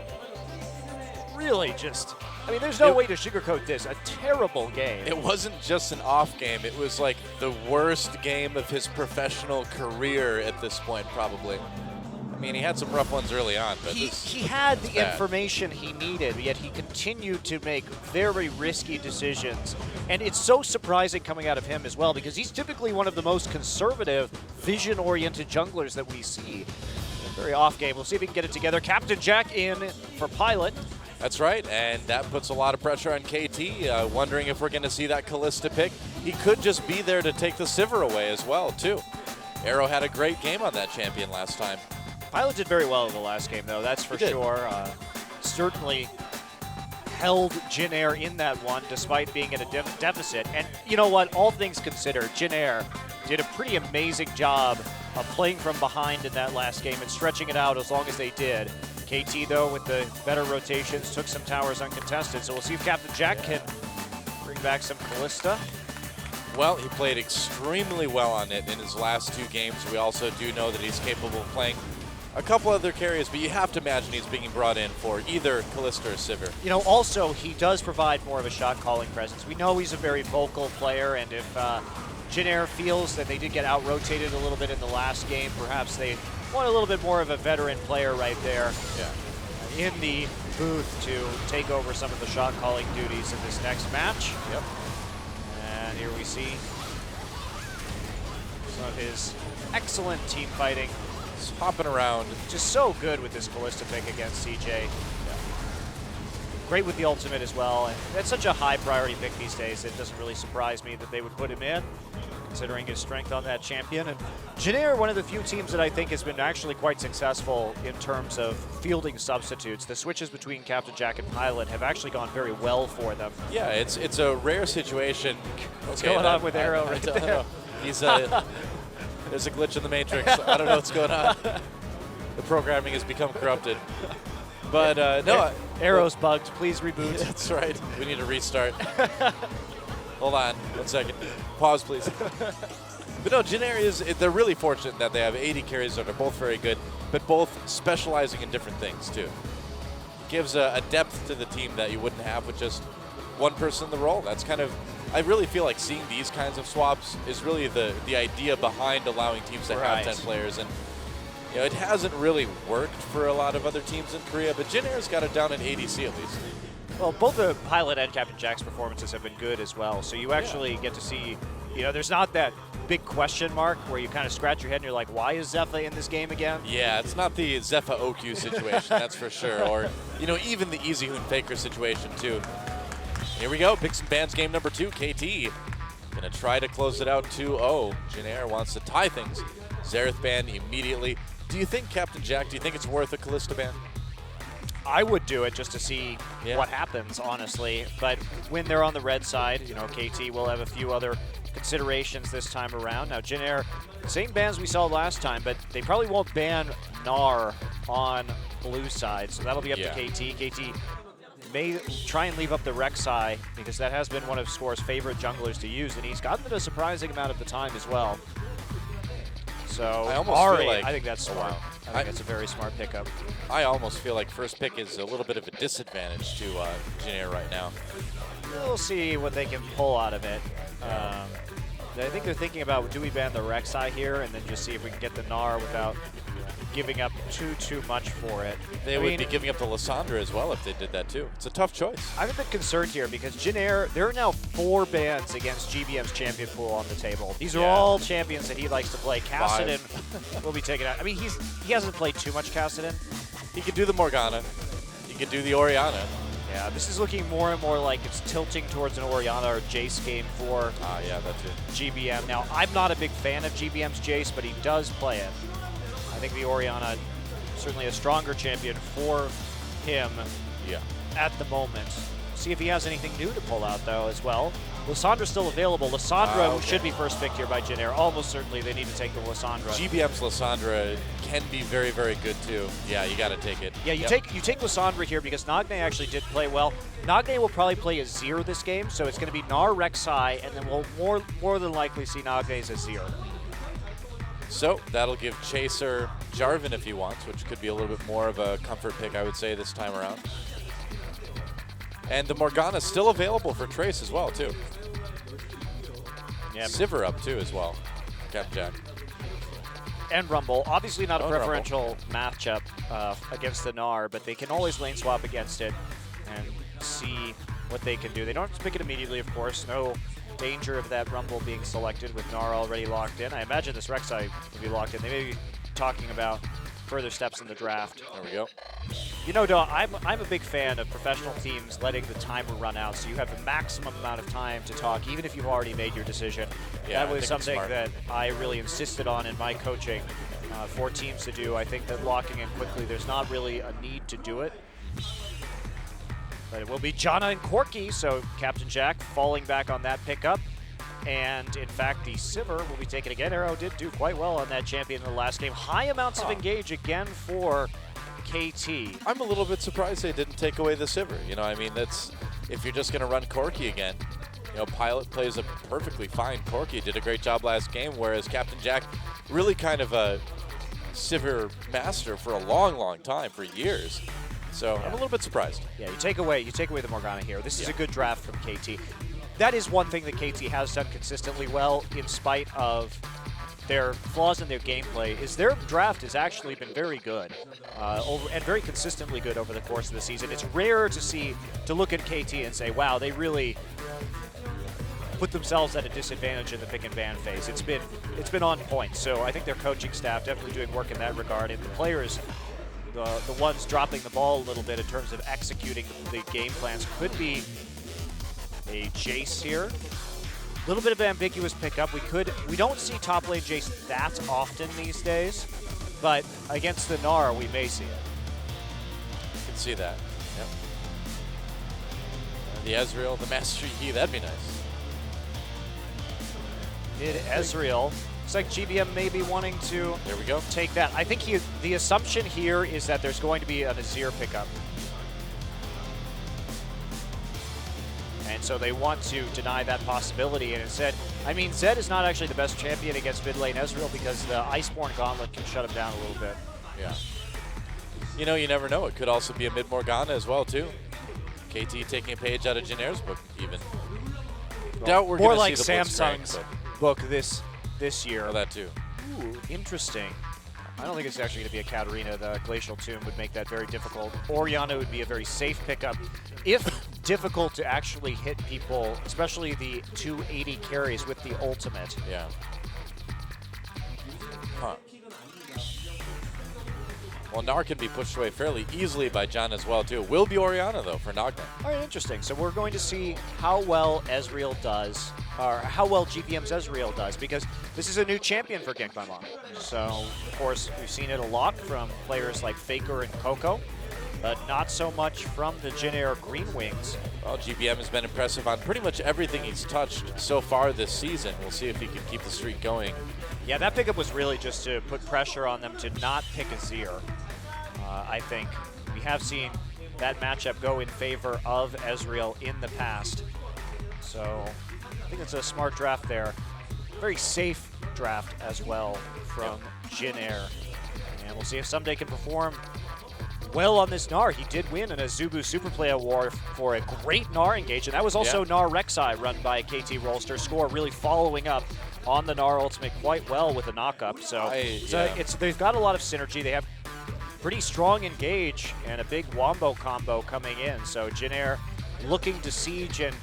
really just, I mean, there's no way to sugarcoat this. A terrible game. It wasn't just an off game. It was like the worst game of his professional career at this point, probably. I mean, he had some rough ones early on, but he had the information he needed, yet he continued to make very risky decisions. And it's so surprising coming out of him as well, because he's typically one of the most conservative, vision-oriented junglers that we see. Very off game. We'll see if he can get it together. Captain Jack in for Pilot. That's right, and that puts a lot of pressure on KT, wondering if we're going to see that Kalista pick. He could just be there to take the Sivir away as well, too. Arrow had a great game on that champion last time. Pilot did very well in the last game, though, that's for sure. Certainly held Jin Air in that one, despite being at a deficit. And you know what? All things considered, Jin Air did a pretty amazing job of playing from behind in that last game and stretching it out as long as they did. KT, though, with the better rotations, took some towers uncontested. So we'll see if Captain Jack can bring back some Kalista. Well, he played extremely well on it in his last two games. We also do know that he's capable of playing a couple other carriers, but you have to imagine he's being brought in for either Kalista or Sivir. You know, also, he does provide more of a shot-calling presence. We know he's a very vocal player, and if Jin Air feels that they did get out-rotated a little bit in the last game, perhaps they want a little bit more of a veteran player right there in the booth to take over some of the shot-calling duties in this next match. Yep. And here we see some of his excellent team fighting. He's hopping around. Just so good with this Kalista pick against CJ. Great with the ultimate as well. And that's such a high priority pick these days. It doesn't really surprise me that they would put him in, considering his strength on that champion. And Jin Air, one of the few teams that I think has been actually quite successful in terms of fielding substitutes. The switches between Captain Jack and Pilot have actually gone very well for them. Yeah, it's a rare situation. What's going on with Arrow right there? He's there's a glitch in the Matrix. I don't know what's going on. The programming has become corrupted. But no. Arrow's bugged. Please reboot. That's right. We need to restart. Hold on 1 second. Pause, please. But no, Jin Air they're really fortunate that they have 80 carries that are both very good, but both specializing in different things, too. Gives a depth to the team that you wouldn't have with just one person in the role. That's kind of, I really feel like seeing these kinds of swaps is really the idea behind allowing teams to have 10 players. And you know, it hasn't really worked for a lot of other teams in Korea, but Jin Air's got it down in ADC at least. Well, both the Pilot and Captain Jack's performances have been good as well. So you actually get to see, you know, there's not that big question mark where you kind of scratch your head and you're like, why is Zephyr in this game again? Yeah, it's not the Zephyr OQ situation, that's for sure. Or, you know, even the Easy Hoon Faker situation, too. Here we go, Picks and Bans game number 2. KT gonna try to close it out 2-0. Jin Air wants to tie things. Xerath ban immediately. Do you think, Captain Jack, do you think it's worth a Kalista ban? I would do it just to see what happens, honestly. But when they're on the red side, you know, KT will have a few other considerations this time around. Now, Jin Air, same bans we saw last time, but they probably won't ban Gnar on blue side, so that'll be up Yeah. to KT. KT may try and leave up the Rek'Sai because that has been one of Score's favorite junglers to use, and he's gotten it a surprising amount of the time as well. So I almost Ari, feel like, I think that's smart. wow. I think that's a very smart pickup. I almost feel like first pick is a little bit of a disadvantage to Janair right now. We'll see what they can pull out of it. I think they're thinking about, do we ban the Rek'Sai here and then just see if we can get the Gnar without giving up too much for it. They would be giving up to Lissandra as well if they did that too. It's a tough choice. I'm a bit concerned here because Janair, there are now 4 bans against GBM's champion pool on the table. These are all champions that he likes to play. Kassadin will be taken out. I mean, he hasn't played too much Kassadin. He could do the Morgana. He could do the Orianna. Yeah, this is looking more and more like it's tilting towards an Orianna or Jace game for Yeah, that's it. GBM. Now, I'm not a big fan of GBM's Jace, but he does play it. I think the Orianna, certainly a stronger champion for him at the moment. See if he has anything new to pull out, though, as well. Lissandra's still available. Lissandra should be first picked here by Janair. Almost certainly they need to take the Lissandra. GBM's Lissandra can be very, very good, too. Yeah, you got to take it. Yeah, you take Lissandra here because Nagne actually did play well. Nagne will probably play Azir this game, so it's going to be Gnar, Rek'Sai, and then we'll more than likely see Nagne's Azir. So that'll give Chaser Jarvan if he wants, which could be a little bit more of a comfort pick, I would say, this time around. And the Morgana's still available for Trace as well, too. Yeah. Sivir up, too, as well. Captain Jack. And Rumble. Obviously not a Oh, Rumble. preferential matchup against the Gnar, but they can always lane swap against it and see what they can do. They don't have to pick it immediately, of course. No danger of that Rumble being selected with Gnar already locked in. I imagine this Rek'Sai will be locked in. They may be talking about further steps in the draft. There we go. You know, Daw, I'm a big fan of professional teams letting the timer run out so you have the maximum amount of time to talk, even if you've already made your decision. Yeah, that I was think it's something smart. that I really insisted on in my coaching for teams to do. I think that locking in quickly, there's not really a need to do it. But it will be Janna and Corki, so Captain Jack falling back on that pickup. And in fact, the Sivir will be taken again. Arrow did do quite well on that champion in the last game. High amounts of engage again for KT. I'm a little bit surprised they didn't take away the Sivir. You know, I mean, that's if you're just going to run Corki again. You know, Pilot plays a perfectly fine Corki. Did a great job last game, whereas Captain Jack really kind of a Sivir master for a long time, for years. So I'm a little bit surprised. Yeah, you take away the Morgana here. This is a good draft from KT. That is one thing that KT has done consistently well, in spite of their flaws in their gameplay, is their draft has actually been very good and very consistently good over the course of the season. It's rare to look at KT and say, wow, they really put themselves at a disadvantage in the pick and ban phase. It's been on point. So I think their coaching staff definitely doing work in that regard, and the players, the ones dropping the ball a little bit in terms of executing the game plans, could be a Jace here. A little bit of an ambiguous pickup. We don't see top lane Jace that often these days, but against the Gnar, we may see it. You can see that. Yep. The Ezreal, the Master Yi, that'd be nice. Mid Ezreal. Looks like GBM may be wanting to There we go. take that. I think the assumption here is that there's going to be an Azir pickup. And so they want to deny that possibility. And instead, I mean, Zed is not actually the best champion against mid lane Ezreal because the Iceborne Gauntlet can shut him down a little bit. Yeah. You know, you never know. It could also be a mid Morgana as well, too. KT taking a page out of Janair's book, even. Doubt we're More going like to see the Blitzcrank, Samsung's but- book this year. Oh, that too. Ooh, interesting. I don't think it's actually going to be a Katarina. The Glacial Tomb would make that very difficult. Orianna would be a very safe pickup. If difficult to actually hit people, especially the 280 carries with the ultimate. Yeah. Huh. Well, Gnar can be pushed away fairly easily by John as well, too. Will be Orianna, though, for Nagne. All right, interesting. So we're going to see how well Ezreal does, or how well GBM's Ezreal does, because this is a new champion for Gangbang. So, of course, we've seen it a lot from players like FLICKR and Coco, but not so much from the Janair Green Wings. Well, GBM has been impressive on pretty much everything he's touched so far this season. We'll see if he can keep the streak going. Yeah, that pickup was really just to put pressure on them to not pick Azir. I think we have seen that matchup go in favor of Ezreal in the past. So I think it's a smart draft there. Very safe draft as well from Jin Air. And we'll see if Someday can perform well on this Gnar. He did win an Azubu Superplay Award for a great Gnar engage, and that was also Gnar Rek'Sai run by KT Rolster. Score really following up on the Gnar ultimate quite well with a knock-up. So they've got a lot of synergy. They have pretty strong engage and a big Wombo combo coming in. So Jin Air looking to siege and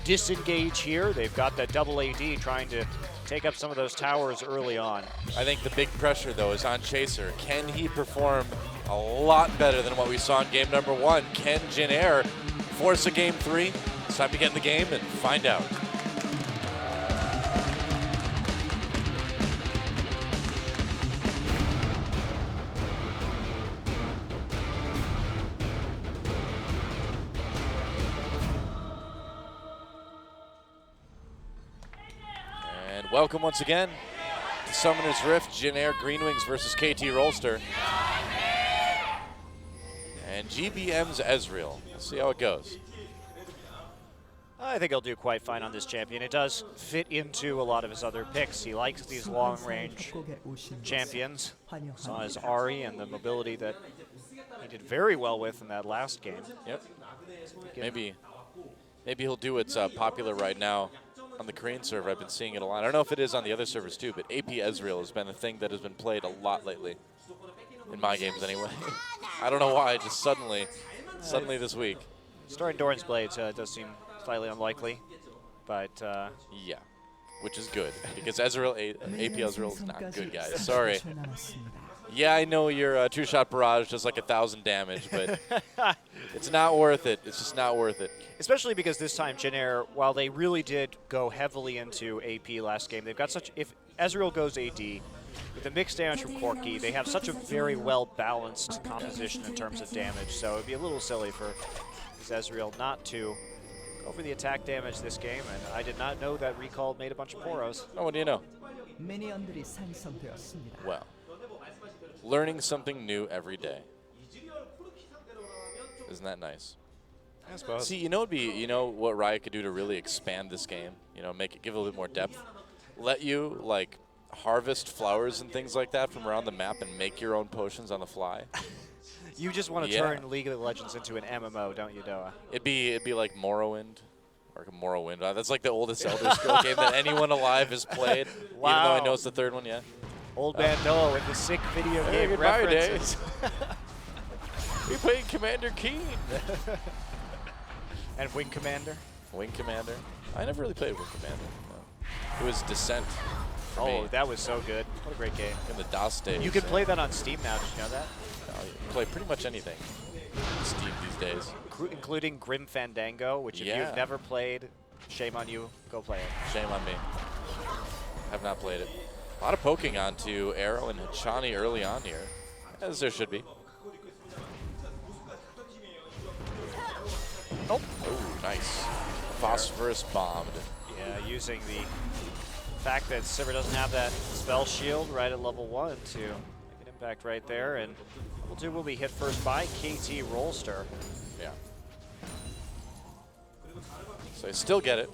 disengage here. They've got that double AD trying to take up some of those towers early on. I think the big pressure, though, is on Chaser. Can he perform a lot better than what we saw in game number 1? Can Jin Air force a game 3? It's time to get in the game and find out. Welcome once again to Summoner's Rift, Jin Air Green Wings versus KT Rolster. And GBM's Ezreal. We'll see how it goes. I think he'll do quite fine on this champion. It does fit into a lot of his other picks. He likes these long-range champions. Saw his Ahri and the mobility that he did very well with in that last game. Yep. Maybe he'll do what's popular right now on the Korean server. I've been seeing it a lot. I don't know if it is on the other servers too, but AP Ezreal has been a thing that has been played a lot lately. In my games anyway. I don't know why, just suddenly this week. Starting Doran's Blades does seem slightly unlikely, but yeah, which is good, because Ezreal, AP Ezreal is not good, guys. Sorry. Yeah, I know your two-shot barrage does like 1,000 damage, but it's not worth it. It's just not worth it. Especially because this time Jin Air, while they really did go heavily into AP last game, they've got such, if Ezreal goes AD, with the mixed damage from Corki, they have such a very well-balanced composition in terms of damage, so it'd be a little silly for Ezreal not to go for the attack damage this game, and I did not know that Recall made a bunch of Poros. Oh, what do you know? Well, learning something new every day. Isn't that nice? I suppose. See, you know what Riot could do to really expand this game? You know, make it, give it a little bit more depth. Let you, like, harvest flowers and things like that from around the map and make your own potions on the fly. You just want to turn League of Legends into an MMO, don't you, Doa? It'd be like Morrowind. Or Morrowind. That's like the oldest Elder Scrolls game that anyone alive has played. Wow. Even though I know it's the third one, yeah. Old man Doa with the sick video game references. We played Commander Keen. And Wing Commander? Wing Commander. I never really played Wing Commander. No. It was Descent. Oh, that was so good. What a great game. In the DOS days. You can play that on Steam now. Did you know that? You can play pretty much anything on Steam these days. Including Grim Fandango, which if you've never played, shame on you. Go play it. Shame on me. Have not played it. A lot of poking onto Arrow and Hachani early on here, as there should be. Oh, nice. Phosphorus bombed. Yeah, using the fact that Sivir doesn't have that spell shield right at level 1 to make an impact right there. And level 2 will be hit first by KT Rolster. Yeah. So they still get it,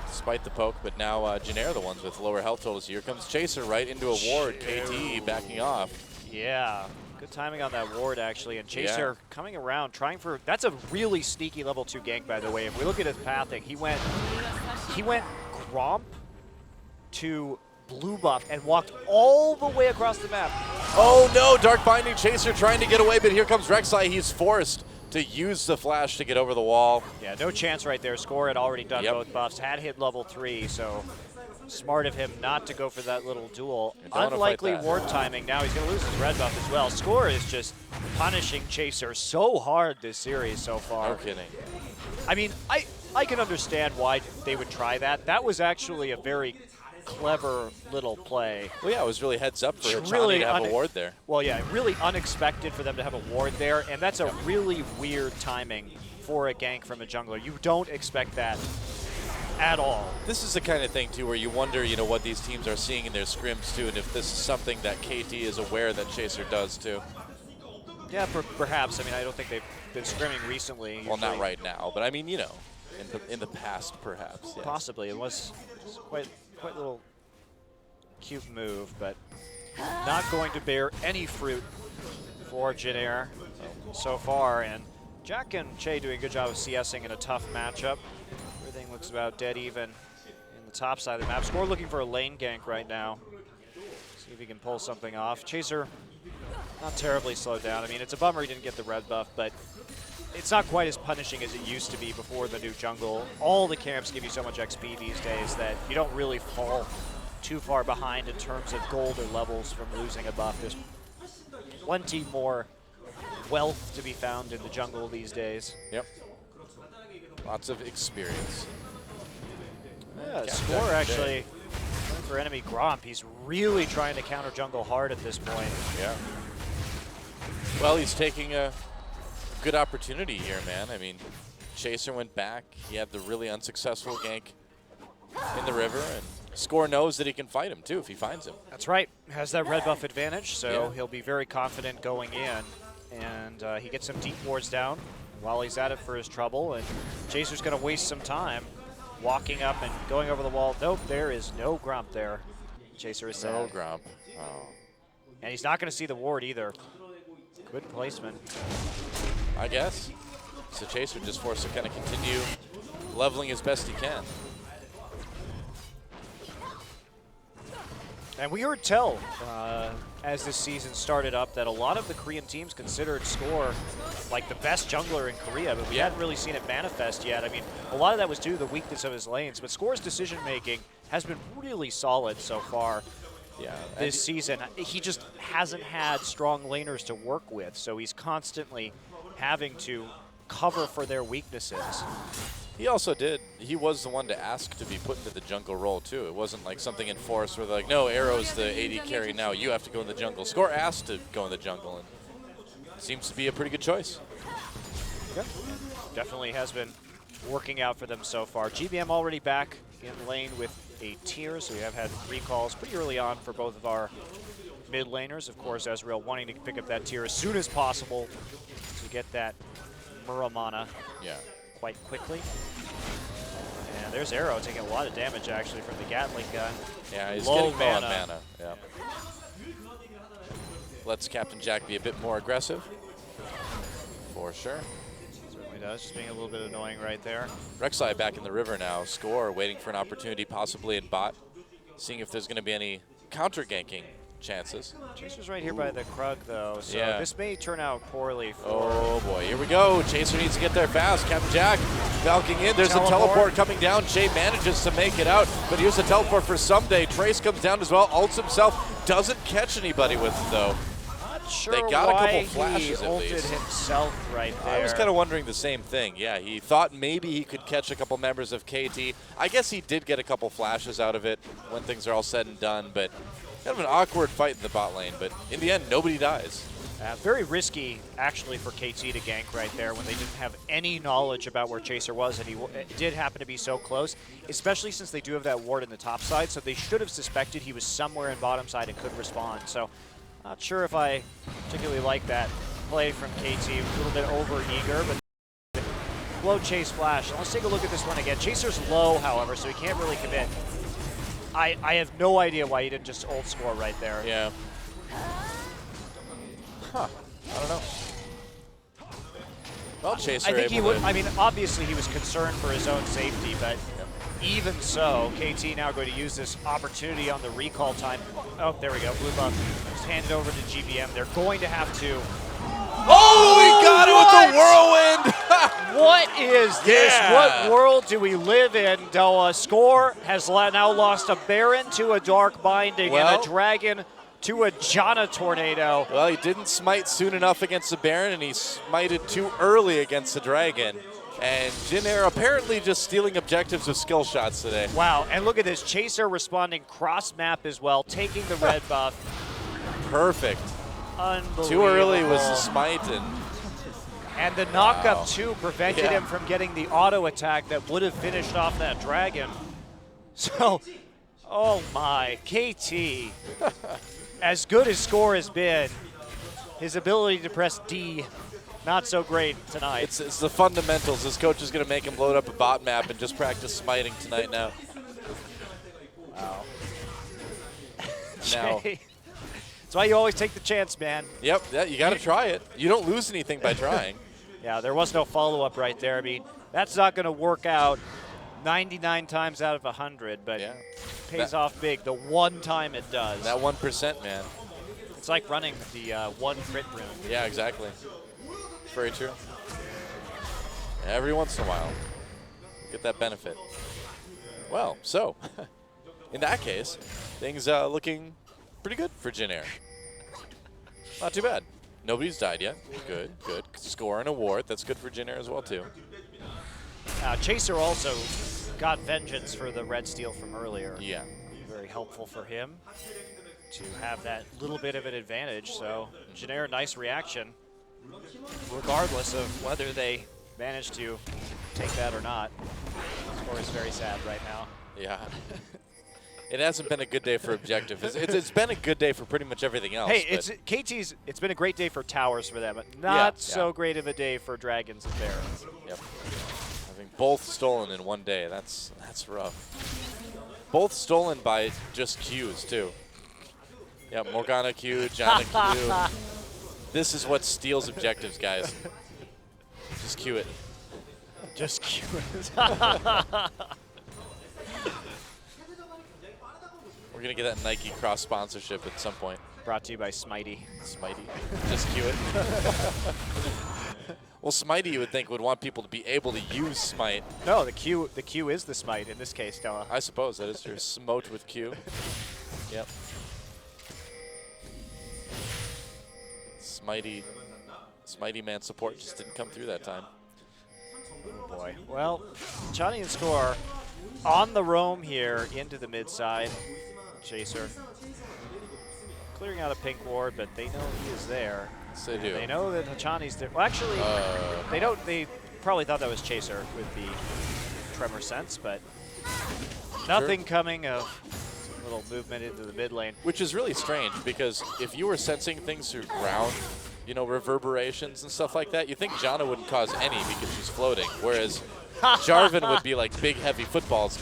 despite the poke, but now Jin Air, the ones with lower health totals. Here comes Chaser right into a ward. KT backing off. Yeah, good timing on that ward, actually. And Chaser coming around, trying for, that's a really sneaky level 2 gank, by the way. If we look at his pathing, he went Gromp to blue buff and walked all the way across the map. Oh no, Dark Binding Chaser trying to get away, but here comes Rek'Sai. He's forced to use the flash to get over the wall. Yeah, no chance right there. Score had already done both buffs, had hit level 3, so smart of him not to go for that little duel. Unlikely ward timing. Now he's going to lose his red buff as well. Score is just punishing Chaser so hard this series so far. No kidding. I mean, I can understand why they would try that. That was actually a very clever little play. Well, yeah, it was really heads up for Hachani to have a ward there. Well, yeah, really unexpected for them to have a ward there, and that's a really weird timing for a gank from a jungler. You don't expect that at all. This is the kind of thing, too, where you wonder, you know, what these teams are seeing in their scrims, too, and if this is something that KT is aware that Chaser does, too. Yeah, perhaps. I mean, I don't think they've been scrimming recently. Well, not usually. right now, but I mean, you know, in the past, perhaps. Yes. Possibly. It was quite a little cute move, but not going to bear any fruit for Jin so far. And Jack and Che doing a good job of CSing in a tough matchup. Everything looks about dead even in the top side of the map. Score looking for a lane gank right now. See if he can pull something off. Chaser not terribly slowed down. I mean, it's a bummer he didn't get the red buff, but it's not quite as punishing as it used to be before the new jungle. All the camps give you so much XP these days that you don't really fall too far behind in terms of gold or levels from losing a buff. There's plenty more wealth to be found in the jungle these days. Yep. Lots of experience. Yeah, Score actually going for enemy Gromp. He's really trying to counter jungle hard at this point. Yeah. Well, he's taking a good opportunity here, man. I mean, Chaser went back. He had the really unsuccessful gank in the river, and Score knows that he can fight him, too, if he finds him. That's right. Has that red buff advantage, so Yeah. he'll be very confident going in. And he gets some deep wards down while he's at it for his trouble, and Chaser's going to waste some time walking up and going over the wall. Nope, there is no Grump there. Chaser is No sad. Grump. Oh. And he's not going to see the ward either. Good placement. I guess. So Chaser just forced to kind of continue leveling as best he can. And we heard tell as this season started up that a lot of the Korean teams considered Score like the best jungler in Korea, but we hadn't really seen it manifest yet. I mean, a lot of that was due to the weakness of his lanes, but Score's decision making has been really solid so far. Yeah, This season, he just hasn't had strong laners to work with, so he's constantly having to cover for their weaknesses. he also did. He was the one to ask to be put into the jungle role too. It wasn't like something enforced where they're like, no, Arrow's the AD carry now. You have to go in the jungle. Score asked to go in the jungle, and it seems to be a pretty good choice. Yeah. Definitely has been working out for them so far. GBM already back in lane with a tier, so we have had recalls pretty early on for both of our mid laners. Of course, Ezreal wanting to pick up that tier as soon as possible to get that Muramana quite quickly. And there's Arrow taking a lot of damage actually from the Gatling gun. Yeah, he's Low getting low on mana. mana. Yeah. Lets Captain Jack be a bit more aggressive. For sure. Certainly does, just being a little bit annoying right there. Rek'Sai back in the river now. Score waiting for an opportunity, possibly in bot. Seeing if there's going to be any counter ganking chances. Chaser's right here by the Krug though, so Yeah. this may turn out poorly for... Oh boy, here we go. Chaser needs to get there fast. Captain Jack falcing in. There's a Teleport. teleport coming down. Shay manages to make it out, but here's a teleport for someday. Trace comes down as well, ults himself. Doesn't catch anybody with it though. Not sure They got a why couple he flashes at ulted least. himself right there. I was kind of wondering the same thing. Yeah, he thought maybe he could catch a couple members of KT. I guess he did get a couple flashes out of it when things are all said and done, but kind of an awkward fight in the bot lane. But in the end, nobody dies. Very risky, actually, for KT to gank right there when they didn't have any knowledge about where Chaser was, and he did happen to be so close, especially since they do have that ward in the top side, so they should have suspected he was somewhere in bottom side and could respond. So, not sure if I particularly like that play from KT. A little bit over-eager, but low chase flash. Let's take a look at this one again. Chaser's low, however, so he can't really commit. I have no idea why he didn't just ult Score right there. Yeah. Huh. I don't know. Well, Chaser I think he able would. to- I mean, obviously he was concerned for his own safety, but even so, KT now going to use this opportunity on the recall time. Oh, there we go, blue buff. Just hand it over to GBM. They're going to have to. Oh, he got it with the whirlwind! What is this? Yeah. What world do we live in? Doa Score has now lost a Baron to a Dark Binding and Well- a Dragon to a Janna Tornado. Well, he didn't smite soon enough against the Baron, and he smited too early against the Dragon. And Jin Air apparently just stealing objectives with skill shots today. Wow, and look at this. Chaser responding cross-map as well, taking the red buff. Perfect. Unbelievable. Too early was the smite, And the knockup, Wow. too, prevented Yeah. him from getting the auto attack that would have finished off that Dragon. So, oh my, KT, as good as Score has been, his ability to press D, not so great tonight. It's the fundamentals. His coach is going to make him load up a bot map and just practice smiting tonight now. Wow. Now. Jay, that's why you always take the chance, man. Yep, yeah, you got to try it. You don't lose anything by trying. Yeah, there was no follow-up right there. I mean, that's not going to work out 99 times out of 100, but Yeah. pays off big the one time it does. That 1%, man. It's like running the one crit rune. Yeah, exactly. Very true. Every once in a while, get that benefit. Well, so, in that case, things looking pretty good for Jin Air. Not too bad. Nobody's died yet. Good, good. Score an award. That's good for Jin Air as well, too. Chaser also got vengeance for the red steal from earlier. Yeah. Very helpful for him to have that little bit of an advantage. So Jin Air, nice reaction, regardless of whether they manage to take that or not. Score is very sad right now. Yeah. It hasn't been a good day for objective. It's been a good day for pretty much everything else. Hey, it's been a great day for towers for them, but not so great of a day for dragons and barons. Yep. Having both stolen in one day, that's rough. Both stolen by just Qs too. Yeah, Morgana Q, Janna Q. This is what steals objectives, guys. Just Q it. Just Q it. We're gonna get that Nike cross sponsorship at some point. Brought to you by Smitey. Smitey. Just Q it. Well, Smitey, you would think, would want people to be able to use Smite. No, the Q is the Smite in this case, Noah. I suppose that is your smote with Q. Yep. Smitey man support just didn't come through that time. Oh boy. Well, Johnny and Score on the roam here into the mid side. Chaser clearing out a pink ward, but they know he is there. Yes, they do. They know that Hachani's there. Well, actually, they don't. They probably thought that was Chaser with the tremor sense, but nothing coming of a little movement into the mid lane. Which is really strange, because if you were sensing things through ground, you know, reverberations and stuff like that, you think Janna wouldn't cause any because she's floating, whereas Jarvan would be like big, heavy footfalls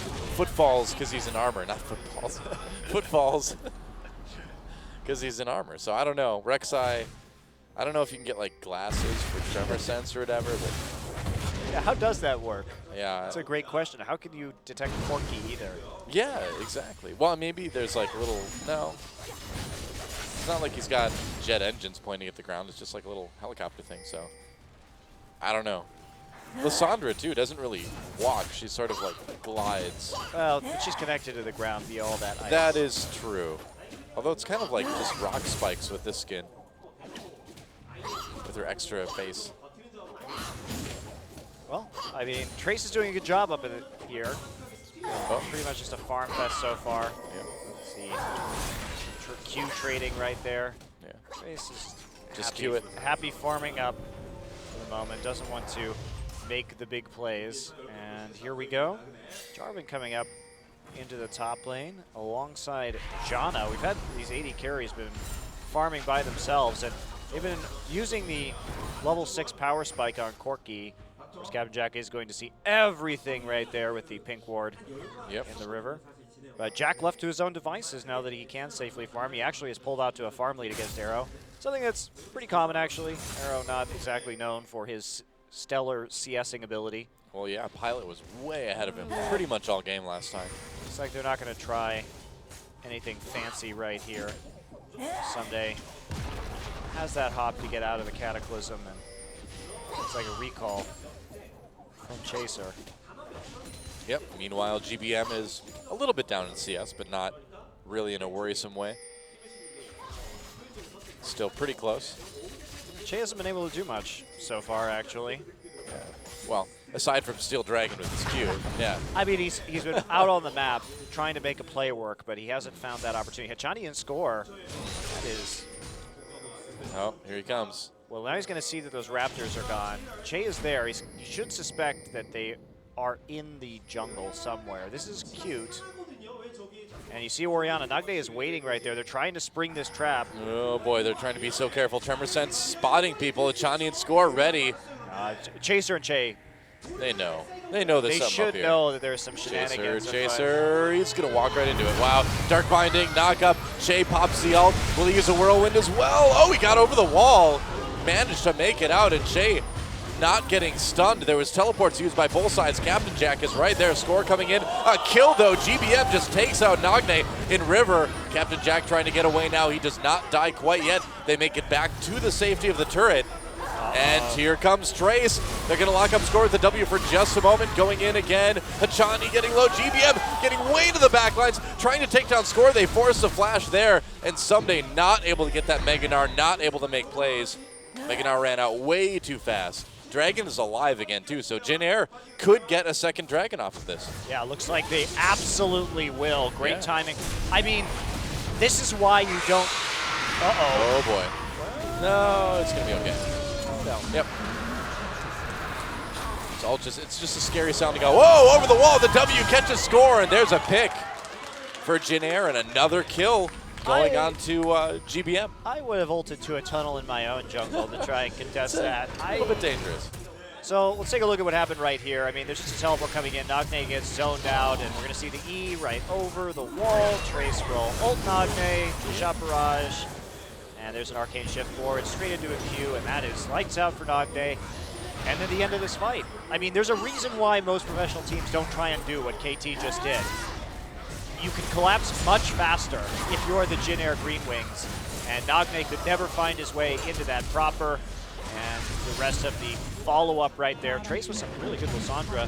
because he's in armor, not footballs. Footfalls because he's in armor. So I don't know. Rek'Sai, I don't know if you can get like glasses for tremor sense or whatever, but Yeah, how does that work? yeah. That's a great question. How can you detect Corki either? Yeah, exactly. Well, maybe there's like a little, no. It's not like he's got jet engines pointing at the ground. It's just like a little helicopter thing, so I don't know. Lysandra, too, doesn't really walk. She sort of like glides. Well, she's connected to the ground via all that ice. That is true. Although it's kind of like just rock spikes with this skin. With her extra face. Well, I mean, Trace is doing a good job up in here. Oh. Pretty much just a farm fest so far. Yeah. See, Q trading right there. Yeah. Trace is Just happy, Q it. happy farming up for the moment. Doesn't want to make the big plays. And here we go. Jarvan coming up into the top lane alongside Janna. We've had these 80 carries been farming by themselves, and they've been using the level 6 power spike on Corki. Of course, Captain Jack is going to see everything right there with the pink ward in the river. But Jack left to his own devices now that he can safely farm. He actually has pulled out to a farm lead against Arrow. Something that's pretty common, actually. Arrow not exactly known for his stellar CSing ability. Well, yeah, Pilot was way ahead of him pretty much all game last time. Looks like they're not going to try anything fancy right here. Someday has that hop to get out of the Cataclysm, and looks like a recall from Chaser. Yep. Meanwhile, GBM is a little bit down in CS, but not really in a worrisome way. Still pretty close. Che hasn't been able to do much so far, actually. Well, aside from Steel Dragon with his Q, yeah. I mean, he's been out on the map trying to make a play work, but he hasn't found that opportunity. Hachani and Score, that is... Oh, here he comes. Well, now he's going to see that those Raptors are gone. Che is there. He should suspect that they are in the jungle somewhere. This is cute. And you see Oriana, Nagne is waiting right there. They're trying to spring this trap. Oh boy, they're trying to be so careful. Tremor Sense spotting people. Achani and Score ready. Chaser and Che, They know. They know there's they something should up here. know that there's some shenanigans. Chaser, he's going to walk right into it. Wow, Dark Binding, knock up. Che pops the ult. Will he use a Whirlwind as well? Oh, he got over the wall. Managed to make it out, and Che not getting stunned. There was teleports used by both sides. Captain Jack is right there. Score coming in. A kill, though. GBM just takes out Nagne in River. Captain Jack trying to get away now. He does not die quite yet. They make it back to the safety of the turret. And here comes Trace. They're going to lock up Score with the W for just a moment. Going in again. Achani getting low. GBM getting way to the back lines. Trying to take down Score. They force the flash there. And Someday not able to get that Mega Gnar. Not able to make plays. Mega Gnar ran out way too fast. Dragon is alive again, too. So Jin Air could get a second Dragon off of this. Yeah, looks like they absolutely will. Great timing. I mean, this is why you don't... Oh, boy. No, it's going to be okay. No. Yep. It's just a scary sound to go, whoa, over the wall. The W catches Score, and there's a pick for Jin Air and another kill going on to GBM. I would have ulted to a tunnel in my own jungle to try and contest that. A little bit dangerous. So let's take a look at what happened right here. I mean, there's just a teleport coming in. Nagne gets zoned out, and we're going to see the E right over the wall. Trace will ult Nagne, shot barrage. And there's an arcane shift forward, straight into a Q, and that is lights out for Nagne. And then the end of this fight. I mean, there's a reason why most professional teams don't try and do what KT just did. You can collapse much faster if you're the Jin Air Green Wings, and Nagne could never find his way into that proper. And the rest of the follow-up right there. Trace with some really good Lissandra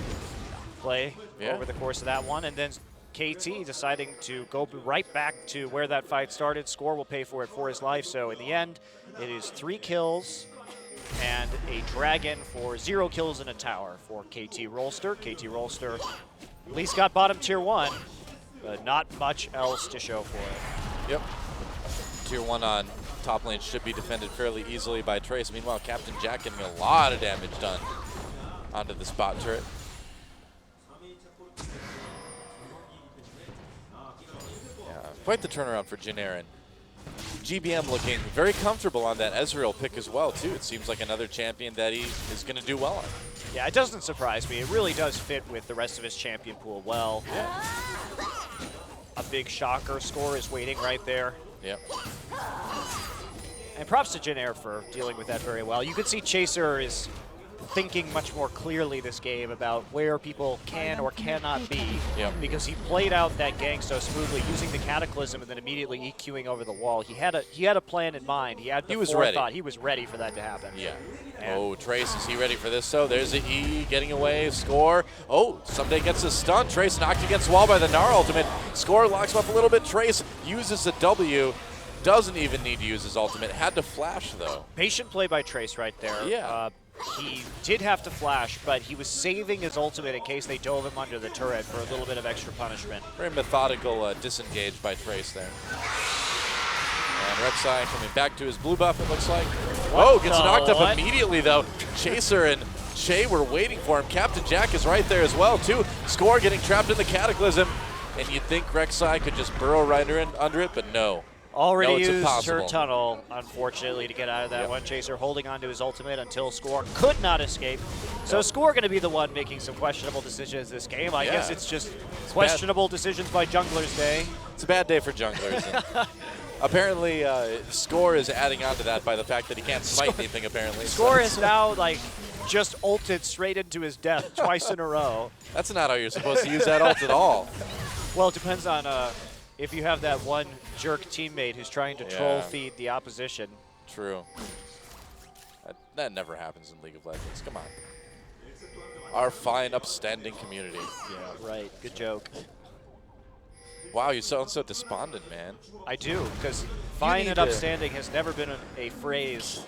play over the course of that one, and then KT deciding to go right back to where that fight started. Score will pay for it for his life. So in the end, it is 3 kills and a Dragon for 0 kills in a tower for KT Rolster. KT Rolster at least got bottom tier 1, but not much else to show for it. Yep. Tier 1 on top lane should be defended fairly easily by Trace. Meanwhile, Captain Jack getting a lot of damage done onto the spot turret. Quite the turnaround for Jin Air. GBM looking very comfortable on that Ezreal pick as well, too. It seems like another champion that he is going to do well on. Yeah, it doesn't surprise me. It really does fit with the rest of his champion pool well. Yeah. A big shocker. Score is waiting right there. Yep. And props to Jin Air for dealing with that very well. You can see Chaser is thinking much more clearly this game about where people can or cannot be, because he played out that gank so smoothly, using the Cataclysm and then immediately EQing over the wall. He had a plan in mind. He had the forethought. He was ready for that to happen. Yeah. And oh, Trace, is he ready for this? So there's the E getting away. Score. Oh, Someday gets a stun. Trace knocked against wall by the Gnar ultimate. Score locks him up a little bit. Trace uses the W. Doesn't even need to use his ultimate. Had to flash, though. Patient play by Trace right there. Yeah. He did have to flash, but he was saving his ultimate in case they dove him under the turret for a little bit of extra punishment. Very methodical disengage by Trace there. And Rek'Sai coming back to his blue buff, it looks like. Whoa, gets knocked up immediately, though. Chaser and Che were waiting for him. Captain Jack is right there as well, too. Score getting trapped in the Cataclysm. And you'd think Rek'Sai could just burrow right under it, but no. Already used her tunnel, unfortunately, to get out of that one. Chaser holding on to his ultimate until Score could not escape. So Score going to be the one making some questionable decisions this game. I guess it's just questionable decisions by Junglers Day. It's a bad day for junglers. And apparently, Score is adding on to that by the fact that he can't smite anything, apparently. Score is now, like, just ulted straight into his death twice in a row. That's not how you're supposed to use that ult at all. Well, it depends on if you have that one jerk teammate who's trying to troll feed the opposition. True. That never happens in League of Legends. Come on. Our fine, upstanding community. Yeah, right. Good joke. Wow, you sound so despondent, man. I do, because fine and upstanding has never been a phrase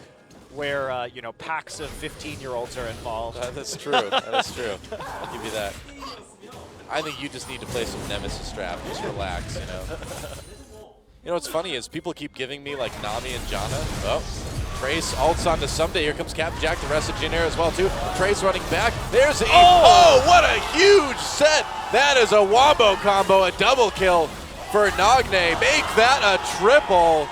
where, you know, packs of 15-year-olds are involved. That's true. That is true. I'll give you that. I think you just need to play some Nemesis Draft. Just relax, you know. You know what's funny is people keep giving me like Nami and Janna. Oh, Trace ults onto Someday. Here comes Captain Jack, the rest of Jin Air as well too. Trace running back. There's the oh, what a huge set. That is a wombo combo, a double kill for Nagne. Make that a triple.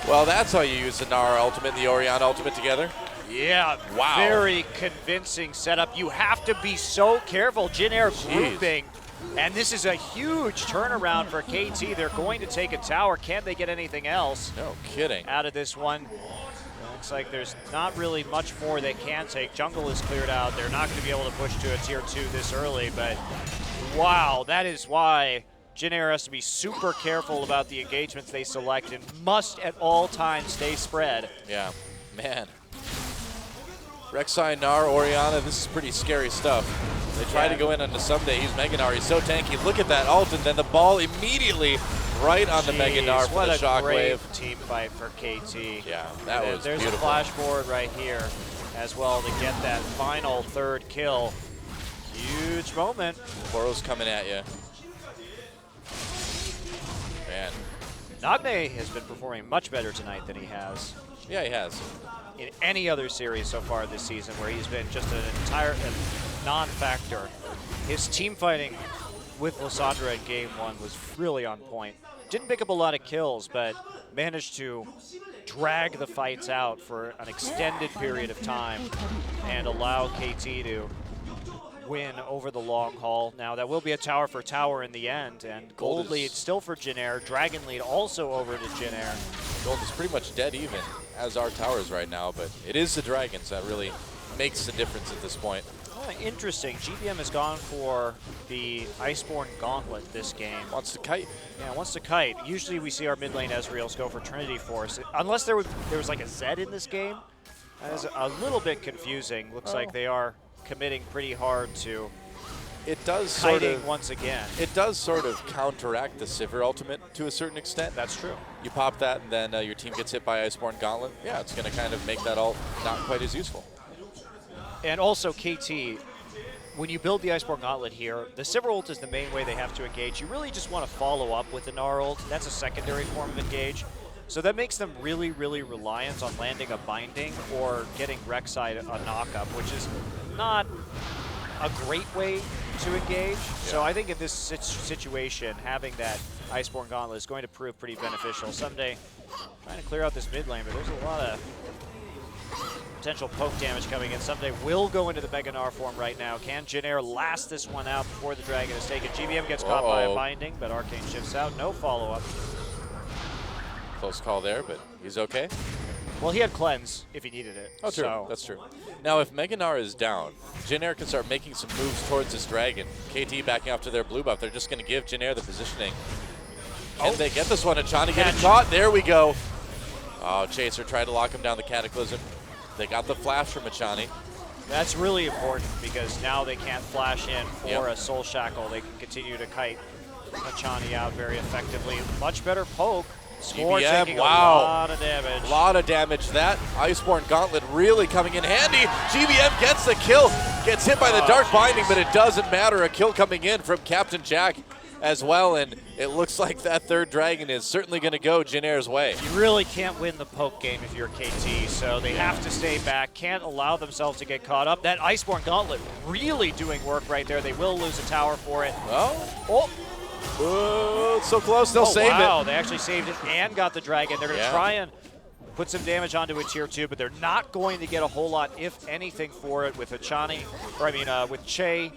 Well, that's how you use the Nara ultimate and the Orianna ultimate together. Yeah, Wow. Very convincing setup. You have to be so careful. Jin Air grouping. And this is a huge turnaround for KT. They're going to take a tower. Can they get anything else No kidding. out of this one? Looks like there's not really much more they can take. Jungle is cleared out. They're not going to be able to push to a tier 2 this early, but wow, that is why Jin Air has to be super careful about the engagements they select and must at all times stay spread. Yeah, man. Rek'Sai, Gnar, Orianna, this is pretty scary stuff. They try to go in onto Someday. He's Mega Gnar. He's so tanky. Look at that ult, and then the ball immediately right on the Mega Gnar for the shockwave. What a great team fight for KT. Yeah, that was There's beautiful. a flash forward right here as well to get that final third kill. Huge moment. Boro's coming at you. Man. Nagne has been performing much better tonight than he has Yeah, he has. in any other series so far this season, where he's been just an entire non-factor. His team fighting with Lysandra in game 1 was really on point. Didn't pick up a lot of kills, but managed to drag the fights out for an extended period of time and allow KT to win over the long haul. Now, that will be a tower for tower in the end, and gold lead still for Jin Air. Dragon lead also over to Jin Air. Gold is pretty much dead even, as are towers right now, but it is the Dragons that really makes the difference at this point. Oh, interesting. GBM has gone for the Iceborne Gauntlet this game. Wants to kite. Yeah, wants to kite. Usually we see our mid lane Ezreals go for Trinity Force. Unless there was like a Zed in this game. That is a little bit confusing. Looks like they are committing pretty hard to It does sort kiting of once again. It does sort of counteract the Sivir ultimate to a certain extent. That's true. You pop that, and then your team gets hit by Iceborne Gauntlet. Yeah, it's going to kind of make that ult not quite as useful. And also KT, when you build the Iceborne Gauntlet here, the Sivir ult is the main way they have to engage. You really just want to follow up with the Gnar ult. That's a secondary form of engage. So that makes them really, really reliant on landing a binding or getting Rek'Sai a knockup, which is not a great way to engage. So I think in this situation, having that Iceborne Gauntlet is going to prove pretty beneficial. Someday, trying to clear out this mid lane, but there's a lot of potential poke damage coming in. Someday will go into the Mega Gnar form right now. Can Jin Air last this one out before the Dragon is taken? GBM gets caught by a binding, but Arcane shifts out. No follow-up. Close call there, but he's okay. Well, he had cleanse if he needed it. Oh, true. So. That's true. Now, if Mega Gnar is down, Jin Air can start making some moves towards this Dragon. KT backing off to their blue buff. They're just going to give Jin Air the positioning. Can they get this one? Achani getting caught. There we go. Oh, Chaser tried to lock him down the Cataclysm. They got the flash from Achani. That's really important because now they can't flash in for a Soul Shackle. They can continue to kite Achani out very effectively. Much better poke. Score GBM, taking a lot of damage. A lot of damage. That Iceborne Gauntlet really coming in handy. GBM gets the kill. Gets hit by the Dark Binding, but it doesn't matter. A kill coming in from Captain Jack as well, and it looks like that third Dragon is certainly going to go Jin Air's way. You really can't win the poke game if you're KT, so they have to stay back, can't allow themselves to get caught up. That Iceborne Gauntlet really doing work right there. They will lose a tower for it. Oh, it's so close. They'll save wow, it. they actually saved it and got the Dragon. They're going to try and put some damage onto a tier 2, but they're not going to get a whole lot, if anything, for it with Achani, or I mean with Che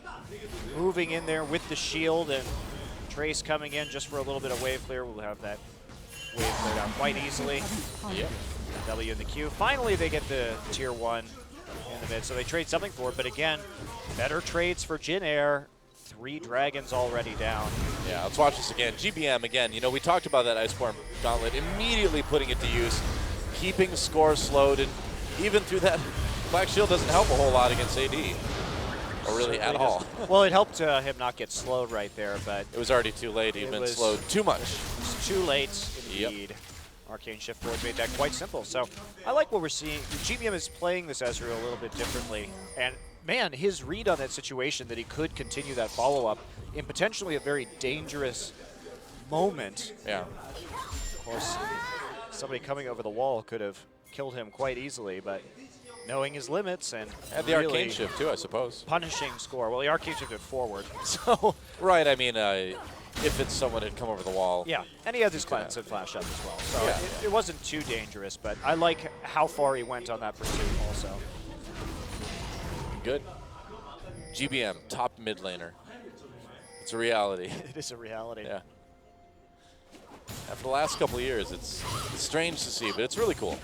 moving in there with the shield and Trace coming in just for a little bit of wave clear. We'll have that wave cleared out quite easily. Yep. W in the queue. Finally, they get the tier 1 in the mid, so they trade something for it. But again, better trades for Jin Air. 3 Dragons already down. Yeah, let's watch this again. GBM again. You know, we talked about that Iceborne Gauntlet, immediately putting it to use, keeping the score slowed, and even through that, Black Shield doesn't help a whole lot against AD. Or really at all. Well, it helped him not get slowed right there, but it was already too late. He'd been slowed too much. It was too late, indeed. Arcane Shift Force made that quite simple. So I like what we're seeing. GBM is playing this Ezreal a little bit differently. And man, his read on that situation that he could continue that follow-up in potentially a very dangerous moment. Yeah. Of course, somebody coming over the wall could have killed him quite easily, but knowing his limits and the really Arcane Shift too, I suppose. Punishing score. Well, the Arcane Shift went forward, so. Right, I mean, if it's someone had come over the wall. Yeah, and he had his cleanse and flash up as well. So Yeah, it wasn't too dangerous, but I like how far he went on that pursuit also. Good. GBM, top mid laner. It's a reality. It is a reality. Yeah. After the last couple of years, it's strange to see, but it's really cool.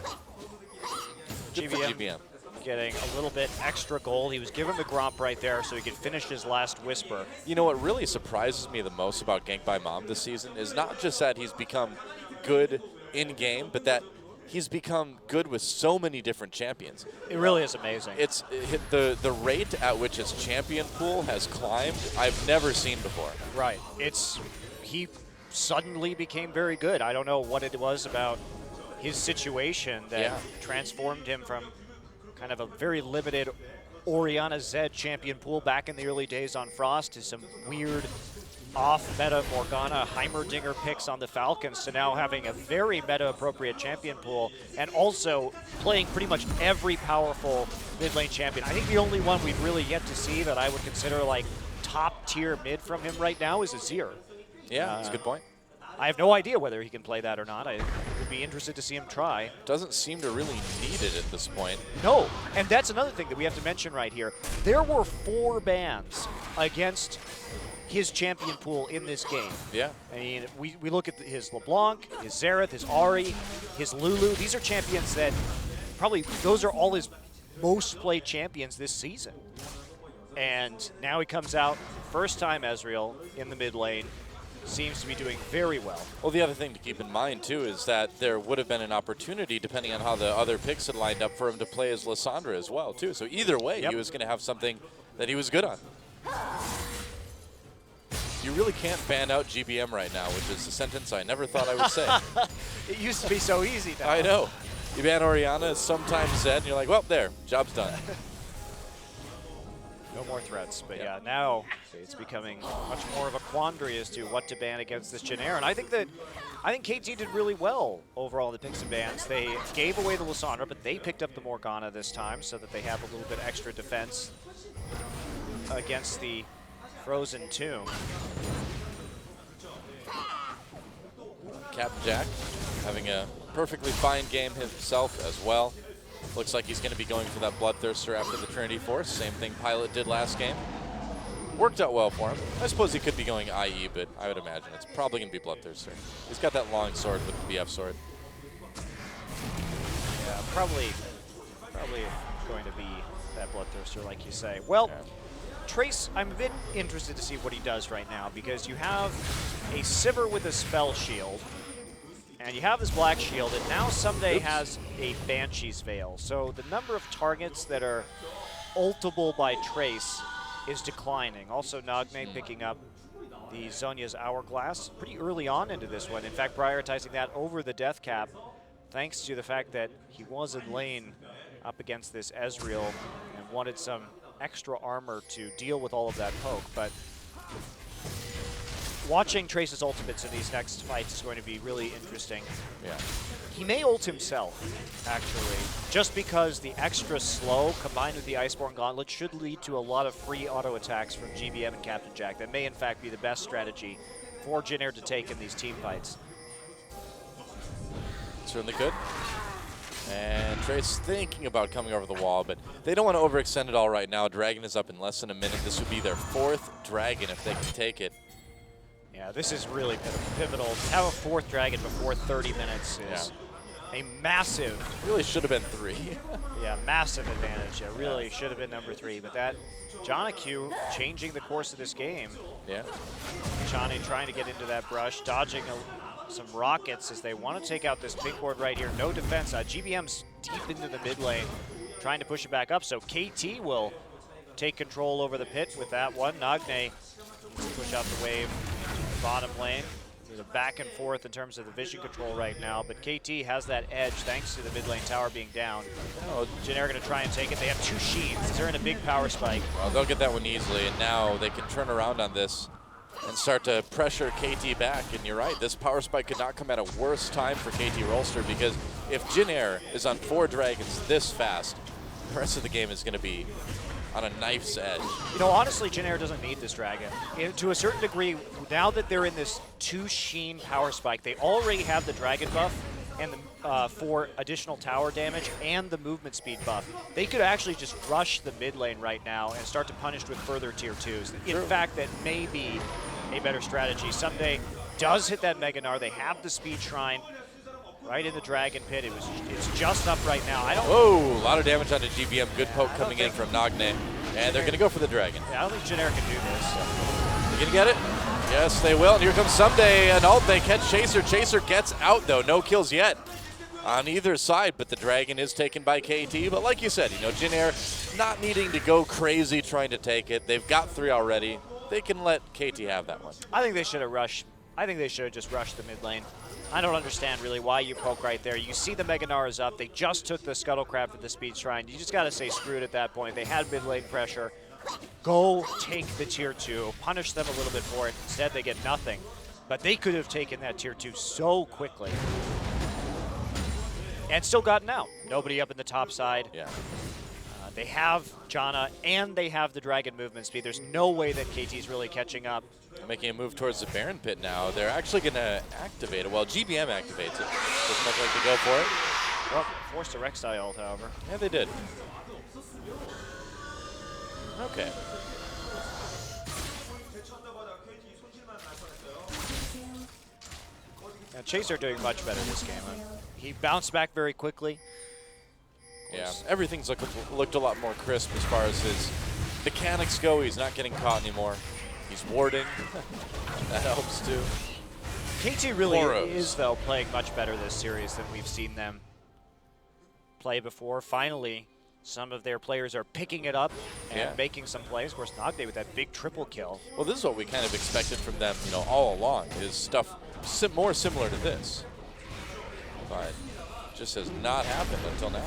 Good for GBM. Getting a little bit extra gold. He was given the Gromp right there so he could finish his last Whisper. You know what really surprises me the most about Gank by Mom this season is not just that he's become good in-game, but that he's become good with so many different champions. It really is amazing. It's the rate at which his champion pool has climbed, I've never seen before. Right. He suddenly became very good. I don't know what it was about his situation that transformed him from kind of a very limited Orianna Zed champion pool back in the early days on Frost to some weird off-meta Morgana Heimerdinger picks on the Falcons to now having a very meta-appropriate champion pool and also playing pretty much every powerful mid-lane champion. I think the only one we've really yet to see that I would consider like top-tier mid from him right now is Azir. Yeah, that's a good point. I have no idea whether he can play that or not. I would be interested to see him try. Doesn't seem to really need it at this point. No, and that's another thing that we have to mention right here. There were 4 bans against his champion pool in this game. Yeah. I mean, we look at his LeBlanc, his Xerath, his Ahri, his Lulu. These are champions that probably, those are all his most played champions this season. And now he comes out, first time Ezreal in the mid lane, seems to be doing very well. Well, the other thing to keep in mind, too, is that there would have been an opportunity, depending on how the other picks had lined up, for him to play as Lissandra as well, too. So either way, he was going to have something that he was good on. You really can't ban out GBM right now, which is a sentence I never thought I would say. It used to be so easy now. I know. You ban Orianna, sometimes Zed, and you're like, well, there, job's done. No more threats, but yeah, now it's becoming much more of a quandary as to what to ban against this Jhin Air. And I think KT did really well overall in the picks and bans. They gave away the Lissandra, but they picked up the Morgana this time so that they have a little bit extra defense against the Frozen Tomb. Captain Jack having a perfectly fine game himself as well. Looks like he's going to be going for that Bloodthirster after the Trinity Force. Same thing Pilot did last game. Worked out well for him. I suppose he could be going IE, but I would imagine it's probably going to be Bloodthirster. He's got that long sword with the BF sword. Yeah, probably going to be that Bloodthirster, like you say. Well, Trace, I'm a bit interested to see what he does right now because you have a Sivir with a spell shield, and you have this black shield, and now someday has a Banshee's Veil. So the number of targets that are ultable by Trace is declining. Also, Nagne picking up the Zhonya's Hourglass pretty early on into this one. In fact, prioritizing that over the Death Cap, thanks to the fact that he was in lane up against this Ezreal and wanted some extra armor to deal with all of that poke. But watching Trace's ultimates in these next fights is going to be really interesting. Yeah. He may ult himself, actually, just because the extra slow combined with the Iceborne Gauntlet should lead to a lot of free auto attacks from GBM and Captain Jack. That may, in fact, be the best strategy for Jhin Air to take in these team fights. Certainly could. And Trace thinking about coming over the wall, but they don't want to overextend it all right now. Dragon is up in less than a minute. This would be their 4th Dragon if they can take it. Yeah, this is really pivotal. To have a 4th Dragon before 30 minutes is a massive... Really should have been 3. Yeah, massive advantage. It really should have been number 3. But that, John changing the course of this game. Yeah. Johnny trying to get into that brush, dodging some rockets as they want to take out this pink ward right here. No defense. GBM's deep into the mid lane, trying to push it back up. So KT will take control over the pit with that one. Nagne push out the wave to the bottom lane. There's a back and forth in terms of the vision control right now, but KT has that edge thanks to the mid lane tower being down. Oh, Jhin Air going to try and take it. They have 2 Sheens. They're in a big power spike. Well, they'll get that one easily, and now they can turn around on this and start to pressure KT back. And you're right, this power spike could not come at a worse time for KT Rolster, because if Jhin Air is on 4 dragons this fast, the rest of the game is going to be on a knife's edge. You know, honestly, Jin Air doesn't need this dragon. To a certain degree, now that they're in this 2 Sheen power spike, they already have the dragon buff and the, for additional tower damage and the movement speed buff. They could actually just rush the mid lane right now and start to punish with further tier 2s. In fact, that may be a better strategy. Someday does hit that Mega Gnar. They have the speed shrine right in the dragon pit. It's just up right now. Whoa, a lot of damage onto GBM. Good poke coming in from Nagne. And they're going to go for the dragon. Yeah, I don't think Jin Air can do this. You going to get it? Yes, they will. And here comes Someday. An ult. They catch Chaser. Chaser gets out, though. No kills yet on either side, but the dragon is taken by KT. But like you said, you know, Jin Air not needing to go crazy trying to take it. They've got 3 already. They can let KT have that one. I think they should have rushed. I think they should have just rushed the mid lane. I don't understand really why you poke right there. You see the Mega Gnar is up. They just took the Scuttle Crab for the Speed Shrine. You just got to say screw it at that point. They had mid lane pressure. Go take the tier 2. Punish them a little bit for it. Instead, they get nothing. But they could have taken that tier 2 so quickly. And still gotten out. Nobody up in the top side. Yeah. They have Janna and they have the dragon movement speed. There's no way that KT's really catching up. Making a move towards the Baron pit now. They're actually going to activate it. Well, GBM activates it. Doesn't look like they go for it. Well, forced a Rek'Sai ult, however. Yeah, they did. Okay. Now, Chaser doing much better this game. He bounced back very quickly. Yeah, everything's looked a lot more crisp as far as his mechanics go. He's not getting caught anymore. He's warding. That helps too. KT really Poros. is, though, playing much better this series than we've seen them play before. Finally, some of their players are picking it up and making some plays. Of course, Nagne with that big triple kill. Well, this is what we kind of expected from them, you know, all along, is stuff more similar to this. But it just has not happened until now.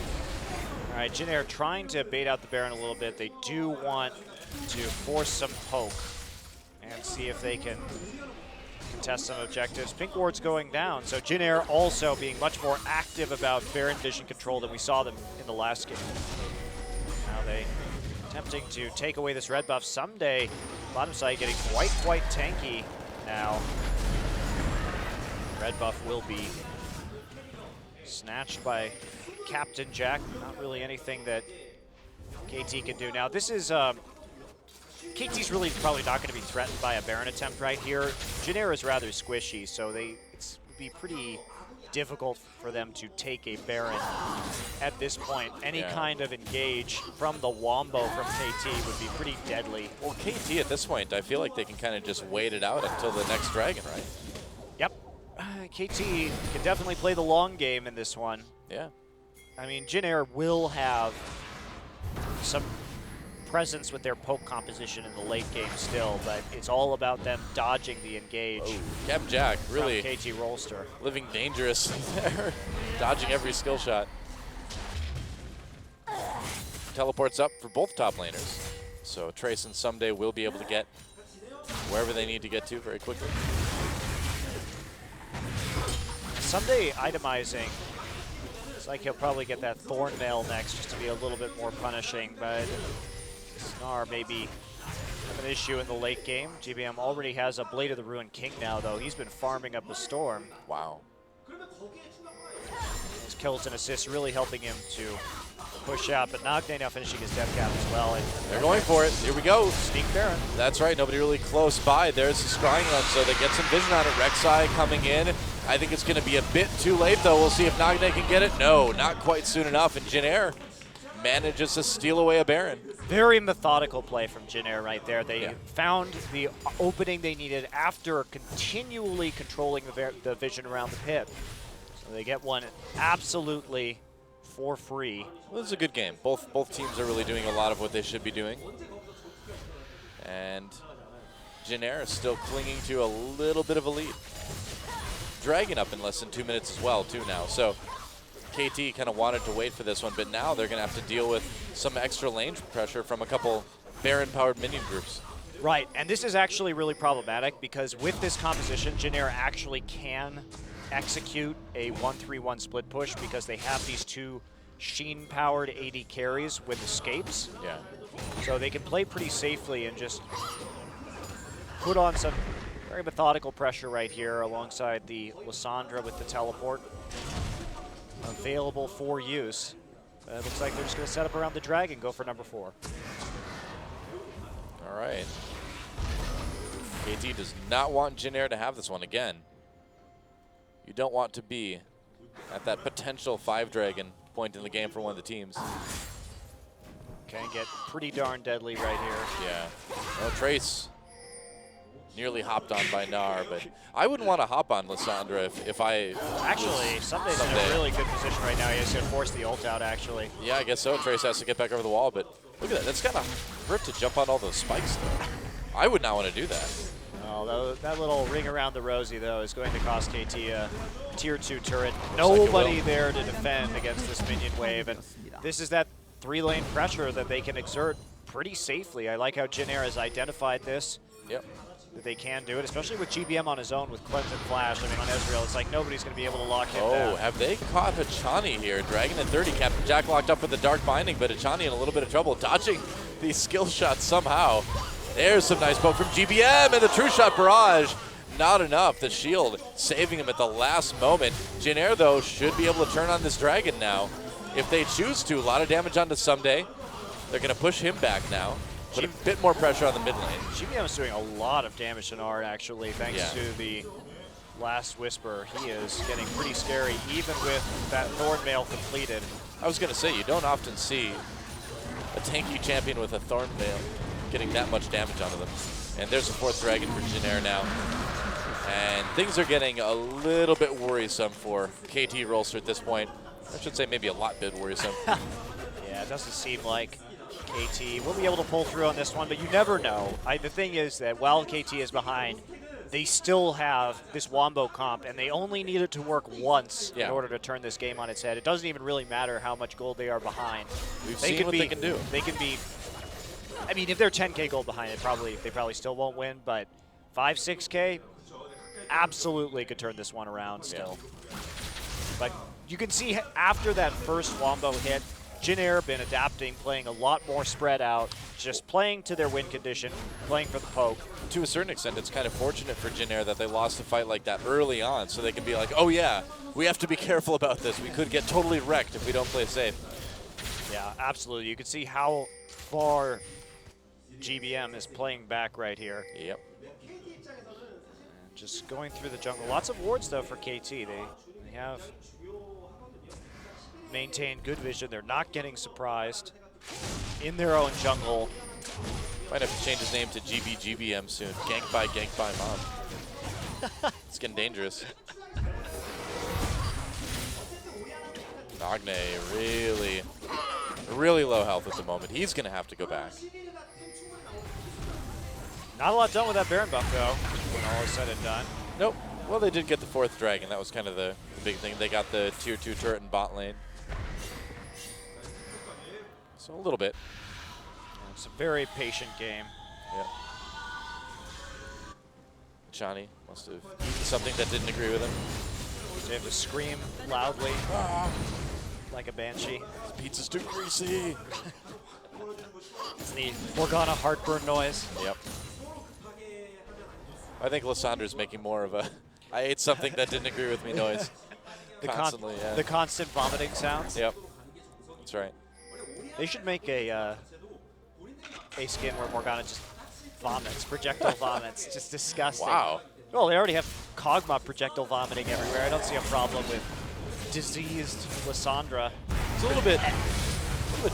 All right, Jin Air trying to bait out the Baron a little bit. They do want to force some poke and see if they can contest some objectives. Pink Ward's going down, so Jin Air also being much more active about Baron vision control than we saw them in the last game. Now they attempting to take away this red buff. Someday, bottom side getting quite tanky now. Red buff will be snatched by Captain Jack. Not really anything that KT can do. Now this is, KT's really probably not going to be threatened by a Baron attempt right here. Jin Air is rather squishy, so it would be pretty difficult for them to take a Baron at this point. Any kind of engage from the Wombo from KT would be pretty deadly. Well, KT at this point, I feel like they can kind of just wait it out until the next dragon, right? Yep. KT can definitely play the long game in this one. Yeah. I mean, Jin Air will have some presence with their poke composition in the late game still, but it's all about them dodging the engage. Oh, Cap Jack really KT Rollster. living dangerously there, dodging every skill shot. Teleports up for both top laners. So Trace and Someday will be able to get wherever they need to get to very quickly. Someday itemizing. It's like he'll probably get that Thorn Mail next just to be a little bit more punishing, but Snar maybe have an issue in the late game. GBM already has a Blade of the Ruined King now, though. He's been farming up the Storm. Wow. His kills and assists really helping him to push out, but Nagne now finishing his death cap as well. And they're going for it. Here we go. Sneak Baron. That's right. Nobody really close by. There's the scrying run, so they get some vision on it. Rek'Sai coming in. I think it's going to be a bit too late, though. We'll see if Nagne can get it. No, not quite soon enough. And Jin Air manages to steal away a Baron. Very methodical play from Jin Air right there. They found the opening they needed after continually controlling the vision around the pit. So they get one absolutely for free. Well, this is a good game. Both teams are really doing a lot of what they should be doing. And Jin Air is still clinging to a little bit of a lead. Dragon up in less than 2 minutes as well, too, now. So KT kind of wanted to wait for this one, but now they're going to have to deal with some extra lane pressure from a couple Baron-powered minion groups. Right, and this is actually really problematic because with this composition, Jin Air actually can execute a 1-3-1 split push because they have these two Sheen-powered AD carries with escapes. Yeah. So they can play pretty safely and just put on some very methodical pressure right here alongside the Lissandra with the teleport available for use. It looks like they're just going to set up around the dragon, go for number 4. All right. KT does not want Jin Air to have this one again. You don't want to be at that potential 5-dragon point in the game for one of the teams. Can get pretty darn deadly right here. Yeah. Well, Trace nearly hopped on by Gnar, but I wouldn't want to hop on Lissandra if I... Actually, Sunday's in a really good position right now. He's going to force the ult out, actually. Yeah, I guess so. Trace has to get back over the wall, but look at that. That's got to hurt to jump on all those spikes, though. I would not want to do that. Oh, that little ring around the rosy, though, is going to cost KT a tier 2 turret. Nobody there to defend against this minion wave, and this is that 3-lane pressure that they can exert pretty safely. I like how Jin Air has identified this. Yep. That they can do it, especially with GBM on his own with Cleanse and Flash. I mean, on Ezreal, it's like nobody's going to be able to lock him down. Oh, have they caught Hachani here? Dragon at 30, Captain Jack locked up with the Dark Binding, but Hachani in a little bit of trouble, dodging these skill shots somehow. There's some nice poke from GBM, and the True Shot Barrage, not enough. The shield saving him at the last moment. Jin Air, though, should be able to turn on this Dragon now. If they choose to, a lot of damage onto Someday. They're going to push him back now. Put a bit more pressure on the mid lane. GBM is doing a lot of damage to Nard, actually, thanks to the Last Whisper. He is getting pretty scary, even with that Thorn Mail completed. I was going to say, you don't often see a tanky champion with a Thorn Mail getting that much damage onto them. And there's a 4th Dragon for Jin Air now. And things are getting a little bit worrisome for KT Rolster at this point. I should say maybe a lot bit worrisome. Yeah, it doesn't seem like KT will be able to pull through on this one, but you never know. The thing is that while KT is behind, they still have this Wombo comp, and they only need it to work once in order to turn this game on its head. It doesn't even really matter how much gold they are behind. We've seen what they can do. They can be, I mean, if they're 10K gold behind, they probably still won't win, but 5, 6K, absolutely could turn this one around still. Yeah. But you can see after that first Wombo hit, Jin Air been adapting, playing a lot more spread out, just playing to their win condition, playing for the poke. To a certain extent, it's kind of fortunate for Jin Air that they lost a fight like that early on, so they can be like, oh yeah, we have to be careful about this. We could get totally wrecked if we don't play safe. Yeah, absolutely. You can see how far GBM is playing back right here. Yep. Just going through the jungle. Lots of wards, though, for KT. They have maintained good vision. They're not getting surprised in their own jungle. Might have to change his name to GBGBM soon. Gank by mom. It's getting dangerous. Nagne really low health at the moment. He's going to have to go back. Not a lot done with that Baron buff, though, when all is said and done. Nope. Well, they did get the 4th Dragon. That was kind of the big thing. They got the tier 2 turret in bot lane. So a little bit. It's a very patient game. Yep. Johnny must have eaten something that didn't agree with him. They have to scream loudly like a banshee. This pizza's too greasy. It's the Morgana heartburn noise. Yep. I think Lissandra's making more of a I ate something that didn't agree with me noise. Constantly, yeah. The constant vomiting sounds. Yep. That's right. They should make a skin where Morgana just vomits, projectile vomits. Just disgusting. Wow. Well, they already have Kog'Maw projectile vomiting everywhere. I don't see a problem with diseased Lissandra. It's a little bit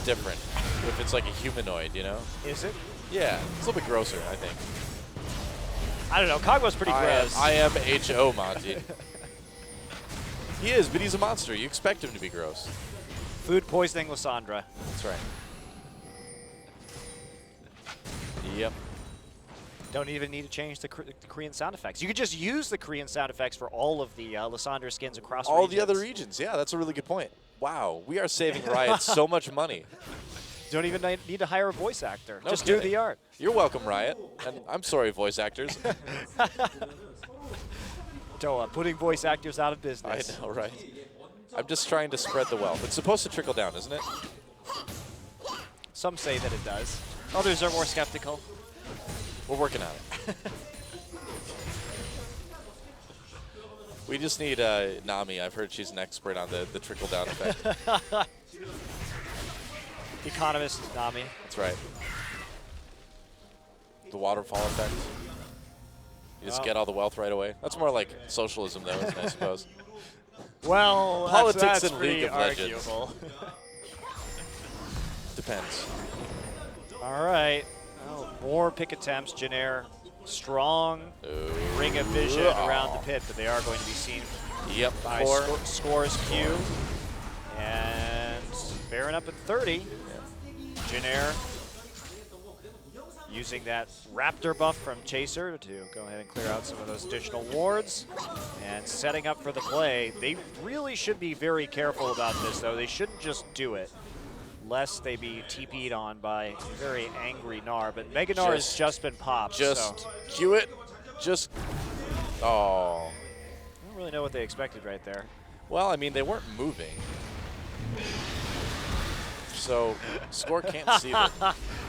different if it's like a humanoid, you know? Is it? Yeah, it's a little bit grosser, I think. I don't know. Kog'Maw's pretty gross. I am H.O. Monty. He is, but he's a monster. You expect him to be gross. Food poisoning Lissandra. That's right. Yep. Don't even need to change the Korean sound effects. You could just use the Korean sound effects for all of the Lissandra skins across all regions. the other regions. Yeah, that's a really good point. Wow, we are saving Riot so much money. Don't even need to hire a voice actor. No just kidding. do the art. You're welcome, Riot. And I'm sorry, voice actors. Toa, putting voice actors out of business. I know, right? I'm just trying to spread the wealth. It's supposed to trickle down, isn't it? Some say that it does. Others are more skeptical. We're working on it. We just need Nami. I've heard she's an expert on the trickle-down effect. Economist Nami. That's right. The waterfall effect. You just get all the wealth right away. That's more like socialism, though, isn't it, I suppose. Well, Politics that's and League pretty of Legends. arguable. Depends. All right. Oh, more pick attempts. Janair, strong ring of vision around the pit, but they are going to be seen by Scores Q. And Baron up at 30. Janair using that Raptor buff from Chaser to go ahead and clear out some of those additional wards. And setting up for the play. They really should be very careful about this, though. They shouldn't just do it, lest they be TP'd on by a very angry Gnar. But Mega Gnar has just been popped. Just cue it. Just, oh. I don't really know what they expected right there. Well, I mean, they weren't moving. So, Score can't see them.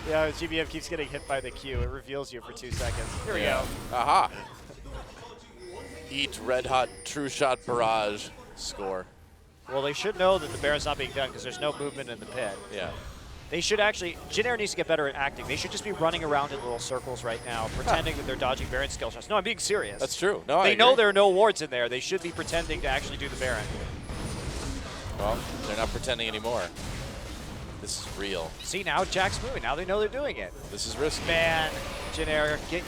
Yeah, GBF keeps getting hit by the Q. It reveals you for 2 seconds. Here we go. Aha. Eat red hot true shot barrage. Score. Well, they should know that the Baron's not being done because there's no movement in the pit. Yeah. They should actually, Janair needs to get better at acting. They should just be running around in little circles right now, pretending that they're dodging Baron skill shots. No, I'm being serious. That's true. No, they know there are no wards in there. They should be pretending to actually do the Baron. Well, they're not pretending anymore. This is real. See, now Jack's moving. Now they know they're doing it. This is risky. Man, Janair, get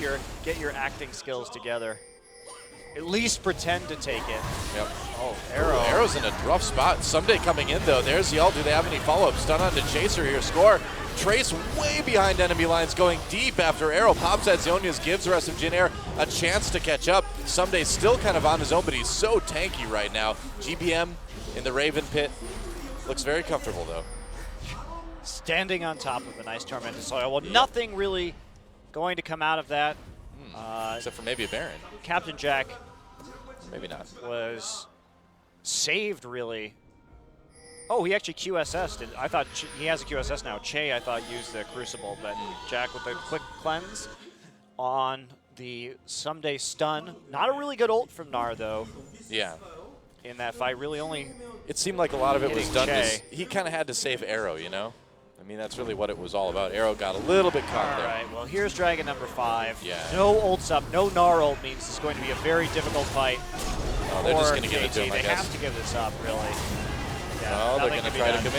your acting skills together. At least pretend to take it. Yep. Oh, Arrow. Ooh, Arrow's in a rough spot. Someday coming in, though. There's the ult. Do they have any follow-up? Stun on the Chaser here. Score. Trace way behind enemy lines, going deep after Arrow pops at Zonia's, gives the rest of Janair a chance to catch up. Someday still kind of on his own, but he's so tanky right now. GBM in the Raven pit. Looks very comfortable, though. Standing on top of a nice Tormented Soil. Well, nothing really going to come out of that. Except for maybe a Baron. Captain Jack Maybe not. was saved, really. Oh, he actually QSS'd. I thought he has a QSS now. Che, I thought, used the Crucible, but Jack with the quick cleanse on the Someday stun. Not a really good ult from Gnar, though. Yeah. In that fight, really only. It seemed like a lot of it was done because Che. he kind of had to save Arrow, you know? I mean, that's really what it was all about. Arrow got a little bit caught All there. right, well, here's Dragon number 5. Yeah. No ults up, no Gnar ult means it's going to be a very difficult fight. Oh, they're just going to give it to him, I They guess. have to give this up, really. Yeah, Oh, they're nothing going to can be try to done. come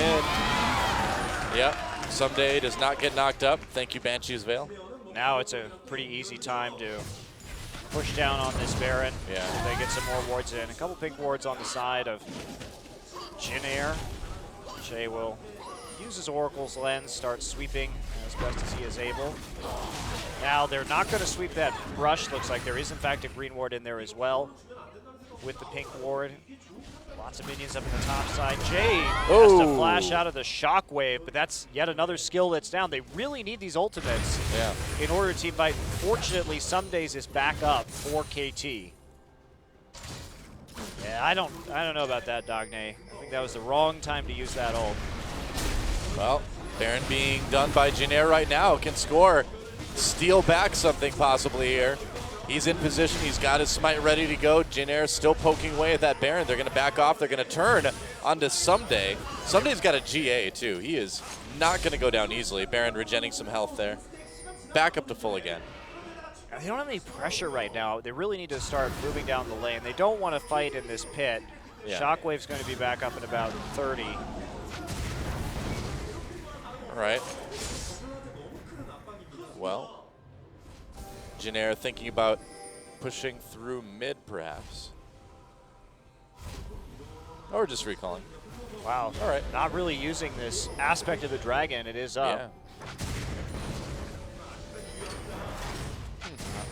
in. Yep. Someday does not get knocked up. Thank you, Banshee's Veil. Now it's a pretty easy time to push down on this Baron. Yeah. They get some more wards in. A couple pink wards on the side of Janair. Che will use his Oracle's Lens, start sweeping as best as he is able. Now they're not going to sweep that brush. Looks like there is in fact a green ward in there as well with the pink ward. Lots of minions up in the top side. Jay has to flash out of the shockwave, but that's yet another skill that's down. They really need these ultimates in order to team fight. Fortunately, Somedays is back up for KT. Yeah, I don't know about that, Dogne. I think that was the wrong time to use that ult. Well, Baron being done by Janair right now can score, steal back something possibly here. He's in position. He's got his smite ready to go. Janair still poking away at that Baron. They're going to back off. They're going to turn onto Someday. Someday's got a GA, too. He is not going to go down easily. Baron regenerating some health there. Back up to full again. They don't have any pressure right now. They really need to start moving down the lane. They don't want to fight in this pit. Yeah. Shockwave's going to be back up at about 30. All right. Well, Janair thinking about pushing through mid, perhaps. Or just recalling. Wow. All right. Not really using this aspect of the dragon. It is up. Yeah.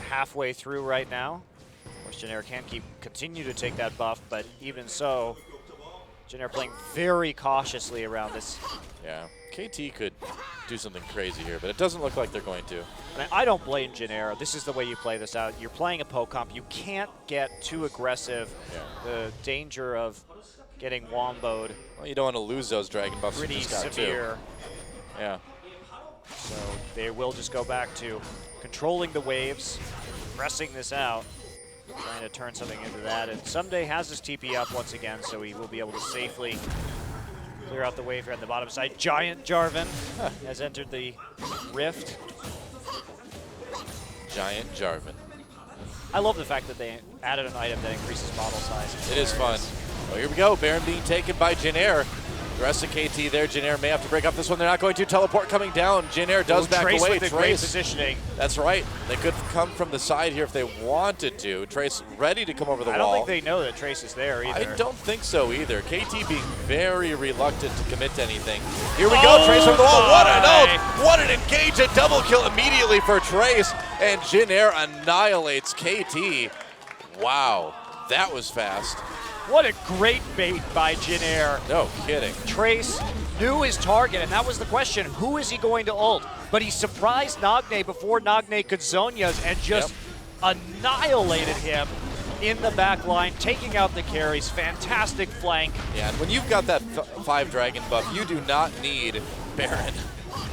Halfway through right now. Of course, Janair can continue to take that buff, but even so, Janair playing very cautiously around this. Yeah. KT could do something crazy here, but it doesn't look like they're going to. I don't blame Janair. This is the way you play this out. You're playing a poke comp. You can't get too aggressive. Yeah. The danger of getting womboed. Well, you don't want to lose those dragon buffs. Pretty you just got severe. too. Yeah. So they will just go back to controlling the waves, pressing this out, trying to turn something into that. And Someday has his TP up once again, so he will be able to safely clear out the wave here on the bottom side. Giant Jarvan has entered the rift. Giant Jarvan. I love the fact that they added an item that increases bottle size. It is fun. Well, here we go. Baron being taken by Jinair. The rest of KT there. Jinair may have to break up this one. They're not going to. Teleport coming down. Jinair does back Trace away. with the great positioning. That's right. They could come from the side here if they wanted to. Trace ready to come over the wall. I don't think they know that Trace is there either. I don't think so either. KT being very reluctant to commit to anything. Here we go. Trace over the wall. What an ult! What an engage! A double kill immediately for Trace. And Jinair annihilates KT. Wow. That was fast. What a great bait by Jinair. No kidding. Trace knew his target, and that was the question. Who is he going to ult? But he surprised Nagne before Nagne could Zhonya's and just annihilated him in the back line, taking out the carries. Fantastic flank. Yeah, and when you've got that 5 dragon buff, you do not need Baron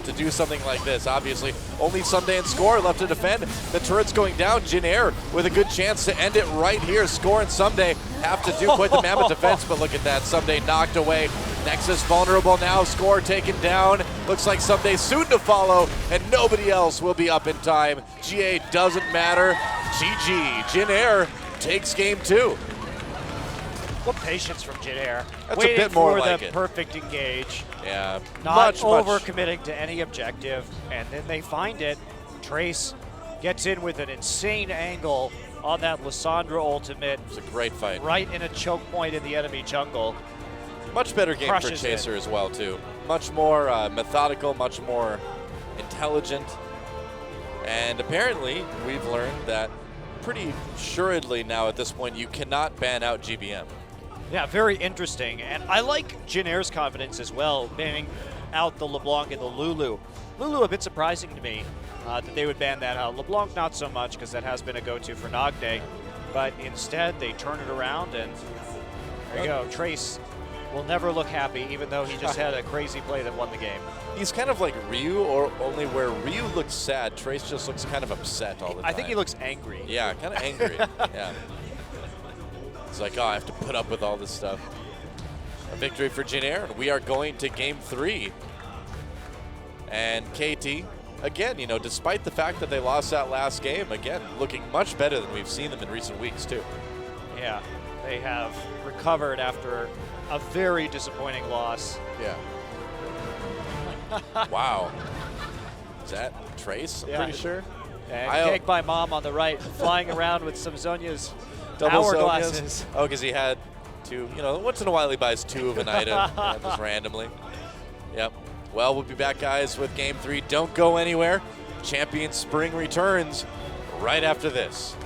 to do something like this. Obviously, only Someday and Score left to defend. The turret's going down. Jinair with a good chance to end it right here. Score and Someday have to do quite the mammoth defense, but look at that. Someday knocked away. Nexus vulnerable now. Score taken down. Looks like Someday soon to follow, and nobody else will be up in time. GA doesn't matter. GG. Jinair takes game 2. What patience from Jinair. That's Waiting a bit more for like the it. perfect engage. Yeah, Not much. over-committing to any objective, and then they find it. Trace gets in with an insane angle on that Lissandra ultimate. It's a great fight. Right in a choke point in the enemy jungle. Much better game for Crushes Chaser as well, too. Much more methodical, much more intelligent. And apparently, we've learned that pretty assuredly now at this point, you cannot ban out GBM. Yeah, very interesting. And I like Jinair's confidence as well, banning out the LeBlanc and the Lulu. Lulu a bit surprising to me that they would ban that out. LeBlanc not so much, because that has been a go-to for Nagne. But instead, they turn it around, and there you go. Trace will never look happy, even though he just had a crazy play that won the game. He's kind of like Ryu, or only where Ryu looks sad, Trace just looks kind of upset all the time. I think he looks angry. Yeah, kind of angry. Yeah. It's like, oh, I have to put up with all this stuff. A victory for Jinair, and we are going to game 3. And KT, again, you know, despite the fact that they lost that last game, again, looking much better than we've seen them in recent weeks, too. Yeah, they have recovered after a very disappointing loss. Yeah. Wow. Is that Trace? I'm pretty sure. And Cake by Mom on the right, flying around with some Zhonya's Double hourglasses. Zhonya's. Oh, because he had 2. You know, once in a while he buys 2 of an item, just randomly. Yep. Well, we'll be back, guys, with Game 3. Don't go anywhere. Champion Spring returns right after this.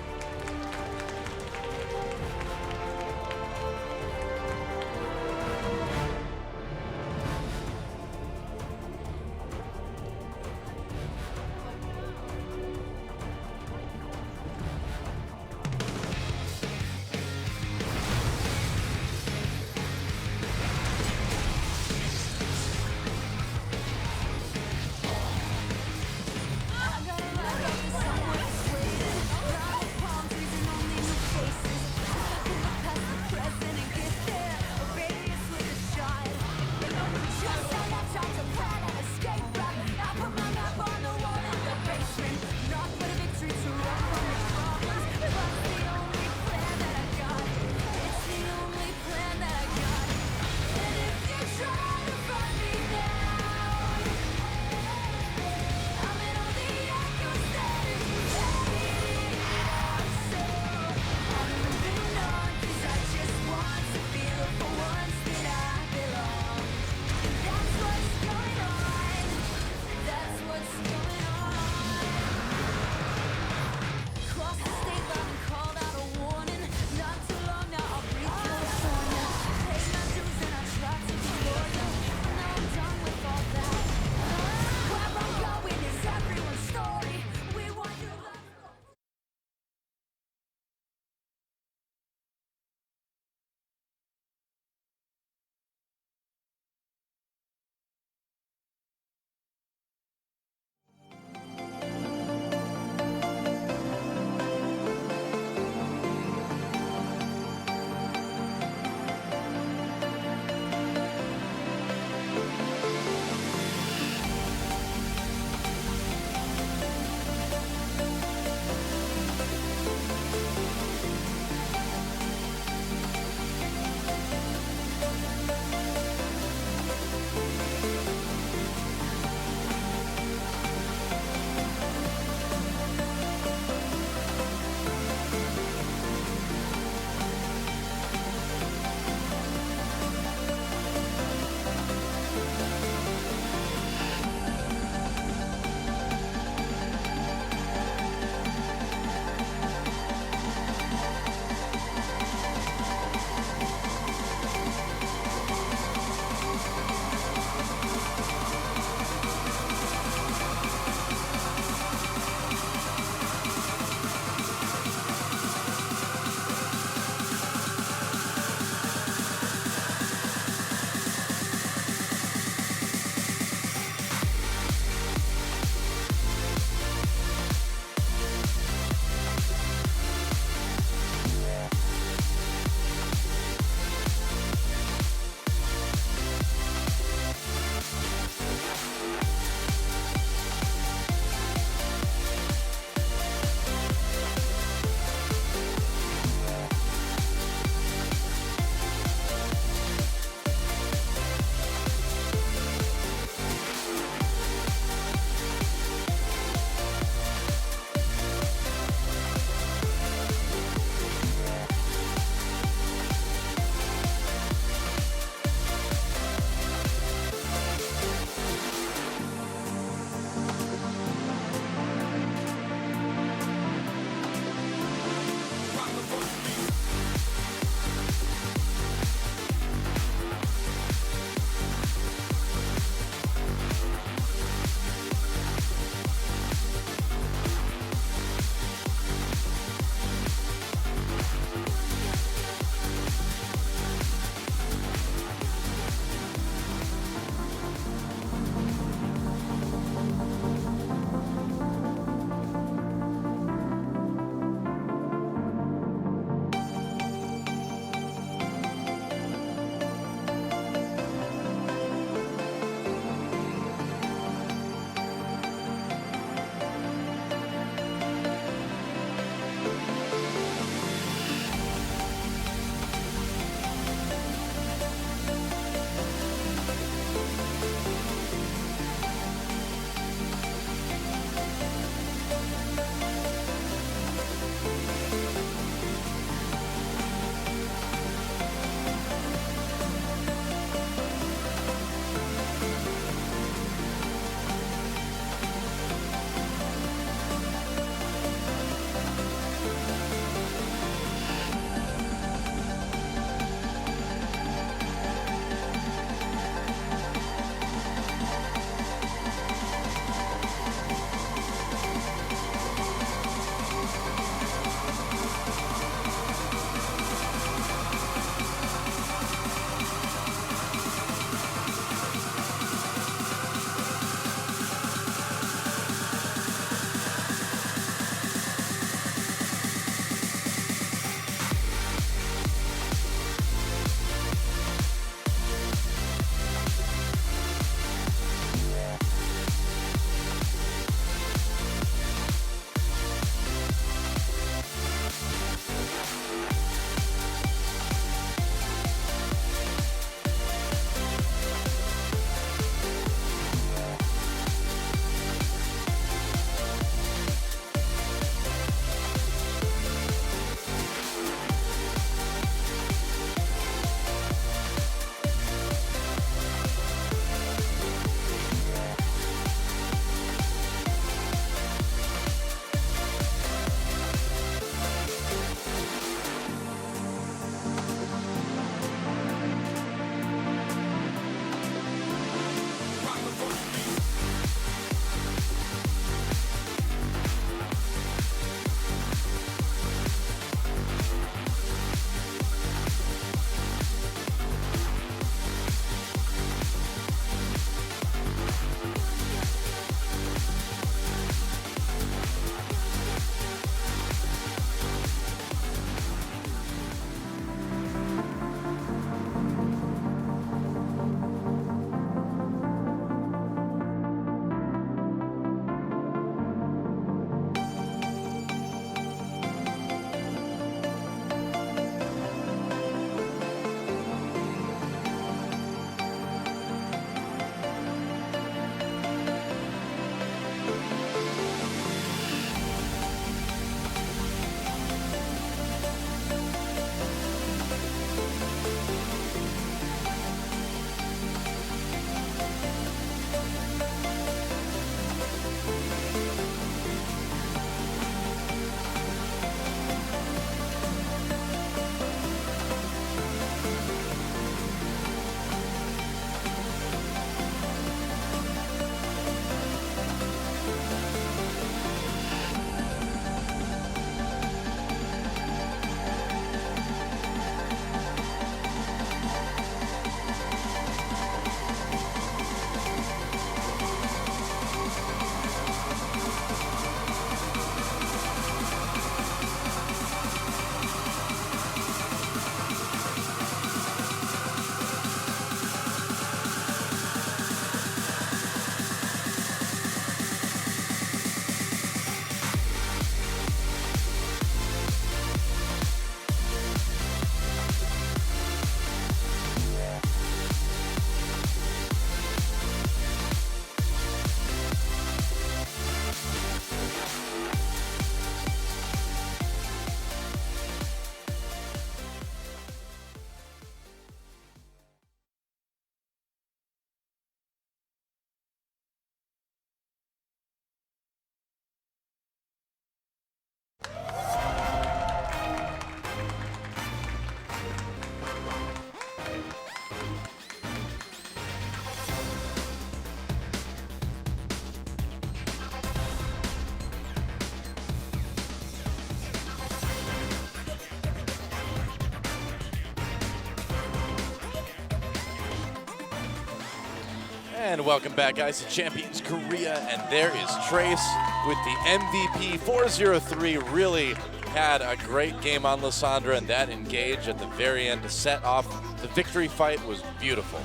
And welcome back, guys, to Champions Korea. And there is Trace with the MVP. 403 really had a great game on Lysandra, and that engage at the very end to set off the victory fight was beautiful.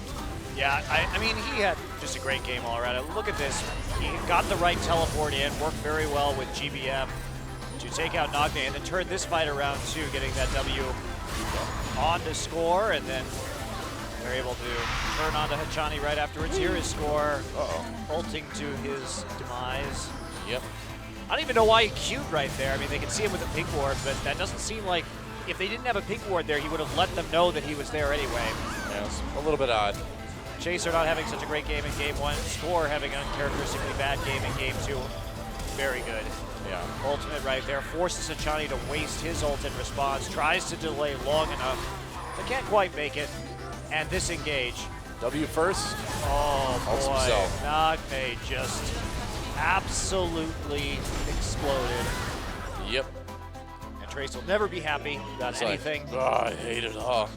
Yeah, I mean, he had just a great game all around. Look at this. He got the right teleport in, worked very well with GBM to take out Nagne, and then turn this fight around too, getting that W on to score, and then they're able to turn on to Hachani right afterwards. Here is score, ulting to his demise. Yep. I don't even know why he queued right there. I mean, they can see him with a pink ward, but that doesn't seem like, if they didn't have a pink ward there, he would have let them know that he was there anyway. Yeah, it's a little bit odd. Chaser not having such a great game in game 1. Score having an uncharacteristically bad game in game 2. Very good. Yeah. Ultimate right there. Forces Hachani to waste his ult in response. Tries to delay long enough, but can't quite make it. And this engage. W first. Oh Also boy. himself. Nagne just absolutely exploded. Yep. And Trace will never be happy about It's anything. like, I hate it all.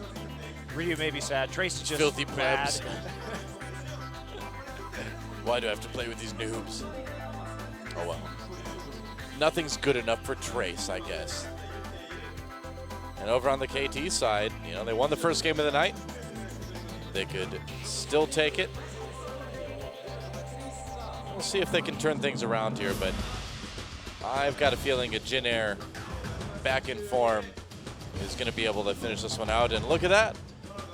Ryu may be sad. Trace is just Filthy mad. plebs. Why do I have to play with these noobs? Oh well. Nothing's good enough for Trace, I guess. And over on the KT side, you know, they won the first game of the night. They could still take it. We'll see if they can turn things around here, but I've got a feeling a Jin Air back in form is going to be able to finish this one out. And look at that.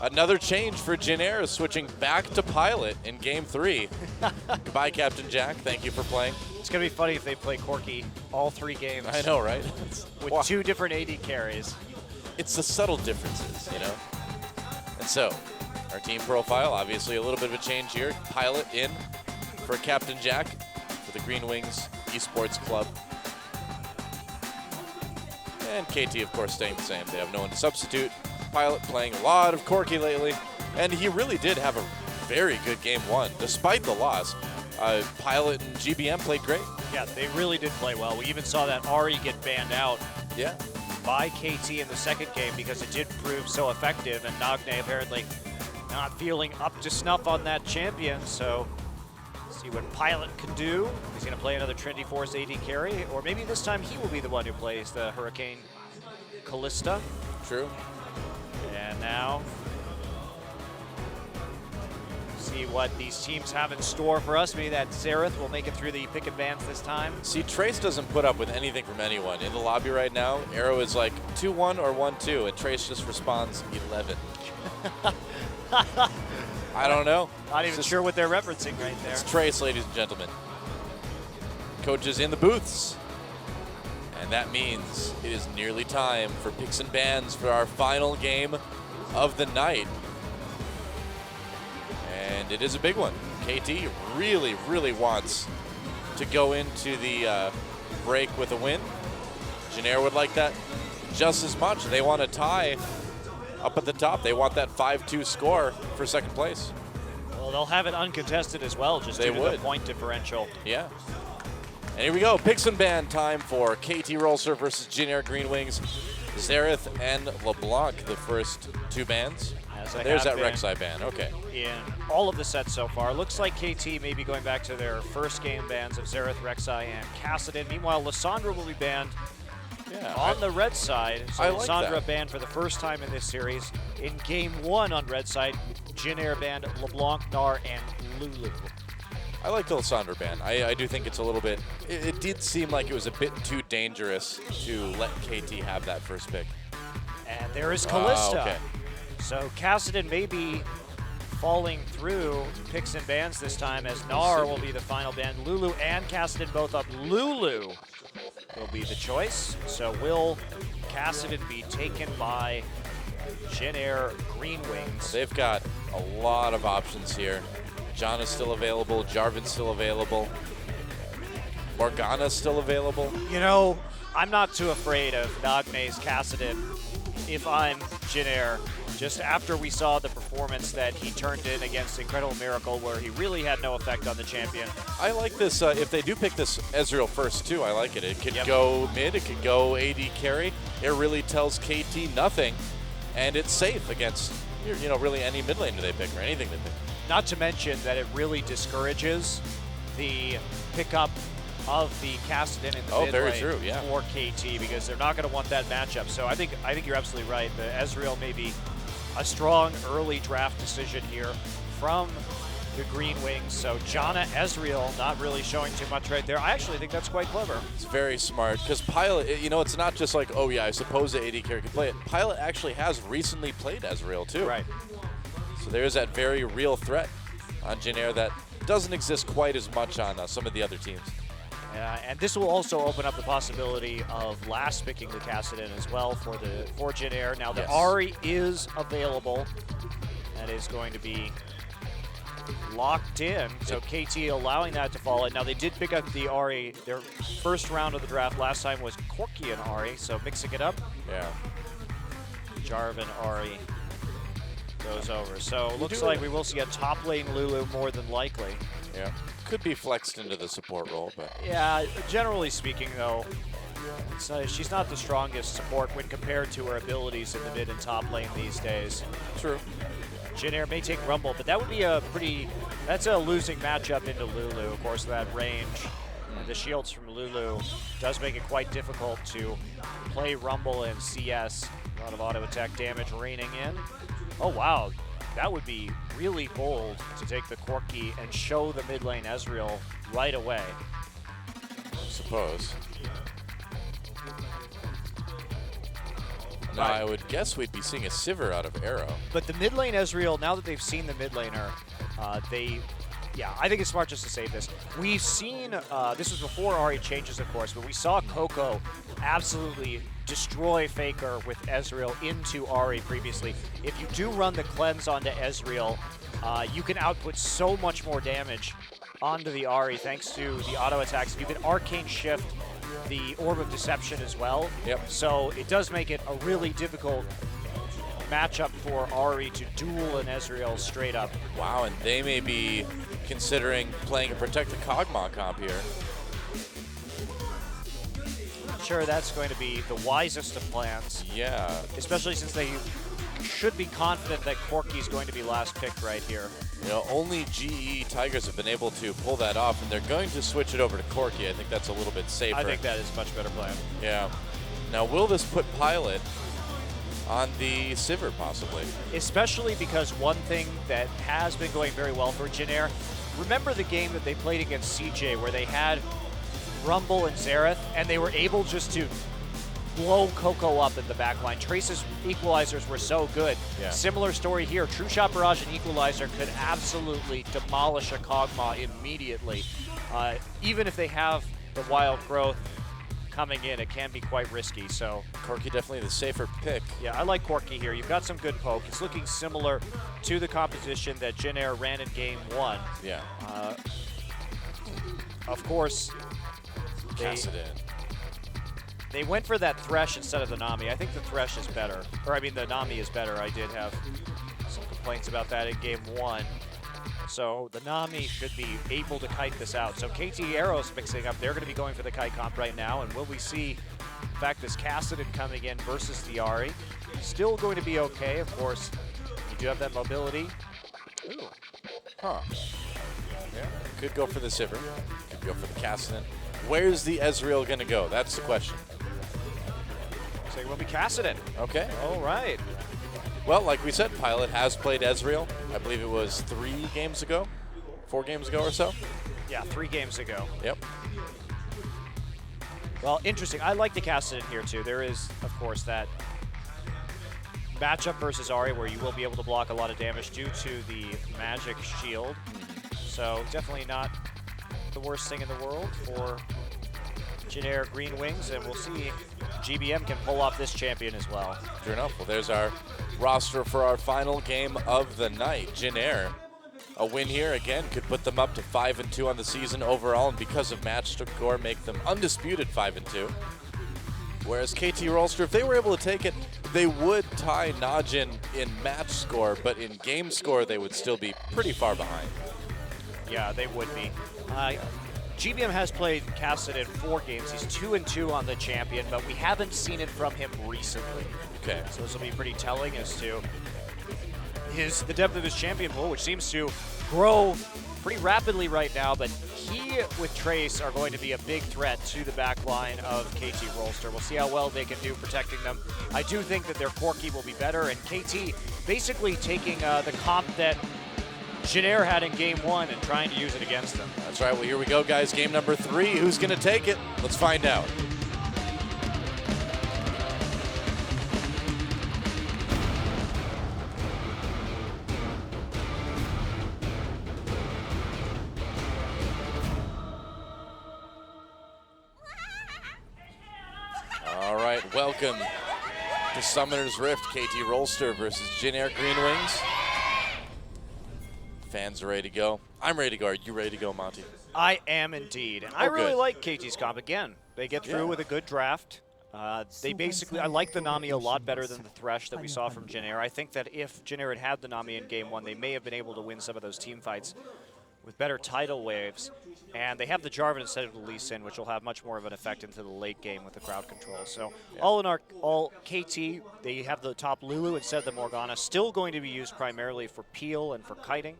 Another change for Jin Air, switching back to Pilot in Game 3. Goodbye, Captain Jack. Thank you for playing. It's going to be funny if they play Corki all 3 games. I know, right? With 2 different AD carries. It's the subtle differences, you know? And so, our team profile, obviously a little bit of a change here. Pilot in for Captain Jack for the Green Wings Esports Club. And KT, of course, staying the same. They have no one to substitute. Pilot playing a lot of Corki lately, and he really did have a very good game 1, despite the loss. Pilot and GBM played great. Yeah, they really did play well. We even saw that Ari get banned out Yeah. by KT in the second game because it did prove so effective, and Nagne apparently not feeling up to snuff on that champion, so see what Pilot can do. He's going to play another Trinity Force AD carry, or maybe this time he will be the one who plays the Hurricane Callista. True. And now, see what these teams have in store for us. Maybe that Xerath will make it through the pick and bans this time. See, Trace doesn't put up with anything from anyone. In the lobby right now, Arrow is like 2-1 or 1-2, and Trace just responds 11. I don't know. Not even sure what they're referencing right there. It's Trace, ladies and gentlemen. Coaches in the booths. And that means it is nearly time for picks and bans for our final game of the night. And it is a big one. KT really, really wants to go into the break with a win. Jin Air would like that just as much. They want to tie up at the top. They want that 5-2 score for second place. Well, they'll have it uncontested as well, just due to the point differential. Yeah. And here we go, picks and ban time for KT Rolster versus Jin Air Green Wings. Xerath and LeBlanc, the first 2 bans. There's that Rek'Sai ban, okay. In all of the sets so far. Looks like KT may be going back to their first game bans of Xerath, Rek'Sai, and Kassadin. Meanwhile, Lysandra will be banned on the red side. So I like Lysandra that. banned for the first time in this series. In game 1 on red side, Jin Air banned LeBlanc, Gnar, and Lulu. I like the Lysandra ban. I do think it's a little bit, it did seem like it was a bit too dangerous to let KT have that first pick. And there is Callista. Okay. So Kassadin may be falling through picks and bans this time, as Gnar will be the final ban. Lulu and Kassadin both up. Lulu will be the choice. So will Kassadin be taken by Jin Air Green Wings? They've got a lot of options here. John is still available, Jarvan's still available, Morgana's still available. You know, I'm not too afraid of Nagne's Kassadin if I'm Jin Air. Just after we saw the performance that he turned in against Incredible Miracle, where he really had no effect on the champion. I like this, if they do pick this Ezreal first too, I like it. It could go mid, it could go AD carry. It really tells KT nothing, and it's safe against, you know, really any mid laner they pick or anything they pick. Not to mention that it really discourages the pickup of the Cassidy in the mid very lane true, yeah. for KT, because they're not going to want that matchup. So I think you're absolutely right. The Ezreal may be a strong early draft decision here from the Green Wings. So Jana Ezreal not really showing too much right there. I actually think that's quite clever. It's very smart because Pilot, you know, it's not just like, oh yeah, I suppose the AD carry can play it. Pilot actually has recently played Ezreal too. Right. So there's that very real threat on Jin Air that doesn't exist quite as much on some of the other teams. And this will also open up the possibility of last picking the Cassidy as well for Jin Air. Now the Yes. Ahri is available. That is going to be locked in. So KT allowing that to fall in. Now they did pick up the Ahri. Their first round of the draft last time was Corki and Ahri. So mixing it up, Yeah. Jarvan Ahri goes over. So looks like we will see a top lane Lulu more than likely. Yeah. Could be flexed into the support role, but Yeah, generally speaking, though, she's not the strongest support when compared to her abilities in the mid and top lane these days. true. Jin Air may take Rumble, but that would be that's a losing matchup into Lulu. Of course, that range and the shields from Lulu does make it quite difficult to play Rumble and CS. A lot of auto attack damage raining in. Oh, wow. That would be really bold to take the Corki and show the mid lane Ezreal right away. I suppose. Now, I would guess we'd be seeing a Sivir out of Arrow. But the mid lane Ezreal, now that they've seen the mid laner, I think it's smart just to save this. We've seen, this was before Ahri changes, of course, but we saw Coco absolutely destroy FLICKR with Ezreal into Ahri previously. If you do run the cleanse onto Ezreal, you can output so much more damage onto the Ahri thanks to the auto attacks. You can arcane shift the Orb of Deception as well. Yep. So it does make it a really difficult matchup for Ahri to duel an Ezreal straight up. Wow, and they may be considering playing a Protect the Kog'Maw comp here. Sure, that's going to be the wisest of plans, Yeah. especially since they should be confident that Corki's going to be last picked right here. You know, only GE Tigers have been able to pull that off, and they're going to switch it over to Corki. I think that's a little bit safer. I think that is a much better plan. Yeah. Now, will this put Pilot on the Sivir, possibly? Especially because one thing that has been going very well for Jin Air, remember the game that they played against CJ where they had Rumble and Xerath, and they were able just to blow Coco up in the back line. Trace's equalizers were so good. Yeah. Similar story here. True Shot Barrage and Equalizer could absolutely demolish a Kog'Maw immediately. Even if they have the Wild Growth coming in, it can be quite risky. So Corki definitely the safer pick. yeah, I like Corki here. You've got some good poke. It's looking similar to the composition that Jin Air ran in game one. Yeah. Of course, Cassidy. they went for that Thresh instead of the Nami. I think the Thresh is better. Or I mean, the Nami is better. I did have some complaints about that in game one. So the Nami should be able to kite this out. So KT Arrow's mixing up. They're going to be going for the kite comp right now. And will we see, in fact, this Cassidy coming in versus the Ahri? Still going to be okay, of course. You do have that mobility. Ooh. Huh. Yeah. Could go for the Sivir. Could go for the Cassidy. Where's the Ezreal going to go? That's the question. So it will be Cassidy. Okay. All right. Well, like we said, Pilot has played Ezreal. I believe it was 4 games ago or so. Yeah, 3 games ago. Yep. Well, interesting. I like the Cassidy here, too. There is, of course, that matchup versus Ahri where you will be able to block a lot of damage due to the magic shield. So definitely not the worst thing in the world for Jin Air Green Wings, and we'll see GBM can pull off this champion as well. Sure enough. Well, there's our roster for our final game of the night. Jin Air, a win here again could put them up to 5-2 on the season overall, and because of match score, make them undisputed 5-2. Whereas KT Rolster, if they were able to take it, they would tie Najin in match score, but in game score, they would still be pretty far behind. Yeah, they would be. GBM has played Cassidy in 4 games. He's 2-2 on the champion, but we haven't seen it from him recently. Okay. So this will be pretty telling as to the depth of his champion pool, which seems to grow pretty rapidly right now, but he with Trace are going to be a big threat to the back line of KT Rolster. We'll see how well they can do protecting them. I do think that their Corki will be better, and KT basically taking the comp that Jenner had in game 1 and trying to use it against them. That's right. Well, here we go, guys. Game number 3. Who's going to take it? Let's find out. All right, welcome to Summoner's Rift, KT Rolster versus Jenner Green Wings. Fans are ready to go. I'm ready to go. Are you ready to go, Monty? I am indeed, and I really good. like KT's comp. Again, they get through with a good draft. They basically, I like the Nami a lot better than the Thresh that we saw from Jenner. I think that if Jenner had the Nami in game 1, they may have been able to win some of those team fights with better tidal waves. And they have the Jarvan instead of the Lee Sin, which will have much more of an effect into the late game with the crowd control. So all in all, KT, they have the top Lulu instead of the Morgana, still going to be used primarily for peel and for kiting.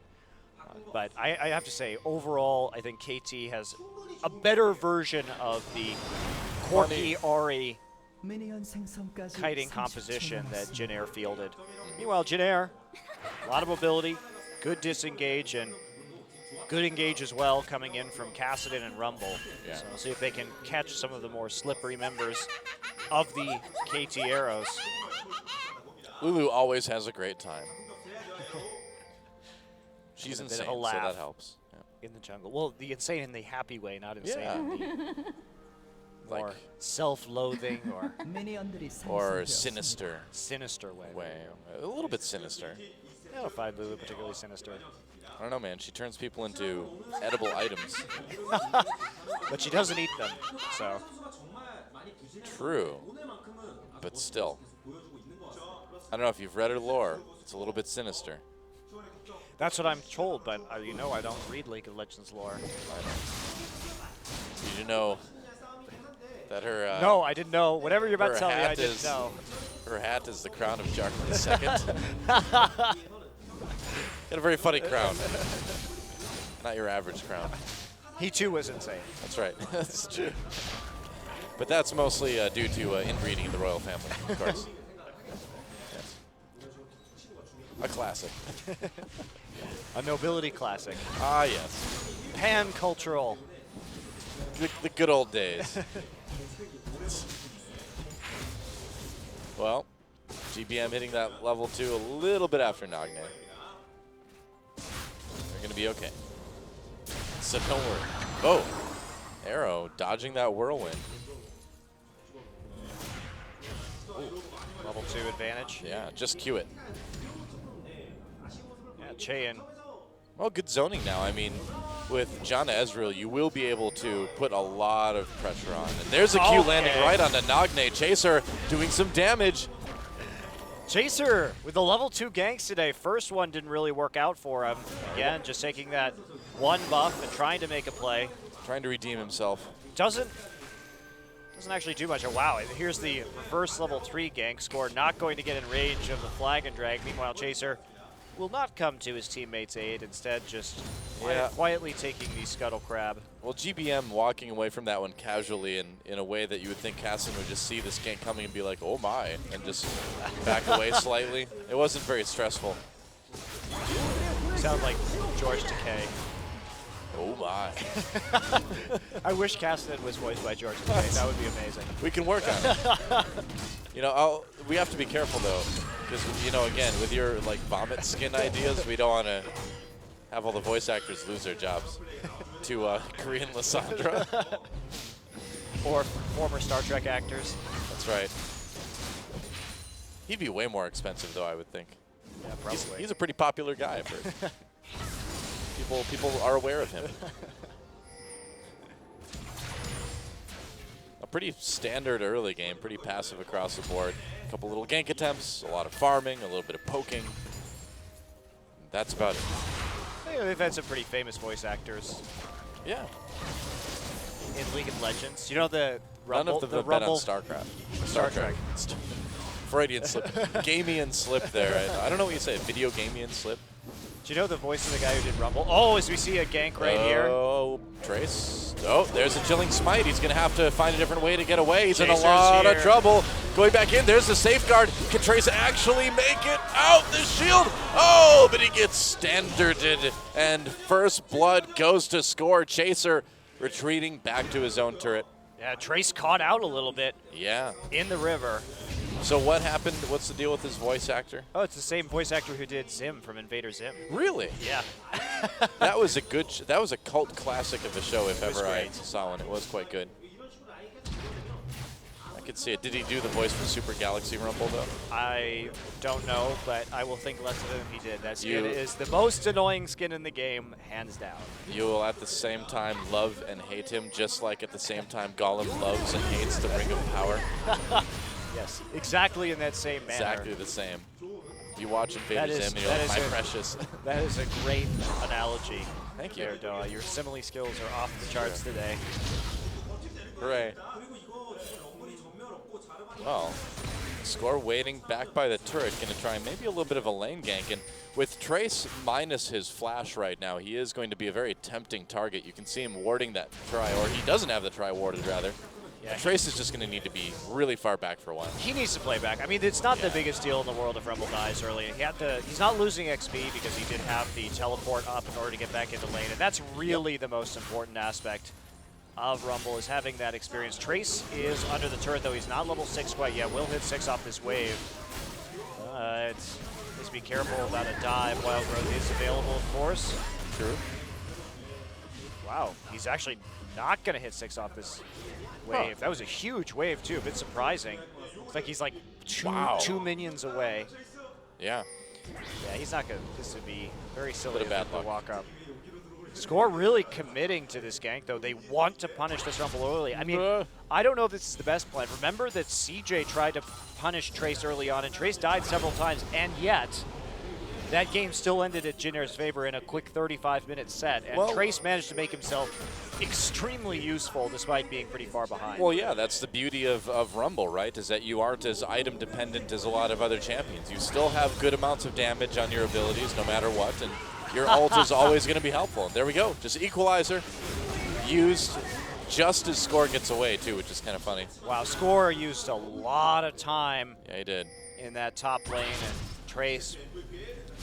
But I have to say, overall, I think KT has a better version of the Corki Ari kiting composition that Jenner fielded. Meanwhile, Jenner, a lot of mobility, good disengage, and good engage as well coming in from Kassadin and Rumble. So we'll see if they can catch some of the more slippery members of the KT Arrows. Lulu always has a great time. She's A bit insane, of a so laugh that helps. in the jungle. Well, the insane in the happy way, not insane in the Like, more self-loathing or sinister sinister way. A little bit sinister. I don't find Lulu particularly sinister. I don't know, man. She turns people into edible items. But she doesn't eat them, so. True. But still. I don't know if you've read her lore. It's a little bit sinister. That's what I'm told, but you know I don't read League of Legends lore. Did you know that her... no, I didn't know. Whatever you're about to tell me, I didn't is, know. Her hat is the crown of Jarkman II. Got a very funny crown. Not your average crown. He too was insane. That's right. That's true. But that's mostly due to inbreeding in the royal family, of course. Yes. A classic. A nobility classic. Ah, yes. Pan-cultural. The good old days. Well, GBM hitting that level 2 a little bit after Nagne. They're going to be okay. So don't worry. Oh, Arrow dodging that whirlwind. Ooh, level 2 advantage. Yeah, just cue it. Yeah, Cheyan. Well, good zoning now. I mean, with Janna Ezreal, you will be able to put a lot of pressure on. And there's a Q landing right onto Nagne. Chaser doing some damage. Chaser with the level 2 ganks today. First one didn't really work out for him. Again, just taking that one buff and trying to make a play. Trying to redeem himself. Doesn't actually do much. Oh, wow, here's the reverse level 3 gank score. Not going to get in range of the flag and drag. Meanwhile, Chaser will not come to his teammates' aid. Instead, just quietly taking the Scuttle Crab. Well, GBM walking away from that one casually in a way that you would think Cassin would just see this gank coming and be like, oh my, and just back away slightly. It wasn't very stressful. Sound like George Takei. Oh my. I wish Cassin was voiced by George Takei. That would be amazing. We can work on it. You know, we have to be careful though, because you know, again, with your like vomit skin ideas, we don't want to have all the voice actors lose their jobs to Korean Lysandra. Or former Star Trek actors. That's right. He'd be way more expensive though, I would think. Yeah, probably. He's a pretty popular guy. I've heard. People are aware of him. A pretty standard early game, pretty passive across the board. A couple little gank attempts, a lot of farming, a little bit of poking. That's about it. Yeah, they've had some pretty famous voice actors. Yeah. In League of Legends. You know the Rumble? None of them have been on StarCraft. Star Trek. Freudian slip. Gamian slip there. I don't know what you say. Video Gamian slip. Do you know the voice of the guy who did Rumble? Oh, as we see a gank right here. Oh, Trace. Oh, there's a chilling smite. He's going to have to find a different way to get away. He's in a Chaser's lot of here. trouble. Going back in, there's the safeguard. Can Trace actually make it out? The shield. Oh, but he gets standarded. And first blood goes to score. Chaser retreating back to his own turret. Yeah, Trace caught out a little bit Yeah. in the river. So what happened? What's the deal with his voice actor? Oh, it's the same voice actor who did Zim from Invader Zim. Really? Yeah. That was a good. That was a cult classic of a show, if was ever I great. saw one. It was quite good. I could see it. Did he do the voice for Super Galaxy Rumble though? I don't know, but I will think less of him if he did. That skin You- is the most annoying skin in the game, hands down. You will at the same time love and hate him, just like at the same time Gollum loves and hates the Ring of Power. Yes, exactly in that same manner. Exactly the same. You watch Invader That is- Zim and you're that like, is my a- precious. That is a great analogy. Thank you. There, Doa. Your simile skills are off the charts today. Hooray. Well, Score waiting back by the turret, going to try maybe a little bit of a lane gank. And with Trace minus his flash right now, he is going to be a very tempting target. You can see him warding that try, or he doesn't have the try warded, rather. Yeah, And Trace is just going to need to be really far back for a while. He needs to play back. I mean, it's not the Yeah. biggest deal in the world if Rumble dies early. He's not losing XP because he did have the teleport up in order to get back into lane, and that's really the most important aspect of Rumble, is having that experience. Trace is under the turret, though. He's not level 6 quite yet. Will hit 6 off this wave. Just be careful about a dive. Wild Growth is available, of course. True. Wow, he's actually not going to hit 6 off this wave. That was a huge wave, too. A bit surprising. Looks like he's like two minions away. Yeah. Yeah, he's not going to. This would be very silly Bit of of bad him to luck. walk up. Score really committing to this gank, though. They want to punish this Rumble early. I mean, I don't know if this is the best plan. Remember that CJ tried to punish Trace early on, and Trace died several times, and yet that game still ended at Jinner's favor in a quick 35-minute set, and Well- Trace managed to make himself extremely useful despite being pretty far behind. Well, yeah, that's the beauty of Rumble, right? Is that you aren't as item dependent as a lot of other champions. You still have good amounts of damage on your abilities no matter what, and your ult is always going to be helpful. There we go. Just equalizer used just as Score gets away, too, which is kind of funny. Wow, Score used a lot of time Yeah, he did. in that top lane, and Trace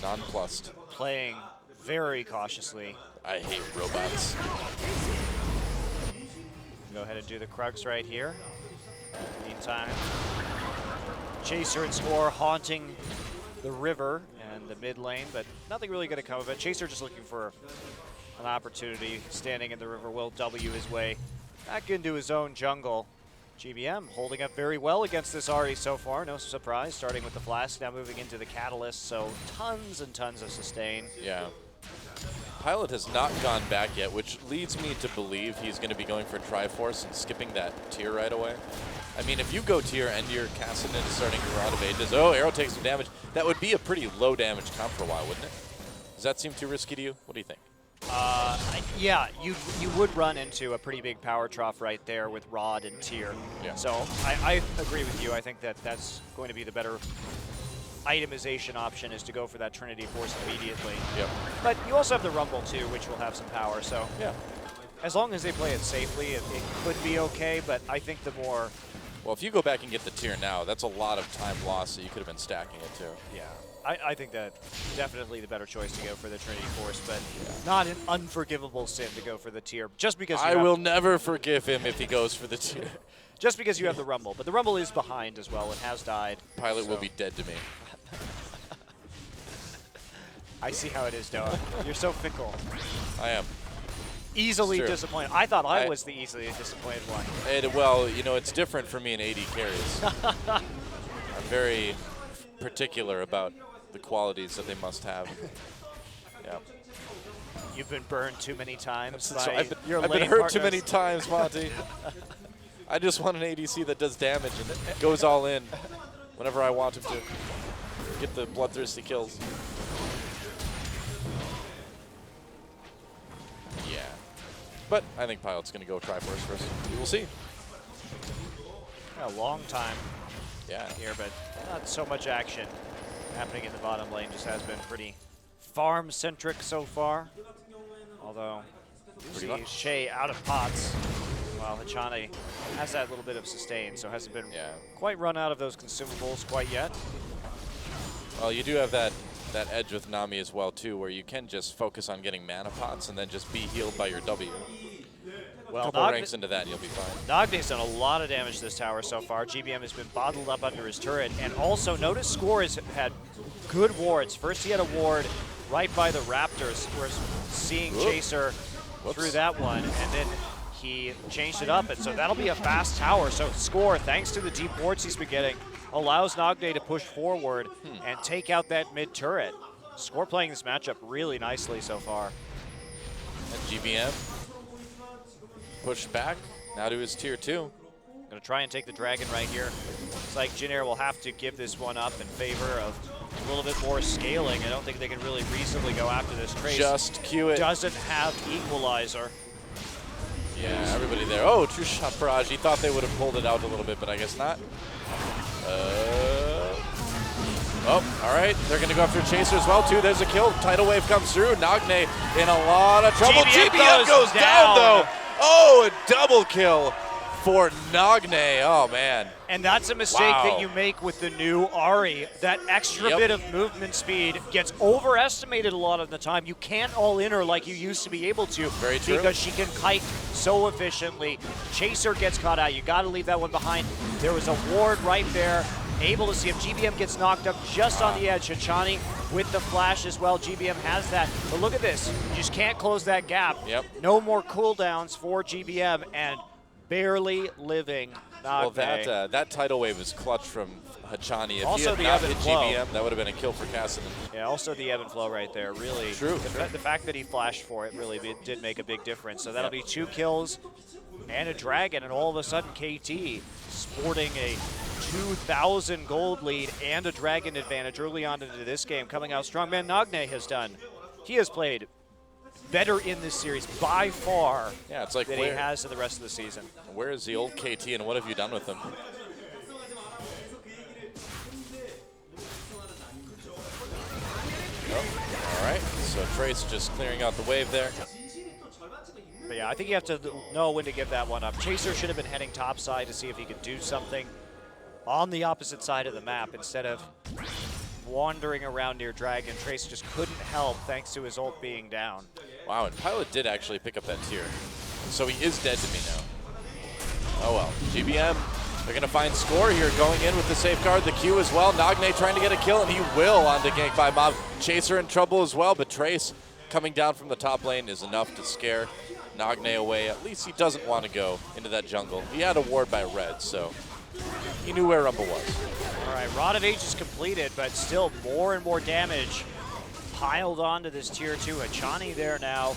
Nonplussed. playing very cautiously. I hate robots. Go ahead and do the Krugs right here. Meantime, Chaser and Score haunting the river and the mid lane, but nothing really going to come of it. Chaser just looking for an opportunity, standing in the river, will W his way back into his own jungle. GBM holding up very well against this Ahri so far, no surprise, starting with the Flask, now moving into the Catalyst, so tons and tons of sustain. Yeah. Pilot has not gone back yet, which leads me to believe he's going to be going for Triforce and skipping that tier right away. I mean, if you go tier and your Kassadin is starting to run out of ages, oh, Arrow takes some damage. That would be a pretty low damage comp for a while, wouldn't it? Does that seem too risky to you? What do you think? Yeah, you would run into a pretty big power trough right there with Rod and Tier. Yeah. So I agree with you. I think that that's going to be the better itemization option, is to go for that Trinity Force immediately. Yep. But you also have the Rumble too, which will have some power. So Yeah. as long as they play it safely, it could be okay. But I think the more, Well, if you go back and get the tier now, that's a lot of time lost, so you could have been stacking it too. yeah, I think that definitely the better choice to go for the Trinity Force, but not an unforgivable sin to go for the Tier, just because you I have will never forgive him if he goes for the tier. just because you have the Rumble. But the Rumble is behind as well and has died. Pilot will so- be dead to me. I see how it is, Doa. You're so fickle. I am. Easily It's true. disappointed. I thought I I- was the easily disappointed one. And, well, you know, it's different for me in AD carries. I'm very particular about the qualities that they must have. Yeah. You've been burned too many times So by I've been, your I've been lane hurt too many partners. times, Monty. I just want an ADC that does damage and goes all in whenever I want him to. Get the bloodthirsty kills. Yeah. But I think Pilot's going to go Triforce first. We will see. A long time Yeah. here, but not so much action happening in the bottom lane. Just has been pretty farm-centric so far. Although, Pretty see much. Shea out of pots, while Hachane has that little bit of sustain, so hasn't been quite run out of those consumables quite yet. Well, you do have that edge with Nami as well, too, where you can just focus on getting mana pots and then just be healed by your W. Well, a couple ranks into that, and you'll be fine. Nogne's done a lot of damage to this tower so far. GBM has been bottled up under his turret, and also notice Score has had good wards. First he had a ward right by the Raptors. We're seeing Chaser through that one, and then he changed it up, and so that'll be a fast tower. So Score, thanks to the deep wards he's been getting, allows Nogne to push forward and take out that mid turret. Score playing this matchup really nicely so far. And GBM push back now to his tier 2. Gonna try and take the dragon right here. Looks like Jin Air will have to give this one up in favor of a little bit more scaling. I don't think they can really reasonably go after this. Trace Just queue it. doesn't have equalizer. Yeah, everybody there. Oh, true shot barrage. He thought they would have pulled it out a little bit, but I guess not. Oh, all right. They're going to go after Chaser as well, too. There's a kill. Tidal wave comes through. Nagne in a lot of trouble. GBM goes down, though. Oh, a double kill for Nagne. Oh, man. And that's a mistake that you make with the new Ahri. That extra bit of movement speed gets overestimated a lot of the time. You can't all-in her like you used to be able to. Very true. Because she can kite so efficiently. Chaser gets caught out. You got to leave that one behind. There was a ward right there. Able to see if GBM gets knocked up just on the edge. Hachane with the flash as well. GBM has that. But look at this. You just can't close that gap. Yep. No more cooldowns for GBM, and barely living Nagne. Well, that tidal wave is clutch from Hachane. If Also he the had not ebb hit and flow. GBM, that would have been a kill for Cassidy. Yeah, also the ebb and flow right there. Really, True. The fact that he flashed for it really did make a big difference. So that'll be 2 kills and a dragon, and all of a sudden KT sporting a 2,000 gold lead and a dragon advantage early on into this game, coming out strong. Man, Nagne has done. He has played better in this series by far It's like than he has in the rest of the season. Where is the old KT, and what have you done with him? Oh, all right, so Trace just clearing out the wave there. But yeah, I think you have to know when to give that one up. Chaser should have been heading topside to see if he could do something on the opposite side of the map instead of wandering around near Dragon. Trace just couldn't help thanks to his ult being down. Wow, and Pilot did actually pick up that tier. So he is dead to me now. Oh well, GBM, they're gonna find Score here going in with the safeguard, the Q as well. Nagne trying to get a kill, and he will on the gank by Mob. Chaser in trouble as well, but Trace coming down from the top lane is enough to scare Nagne away. At least he doesn't want to go into that jungle. He had a ward by Red, so he knew where Rumble was. All right, Rod of Age is completed, but still more and more damage piled onto this tier 2. Hachane there now,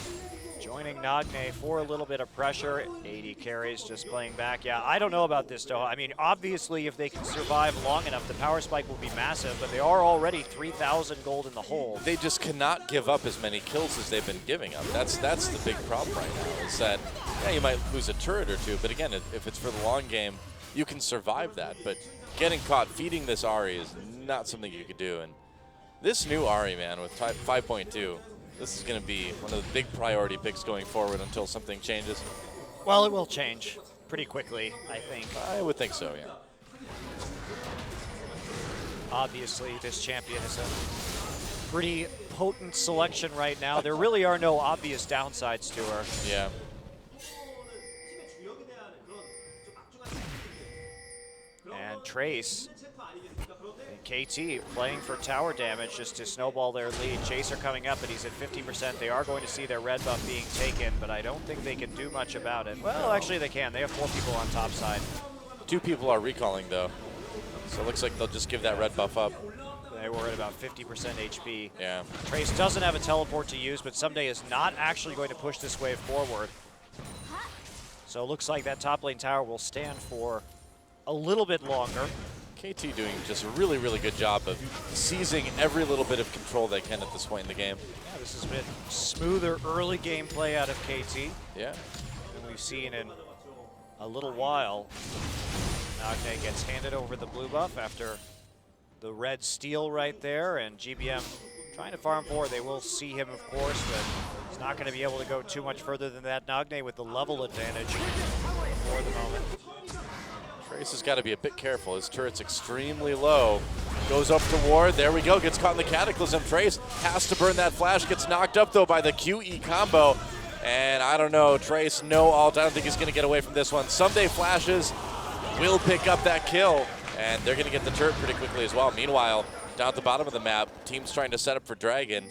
joining Nagne for a little bit of pressure. 80 carries just playing back. Yeah, I don't know about this, though. I mean, obviously, if they can survive long enough, the power spike will be massive, but they are already 3,000 gold in the hole. They just cannot give up as many kills as they've been giving up. That's the big problem right now, is that, yeah, you might lose a turret or two, but again, if it's for the long game, you can survive that. But getting caught feeding this Ahri is not something you could do. And this new Ahri, man, with 5.2, this is going to be one of the big priority picks going forward until something changes. Well, it will change pretty quickly, I think. I would think so, yeah. Obviously, this champion is a pretty potent selection right now. There really are no obvious downsides to her. Yeah. And Trace and KT playing for tower damage just to snowball their lead. Chaser coming up, but he's at 50%. They are going to see their red buff being taken, but I don't think they can do much about it. Well, actually they can. They have 4 people on top side. 2 people are recalling, though. So it looks like they'll just give that red buff up. They were at about 50% HP. Yeah. Trace doesn't have a teleport to use, but Someday is not actually going to push this wave forward. So it looks like that top lane tower will stand for a little bit longer. KT doing just a really, really good job of seizing every little bit of control they can at this point in the game. Yeah, this has been smoother early gameplay out of KT Yeah. than we've seen in a little while. Nagne gets handed over the blue buff after the red steal right there, and GBM Trying to farm forward. They will see him, of course, but he's not going to be able to go too much further than that. Nagne with the level advantage for the moment. Trace has got to be a bit careful. His turret's extremely low. Goes up to Ward. There we go. Gets caught in the Cataclysm. Trace has to burn that flash. Gets knocked up, though, by the QE combo. And I don't know. Trace, no ult. I don't think he's going to get away from this one. Someday Flashes will pick up that kill. And they're going to get the turret pretty quickly as well. Meanwhile, down at the bottom of the map, team's trying to set up for Dragon.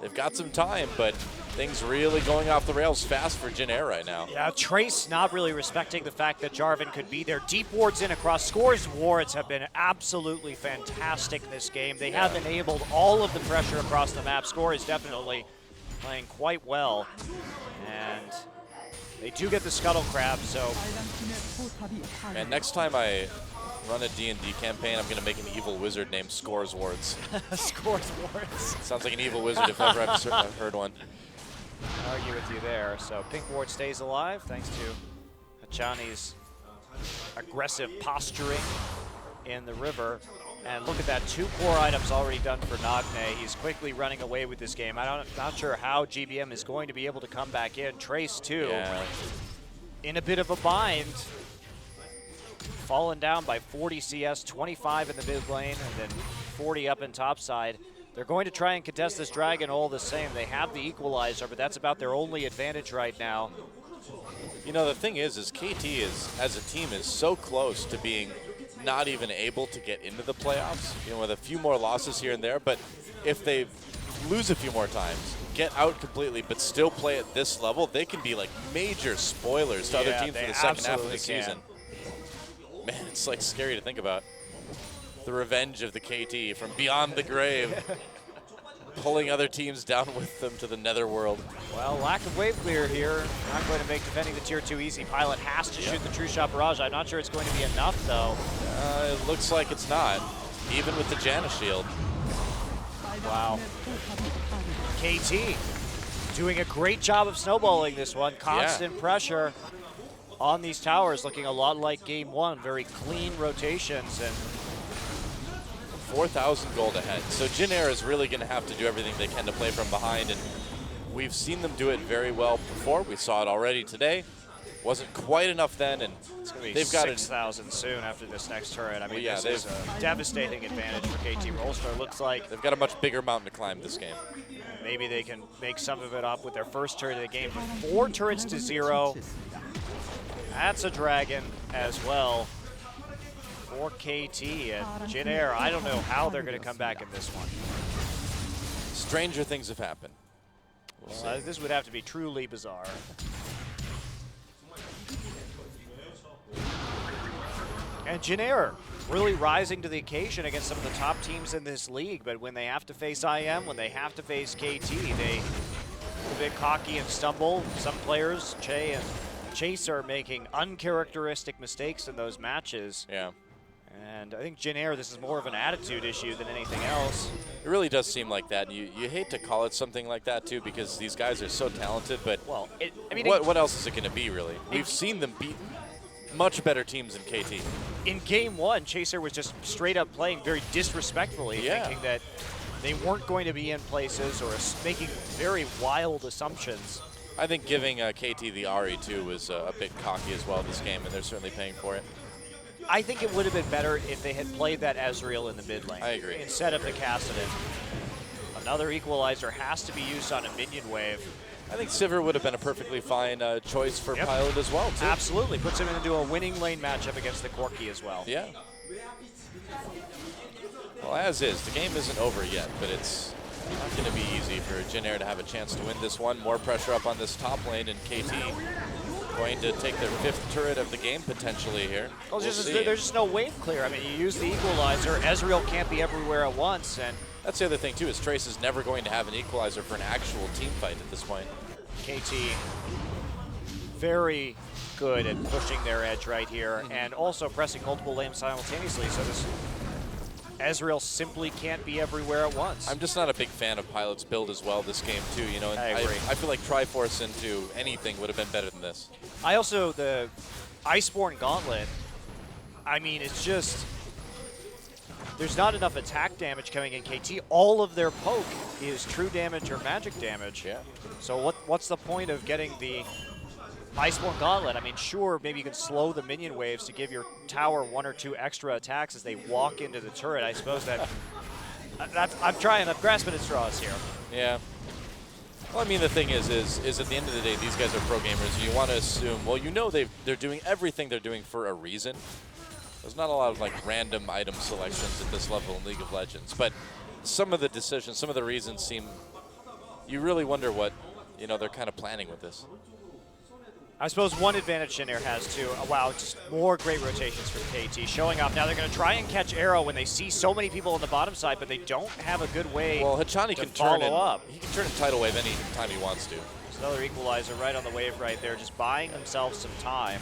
They've got some time, but things really going off the rails fast for Jin Air right now. Yeah, Trace not really respecting the fact that Jarvan could be there. Deep wards in across. Scores wards have been absolutely fantastic this game. They have enabled all of the pressure across the map. Score is definitely playing quite well. And they do get the Scuttle Crab, so... And next time I run a D&D campaign, I'm going to make an evil wizard named Scores Wards. Scores wards. Sounds like an evil wizard if ever I've heard one. I'll argue with you there. So Pink Ward stays alive thanks to Hachani's aggressive posturing in the river. And look at that, 2 core items already done for Nagne. He's quickly running away with this game. I'm not sure how GBM is going to be able to come back in. Trace, too, in a bit of a bind. Fallen down by 40 CS, 25 in the mid lane, and then 40 up in top side. They're going to try and contest this Dragon all the same. They have the equalizer, but that's about their only advantage right now. You know, the thing is KT as a team, is so close to being not even able to get into the playoffs, you know, with a few more losses here and there. But if they lose a few more times, get out completely, but still play at this level, they can be like major spoilers to other teams for the second half of the season. Man, it's like scary to think about. The revenge of the KT from beyond the grave, pulling other teams down with them to the netherworld. Well, lack of wave clear here. Not going to make defending the tier 2 easy. Pilot has to shoot the True Shot Barrage. I'm not sure it's going to be enough, though. It looks like it's not, even with the Janna shield. Wow. KT doing a great job of snowballing this one. Constant pressure on these towers, looking a lot like game 1. Very clean rotations, and 4,000 gold ahead. So Jin Air is really going to have to do everything they can to play from behind, and we've seen them do it very well before. We saw it already today. Wasn't quite enough then, and it's going to be they've got 6,000 soon after this next turret. I mean, this is a devastating advantage for KT Rolster. Looks like they've got a much bigger mountain to climb this game. Maybe they can make some of it up with their first turret of the game. 4 turrets to 0. That's a Dragon as well for KT, and Jin Air, I don't know how they're going to come back in this one. Stranger things have happened. Well, this would have to be truly bizarre. And Jin Air really rising to the occasion against some of the top teams in this league, but when they have to face IM, when they have to face KT, they a bit cocky and stumble. Some players, Che and Chase, are making uncharacteristic mistakes in those matches. Yeah. And I think Jin Air, this is more of an attitude issue than anything else. It really does seem like that. And you hate to call it something like that, too, because these guys are so talented, but well, what else is it going to be, really? We've seen them beat much better teams than KT. In game 1, Chaser was just straight up playing very disrespectfully, thinking that they weren't going to be in places or making very wild assumptions. I think giving KT the RE2 was a bit cocky as well this game, and they're certainly paying for it. I think it would have been better if they had played that Ezreal in the mid lane. I agree. Instead of the Kassadin. Another equalizer has to be used on a minion wave. I think Sivir would have been a perfectly fine choice for Pilot as well, too. Absolutely. Puts him into a winning lane matchup against the Corki as well. Yeah. Well, as is. The game isn't over yet, but it's not going to be easy for Jin Air to have a chance to win this one. More pressure up on this top lane, and KT going to take their 5th turret of the game potentially here. Well, there's just no wave clear. I mean, you use the equalizer. Ezreal can't be everywhere at once, and that's the other thing, too, is Trace is never going to have an equalizer for an actual team fight at this point. KT very good at pushing their edge right here, and also pressing multiple lanes simultaneously, so this Ezreal simply can't be everywhere at once. I'm just not a big fan of Pilot's build as well this game, too. You know, and I agree. I feel like Triforce into anything would have been better than this. I also, the Iceborne Gauntlet, I mean, it's just, there's not enough attack damage coming in KT. All of their poke is true damage or magic damage. Yeah. So what's the point of getting the Iceborne Gauntlet? I mean, sure, maybe you can slow the minion waves to give your tower 1 or 2 extra attacks as they walk into the turret. I suppose I'm grasping at straws here. Yeah. Well, I mean, the thing is at the end of the day, these guys are pro gamers. You want to assume, well, you know they're doing everything they're doing for a reason. There's not a lot of like random item selections at this level in League of Legends, but some of the decisions, some of the reasons seem, you really wonder what, you know, they're kind of planning with this. I suppose one advantage Jin Air has too. Wow, just more great rotations from KT showing up. Now they're going to try and catch Arrow when they see so many people on the bottom side, but they don't have a good way. Well, Hachani to can follow up. He can turn in Tidal Wave any time he wants to. There's another equalizer right on the wave right there, just buying themselves some time.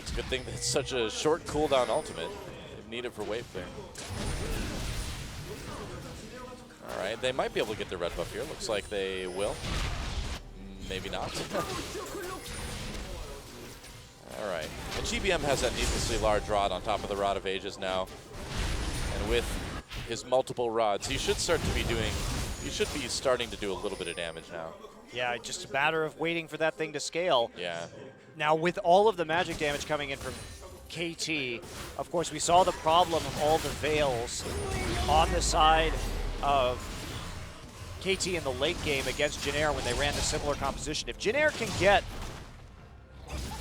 It's a good thing that it's such a short cooldown ultimate. They need it for wave clear. All right, they might be able to get the red buff here. Looks like they will. Maybe not. All right. And GBM has that needlessly large rod on top of the Rod of Ages now. And with his multiple rods, he should be starting to do a little bit of damage now. Yeah, just a matter of waiting for that thing to scale. Yeah. Now, with all of the magic damage coming in from KT, of course, we saw the problem of all the Veils on the side of KT in the late game against Jin Air when they ran the similar composition. If Jin Air can get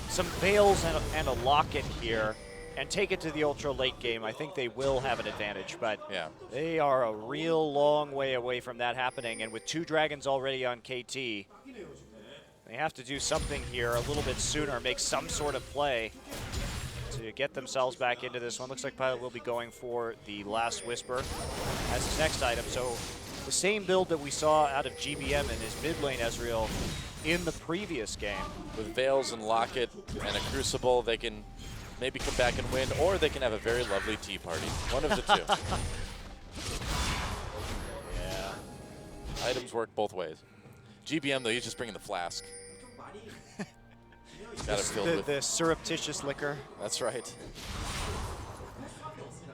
some Veils and a Locket here and take it to the ultra late game, I think they will have an advantage, but yeah, they are a real long way away from that happening, and with 2 dragons already on KT, they have to do something here a little bit sooner, make some sort of play to get themselves back into this one. Looks like Pilot will be going for the Last Whisper as his next item. So the same build that we saw out of GBM and his mid lane Ezreal in the previous game. with Veils and Locket and a Crucible, they can maybe come back and win, or they can have a very lovely tea party. One of the two. Yeah. Items work both ways. GBM, though, he's just bringing the flask. He's got it filled with the surreptitious liquor. That's right.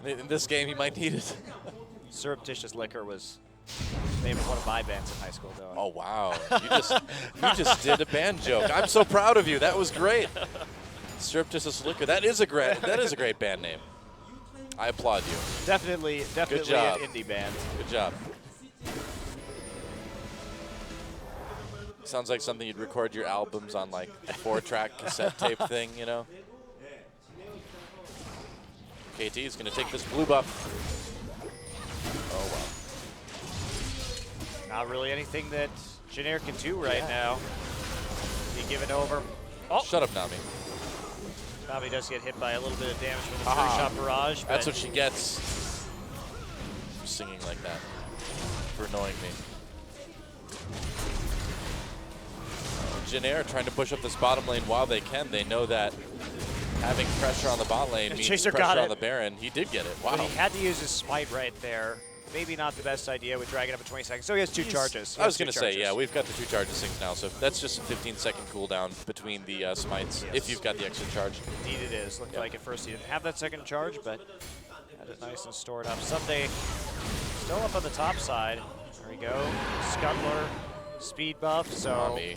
In this game, he might need it. Surreptitious liquor was maybe one of my bands in high school, though. Oh wow! You just did a band joke. I'm so proud of you. That was great. Surreptitious Liquor. That is a great band name. I applaud you. Definitely Good job. an indie band. Good job. Sounds like something you'd record your albums on, like a 4-track cassette tape thing, you know? KT is going to take this blue buff. Oh, wow. Not really anything that Jin Air can do right now. Be given over. Oh, Shut up, Nami. Nami does get hit by a little bit of damage from the three-shot barrage. That's what she gets for singing like that, for annoying me. Jin Air trying to push up this bottom lane while they can. They know that having pressure on the bot lane means Chaser pressure got on it. the Baron. He did get it. Wow. But he had to use his smite right there. Maybe not the best idea with dragging up at 20 seconds. So he has 2 charges. I was going to say, yeah, we've got the 2 charges things now, so that's just a 15-second cooldown between the smites, if you've got the extra charge. Indeed it is. Looked like at first he didn't have that second charge, but had it nice and stored up. Someday, still up on the top side. There we go. Scuttler, speed buff, so... Nami.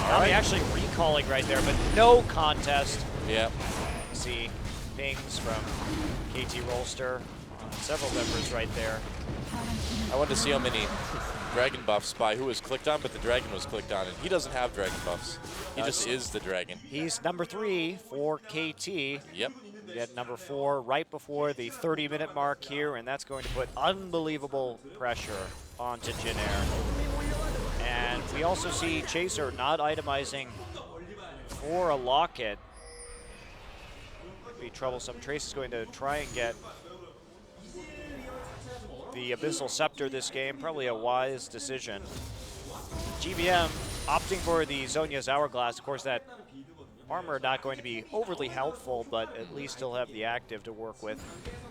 Nami actually recalling right there, but no contest. Yeah. See pings from KT Rolster. Several members right there. I wanted to see how many dragon buffs by who was clicked on, but the dragon was clicked on, and he doesn't have dragon buffs. He just is the dragon. He's number 3 for KT. Yep. We get number 4 right before the 30-minute mark here, and that's going to put unbelievable pressure onto Jin Air. And we also see Chaser not itemizing for a Locket. Be troublesome. Trace is going to try and get the Abyssal Scepter this game. Probably a wise decision. GBM opting for the Zhonya's Hourglass. Of course, that armor not going to be overly helpful, but at least he'll have the active to work with.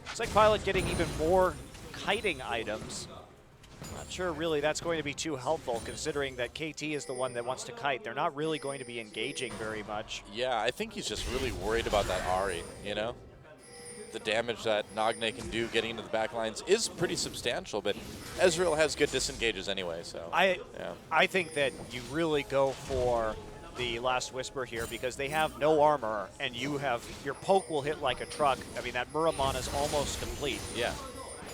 It's like Pilot getting even more kiting items. Not sure really that's going to be too helpful, considering that KT is the one that wants to kite. They're not really going to be engaging very much. Yeah, I think he's just really worried about that Ahri, you know? the damage that Nagne can do getting into the back lines is pretty substantial, but Ezreal has good disengages anyway, so. I think that you really go for the Last Whisper here because they have no armor, and your poke will hit like a truck. I mean, that Muramon is almost complete. Yeah.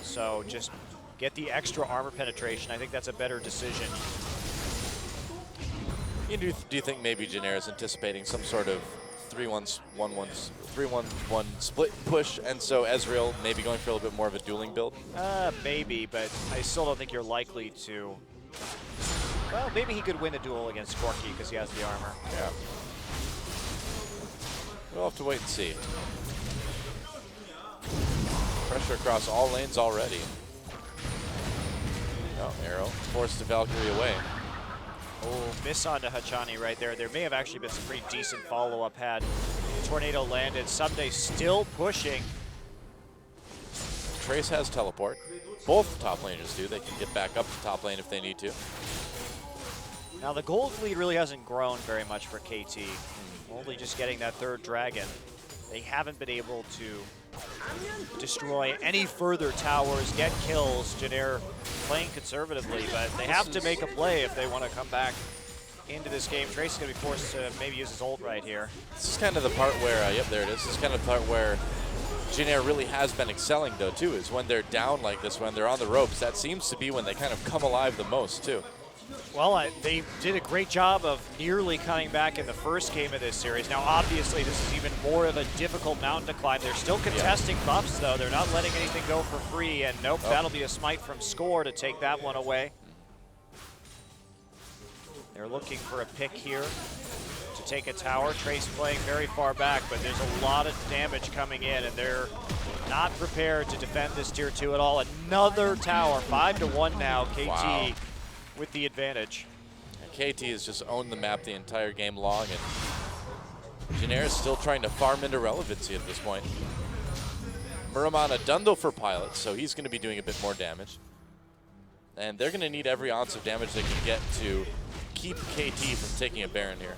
So just get the extra armor penetration. I think that's a better decision. Do you think maybe Janair is anticipating some sort of 3-1-1 split push, and so Ezreal maybe going for a little bit more of a dueling build? Maybe, but I still don't think you're likely to. Well, maybe he could win a duel against Corki because he has the armor. Yeah. We'll have to wait and see. Pressure across all lanes already. Oh, arrow. Forced the Valkyrie away. Oh, miss onto Hachani right there. There may have actually been some pretty decent follow-up had Tornado landed. Someday still pushing. Trace has teleport. Both top laners do. They can get back up to top lane if they need to. Now the gold lead really hasn't grown very much for KT. Only just getting that third dragon. They haven't been able to destroy any further towers, get kills. Janair playing conservatively, but they have to make a play if they want to come back into this game. Trace is going to be forced to maybe use his ult right here. This is kind of the part where, yep, there it is. This is kind of the part where Janair really has been excelling, though, too, is when they're down like this, when they're on the ropes. That seems to be when they kind of come alive the most, too. Well, they did a great job of nearly coming back in the first game of this series. Now, obviously, this is even more of a difficult mountain to climb. They're still contesting buffs, though. They're not letting anything go for free, and nope, that'll be a smite from Score to take that one away. They're looking for a pick here to take a tower. Trace playing very far back, but there's a lot of damage coming in, and they're not prepared to defend this tier 2 at all. Another tower, 5-1 now, KT. Wow. With the advantage. And KT has just owned the map the entire game long, and Janair is still trying to farm into relevancy at this point. Muramana done though for Pilot, so he's going to be doing a bit more damage. And they're going to need every ounce of damage they can get to keep KT from taking a Baron here.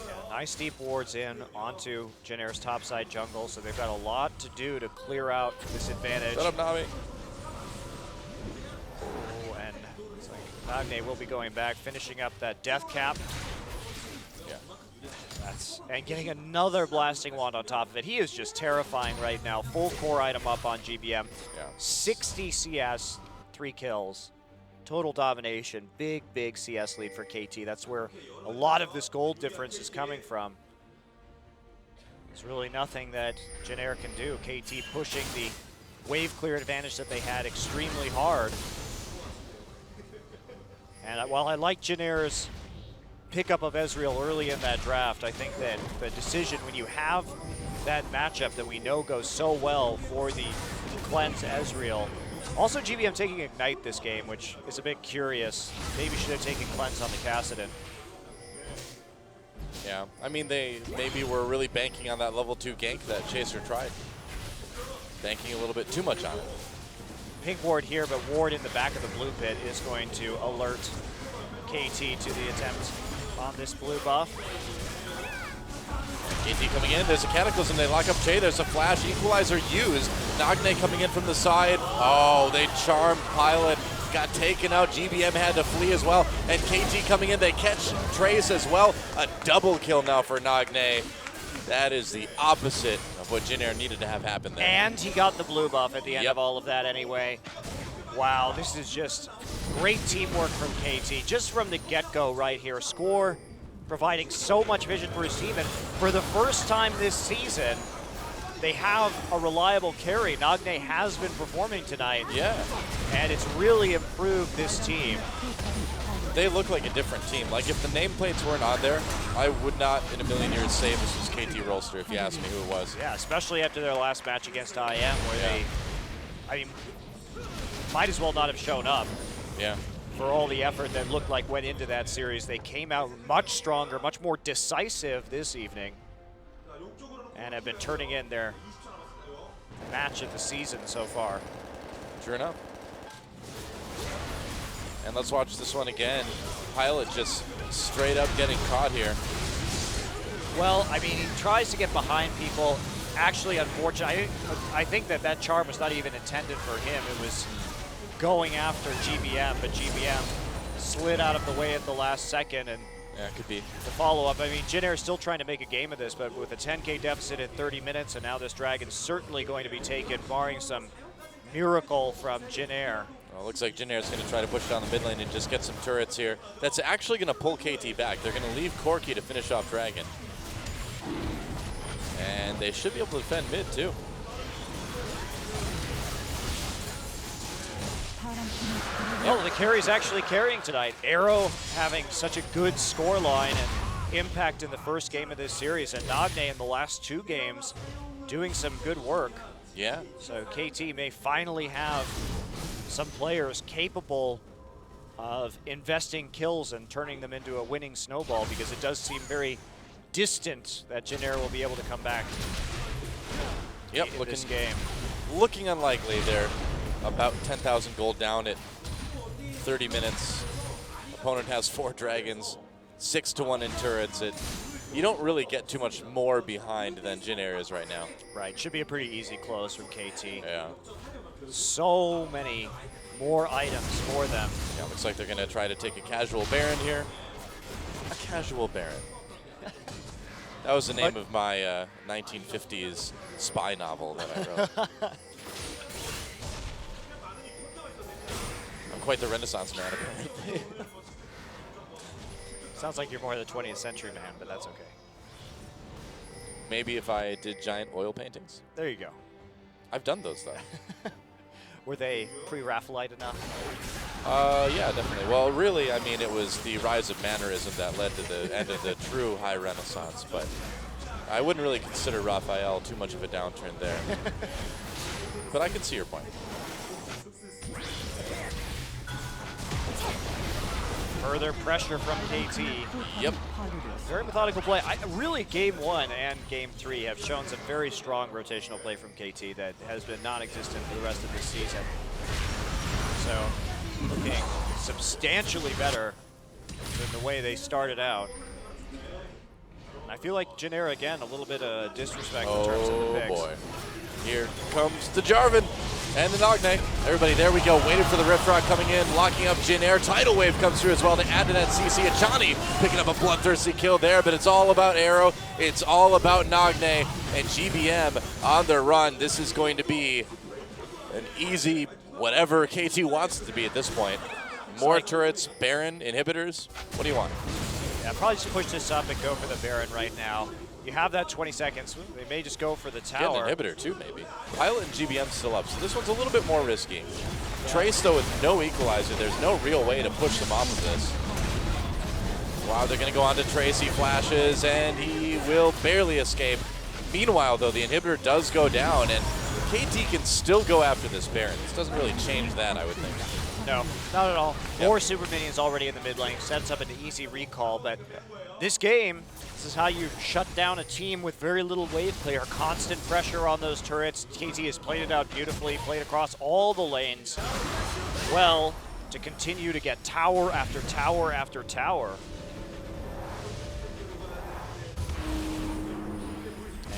Yeah, nice deep wards in onto Janair's topside jungle, so they've got a lot to do to clear out this advantage. Shut up, Nami. Nagne will be going back, finishing up that death cap. Yeah. And getting another blasting wand on top of it. He is just terrifying right now. Full core item up on GBM. Yeah. 60 CS, 3 kills. Total domination. Big, big CS lead for KT. That's where a lot of this gold difference is coming from. There's really nothing that Janair can do. KT pushing the wave clear advantage that they had extremely hard. And while I like Janair's pickup of Ezreal early in that draft, I think that the decision when you have that matchup that we know goes so well for the cleanse Ezreal. Also GBM taking Ignite this game, which is a bit curious. Maybe should have taken cleanse on the Kassadin. Yeah, I mean, they maybe were really banking on that level 2 gank that Chaser tried. Banking a little bit too much on it. Pink ward here, but ward in the back of the blue pit is going to alert KT to the attempt on this blue buff. KT coming in, there's a Cataclysm, they lock up Che, there's a flash, equalizer used. Nagne coming in from the side. Oh, they charmed Pilot, got taken out, GBM had to flee as well, and KT coming in, they catch Trace as well. A double kill now for Nagne. That is the opposite of what Janair needed to have happen there. And he got the blue buff at the end of all of that anyway. Wow, this is just great teamwork from KT. Just from the get-go right here. Score providing so much vision for his team. And for the first time this season, they have a reliable carry. Nagne has been performing tonight. Yeah. And it's really improved this team. They look like a different team. Like, if the nameplates weren't on there, I would not in a million years say this was KT Rolster if you asked me who it was. Yeah, especially after their last match against IM where they, I mean, might as well not have shown up. Yeah. For all the effort that looked like went into that series. They came out much stronger, much more decisive this evening, and have been turning in their match of the season so far. Sure enough. And let's watch this one again. Pilot just straight up getting caught here. Well, I mean, he tries to get behind people. actually unfortunate. I think that charm was not even intended for him. It was going after GBM, but GBM slid out of the way at the last second, and Yeah, it could be. the follow-up. I mean, Jin Air is still trying to make a game of this, but with a 10K deficit at 30 minutes, and now this Dragon's certainly going to be taken, barring some miracle from Jin Air. Well, looks like Jin Air is going to try to push down the mid lane and just get some turrets here. That's actually going to pull KT back. They're going to leave Corki to finish off Dragon. And they should be able to defend mid, too. Well, the carry's actually carrying tonight. Arrow having such a good scoreline and impact in the first game of this series, and Nagne in the last 2 games doing some good work. Yeah. So KT may finally have some players capable of investing kills and turning them into a winning snowball, because it does seem very distant that Jin Air will be able to come back Yep, in this game. Looking unlikely. They're about 10,000 gold down at 30 minutes. Opponent has 4 dragons, 6-1 in turrets. You don't really get too much more behind than Jin Air is right now. Right, should be a pretty easy close from KT. Yeah. So many more items for them. Yeah, looks like they're going to try to take a casual Baron here. A casual Baron. That was the name of my 1950s spy novel that I wrote. I'm quite the Renaissance man, apparently. Sounds like you're more the 20th century man, but that's okay. Maybe if I did giant oil paintings. There you go. I've done those, though. Were they pre-Raphaelite enough? Yeah, definitely. Well, really, I mean, it was the rise of mannerism that led to the end of the true high Renaissance, but I wouldn't really consider Raphael too much of a downturn there. But I can see your point. Further pressure from KT. Yep. Very methodical play. Really, Game 1 and Game 3 have shown some very strong rotational play from KT that has been non-existent for the rest of this season. So, looking substantially better than the way they started out. I feel like Jin Air, again, a little bit of disrespect in terms of the picks. Oh, boy. Here comes the Jarvan and the Nagne. Everybody, there we go. Waited for the Rift Rock coming in, locking up Jin Air. Tidal Wave comes through as well to add to that CC. Achani picking up a bloodthirsty kill there, but it's all about Arrow. It's all about Nagne and GBM on their run. This is going to be an easy whatever KT wants it to be at this point. More turrets, Baron, inhibitors. What do you want? Yeah, probably just push this up and go for the Baron right now. You have that 20 seconds. They may just go for the tower. Get an inhibitor too, maybe. Pilot and GBM still up, so this one's a little bit more risky. Yeah. Trace, though, with no equalizer, there's no real way to push them off of this. Wow, they're going to go on to Trace. He flashes, and he will barely escape. Meanwhile, though, the inhibitor does go down, and KT can still go after this Baron. This doesn't really change that, I would think. No, not at all. Yep. 4 super minions already in the mid lane. Sets up an easy recall, but this game, this is how you shut down a team with very little wave clear. Constant pressure on those turrets. KT has played it out beautifully, played across all the lanes well to continue to get tower after tower after tower.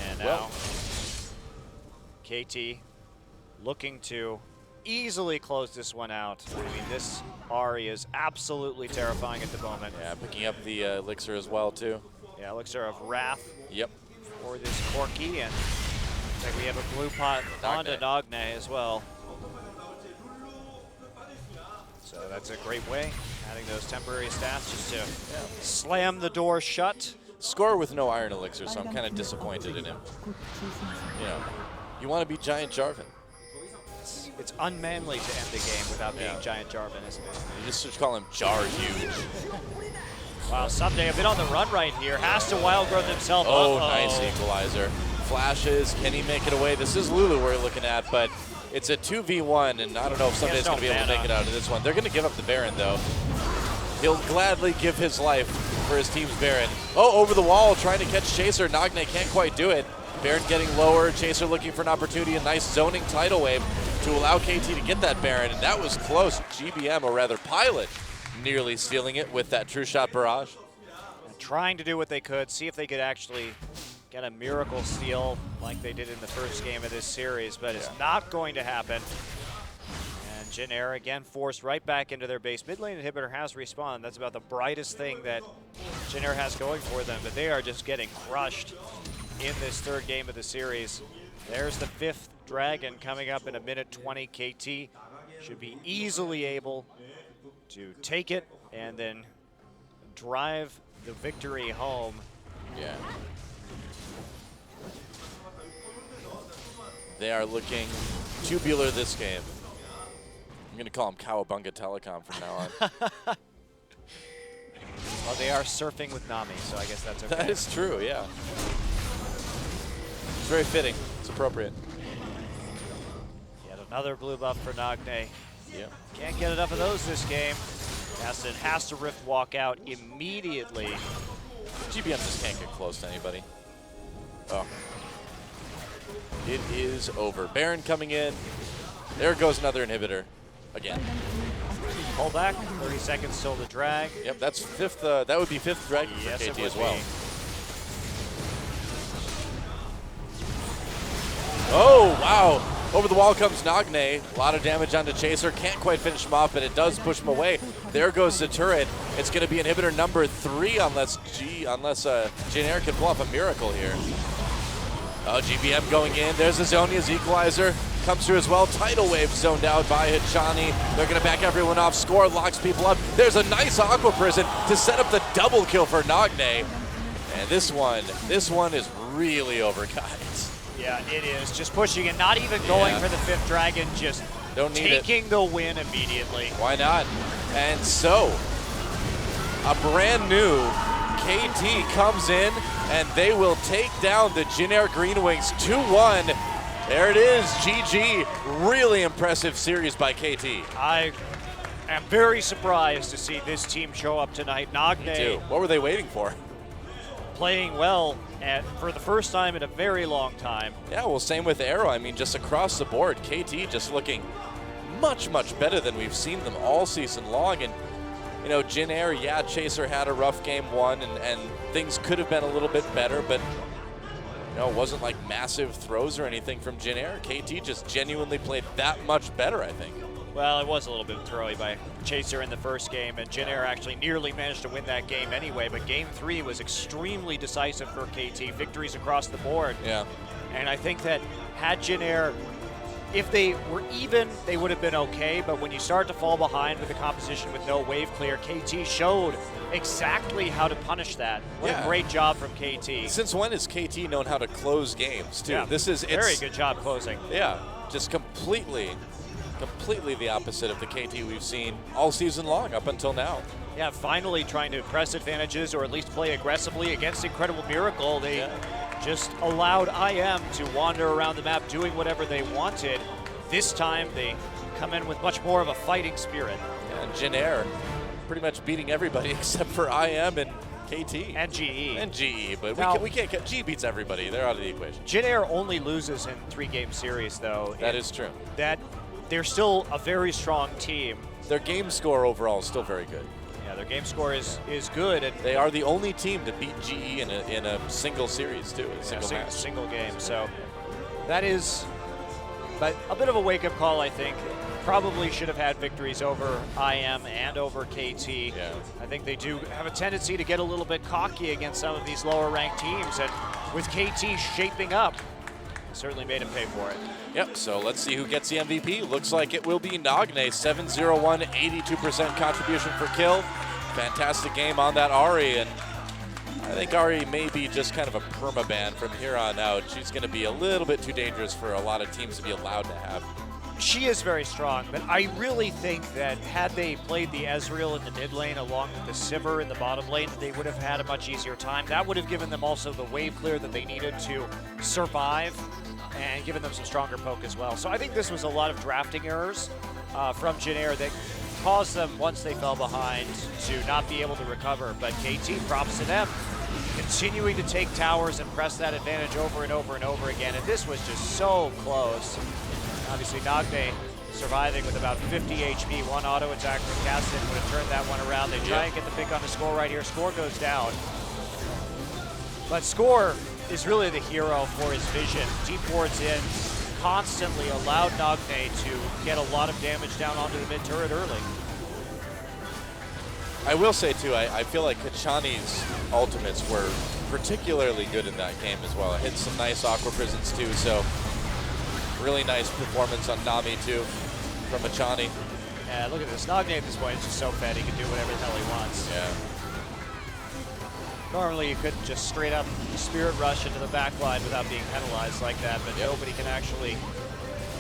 And now, KT looking to easily close this one out. I mean, this Ahri is absolutely terrifying at the moment. Yeah, picking up the elixir as well, too. Yeah, elixir of Wrath. Yep. For this Corki, and looks like we have a blue pot onto Nagne as well. So that's a great way, adding those temporary stats just to slam the door shut. Score with no Iron Elixir, so I'm kind of disappointed in him. You know, you want to be Giant Jarvan. It's unmanly to end the game without being Giant Jarvan, isn't it? You just should call him Jar Huge. Wow, Someday a bit on the run right here. Has to wild growth himself. Oh, nice equalizer. Flashes, can he make it away? This is Lulu we're looking at, but it's a 2v1, and I don't know if Sunday's going to be able to make it out of this one. They're going to give up the Baron, though. He'll gladly give his life for his team's Baron. Oh, over the wall, trying to catch Chaser. Nagne can't quite do it. Baron getting lower. Chaser looking for an opportunity. A nice zoning tidal wave to allow KT to get that Baron, and that was close. GBM, or rather Pilot, nearly stealing it with that true shot barrage. And trying to do what they could, see if they could actually get a miracle steal like they did in the first game of this series, but it's not going to happen. And Jin Air again forced right back into their base. Mid lane inhibitor has respawned. That's about the brightest thing that Jin Air has going for them, but they are just getting crushed in this third game of the series. There's the 5th Dragon coming up in a minute 20. KT should be easily able to take it and then drive the victory home. Yeah. They are looking tubular this game. I'm going to call them Cowabunga Telecom from now on. Well, they are surfing with Nami, so I guess that's okay. That is true, yeah. It's very fitting. It's appropriate. Yet another blue buff for Nagne. Yep. Can't get enough of those this game. Aston has to rift walk out immediately. GBM just can't get close to anybody. Oh. It is over. Baron coming in. There goes another inhibitor. Again. Pull back, 30 seconds till the drag. Yep, that's 5th, that would be 5th drag Yes, for it KT would as well. be. Oh, wow. Over the wall comes Nagne. A lot of damage onto Chaser. Can't quite finish him off, but it does push him away. There goes the turret. It's going to be inhibitor number 3 unless Jin Air can pull off a miracle here. Oh, GBM going in. There's the Zhonya's equalizer. Comes through as well. Tidal Wave zoned out by Hachani. They're going to back everyone off. Score locks people up. There's a nice Aqua Prison to set up the double kill for Nagne. And this one is really over, guys. Yeah, it is. Just pushing it, not even going for the 5th Dragon, just Don't need taking the win immediately. Why not? And so, a brand new KT comes in, and they will take down the Jin Air Green Wings 2-1. There it is, GG. Really impressive series by KT. I am very surprised to see this team show up tonight. Me too. What were they waiting for? Playing well for the first time in a very long time. Yeah, well, same with Arrow. I mean, just across the board, KT just looking much, much better than we've seen them all season long. And, you know, Jin Air, yeah, Chaser had a rough game 1, and things could have been a little bit better, but, you know, it wasn't like massive throws or anything from Jin Air. KT just genuinely played that much better, I think. Well, it was a little bit throwy by Chaser in the first game, and Jin Air actually nearly managed to win that game anyway, but game 3 was extremely decisive for KT. Victories across the board. Yeah. And I think that had Jin Air, if they were even, they would have been okay, but when you start to fall behind with the composition with no wave clear, KT showed exactly how to punish that. What a great job from KT. Since when has KT known how to close games, too? Yeah, This is very good job closing. Yeah, just completely the opposite of the KT we've seen all season long up until now. Yeah, finally trying to press advantages or at least play aggressively against Incredible Miracle. They just allowed IM to wander around the map doing whatever they wanted. This time they come in with much more of a fighting spirit. Yeah, and Jin Air pretty much beating everybody except for IM and KT. And GE. And GE, but Now, we can't get, G beats everybody. They're out of the equation. Jin Air only loses in 3-game series though. That is true. That they're still a very strong team. Their game score overall is still very good. Yeah, their game score is good. And they are the only team to beat GE in a single series too, a single match. Single game. So that is, but a bit of a wake-up call, I think. Probably should have had victories over IM and over KT. Yeah. I think they do have a tendency to get a little bit cocky against some of these lower-ranked teams, and with KT shaping up, certainly made him pay for it. Yep, so let's see who gets the MVP. Looks like it will be Nagne, 7-0-1, 82% contribution for kill. Fantastic game on that Ahri, and I think Ahri may be just kind of a permaban from here on out. She's going to be a little bit too dangerous for a lot of teams to be allowed to have. She is very strong, but I really think that had they played the Ezreal in the mid lane along with the Sivir in the bottom lane, they would have had a much easier time. That would have given them also the wave clear that they needed to survive and given them some stronger poke as well. So I think this was a lot of drafting errors from Jin Air that caused them, once they fell behind, to not be able to recover. But KT, props to them, continuing to take towers and press that advantage over and over and over again. And this was just so close. Obviously, Nagne surviving with about 50 HP. One auto attack from Caston would have turned that one around. They try and get the pick on the score right here. Score goes down. But Score is really the hero for his vision. Deep wards in, constantly allowed Nagne to get a lot of damage down onto the mid turret early. I will say too, I feel like Kachani's ultimates were particularly good in that game as well. It hit some nice aqua prisons too, so really nice performance on Nami too from Kachani. Yeah, look at this. Nagne at this point is just so fed, he can do whatever the hell he wants. Yeah. Normally you could just straight up Spirit Rush into the back line without being penalized like that, but nobody can actually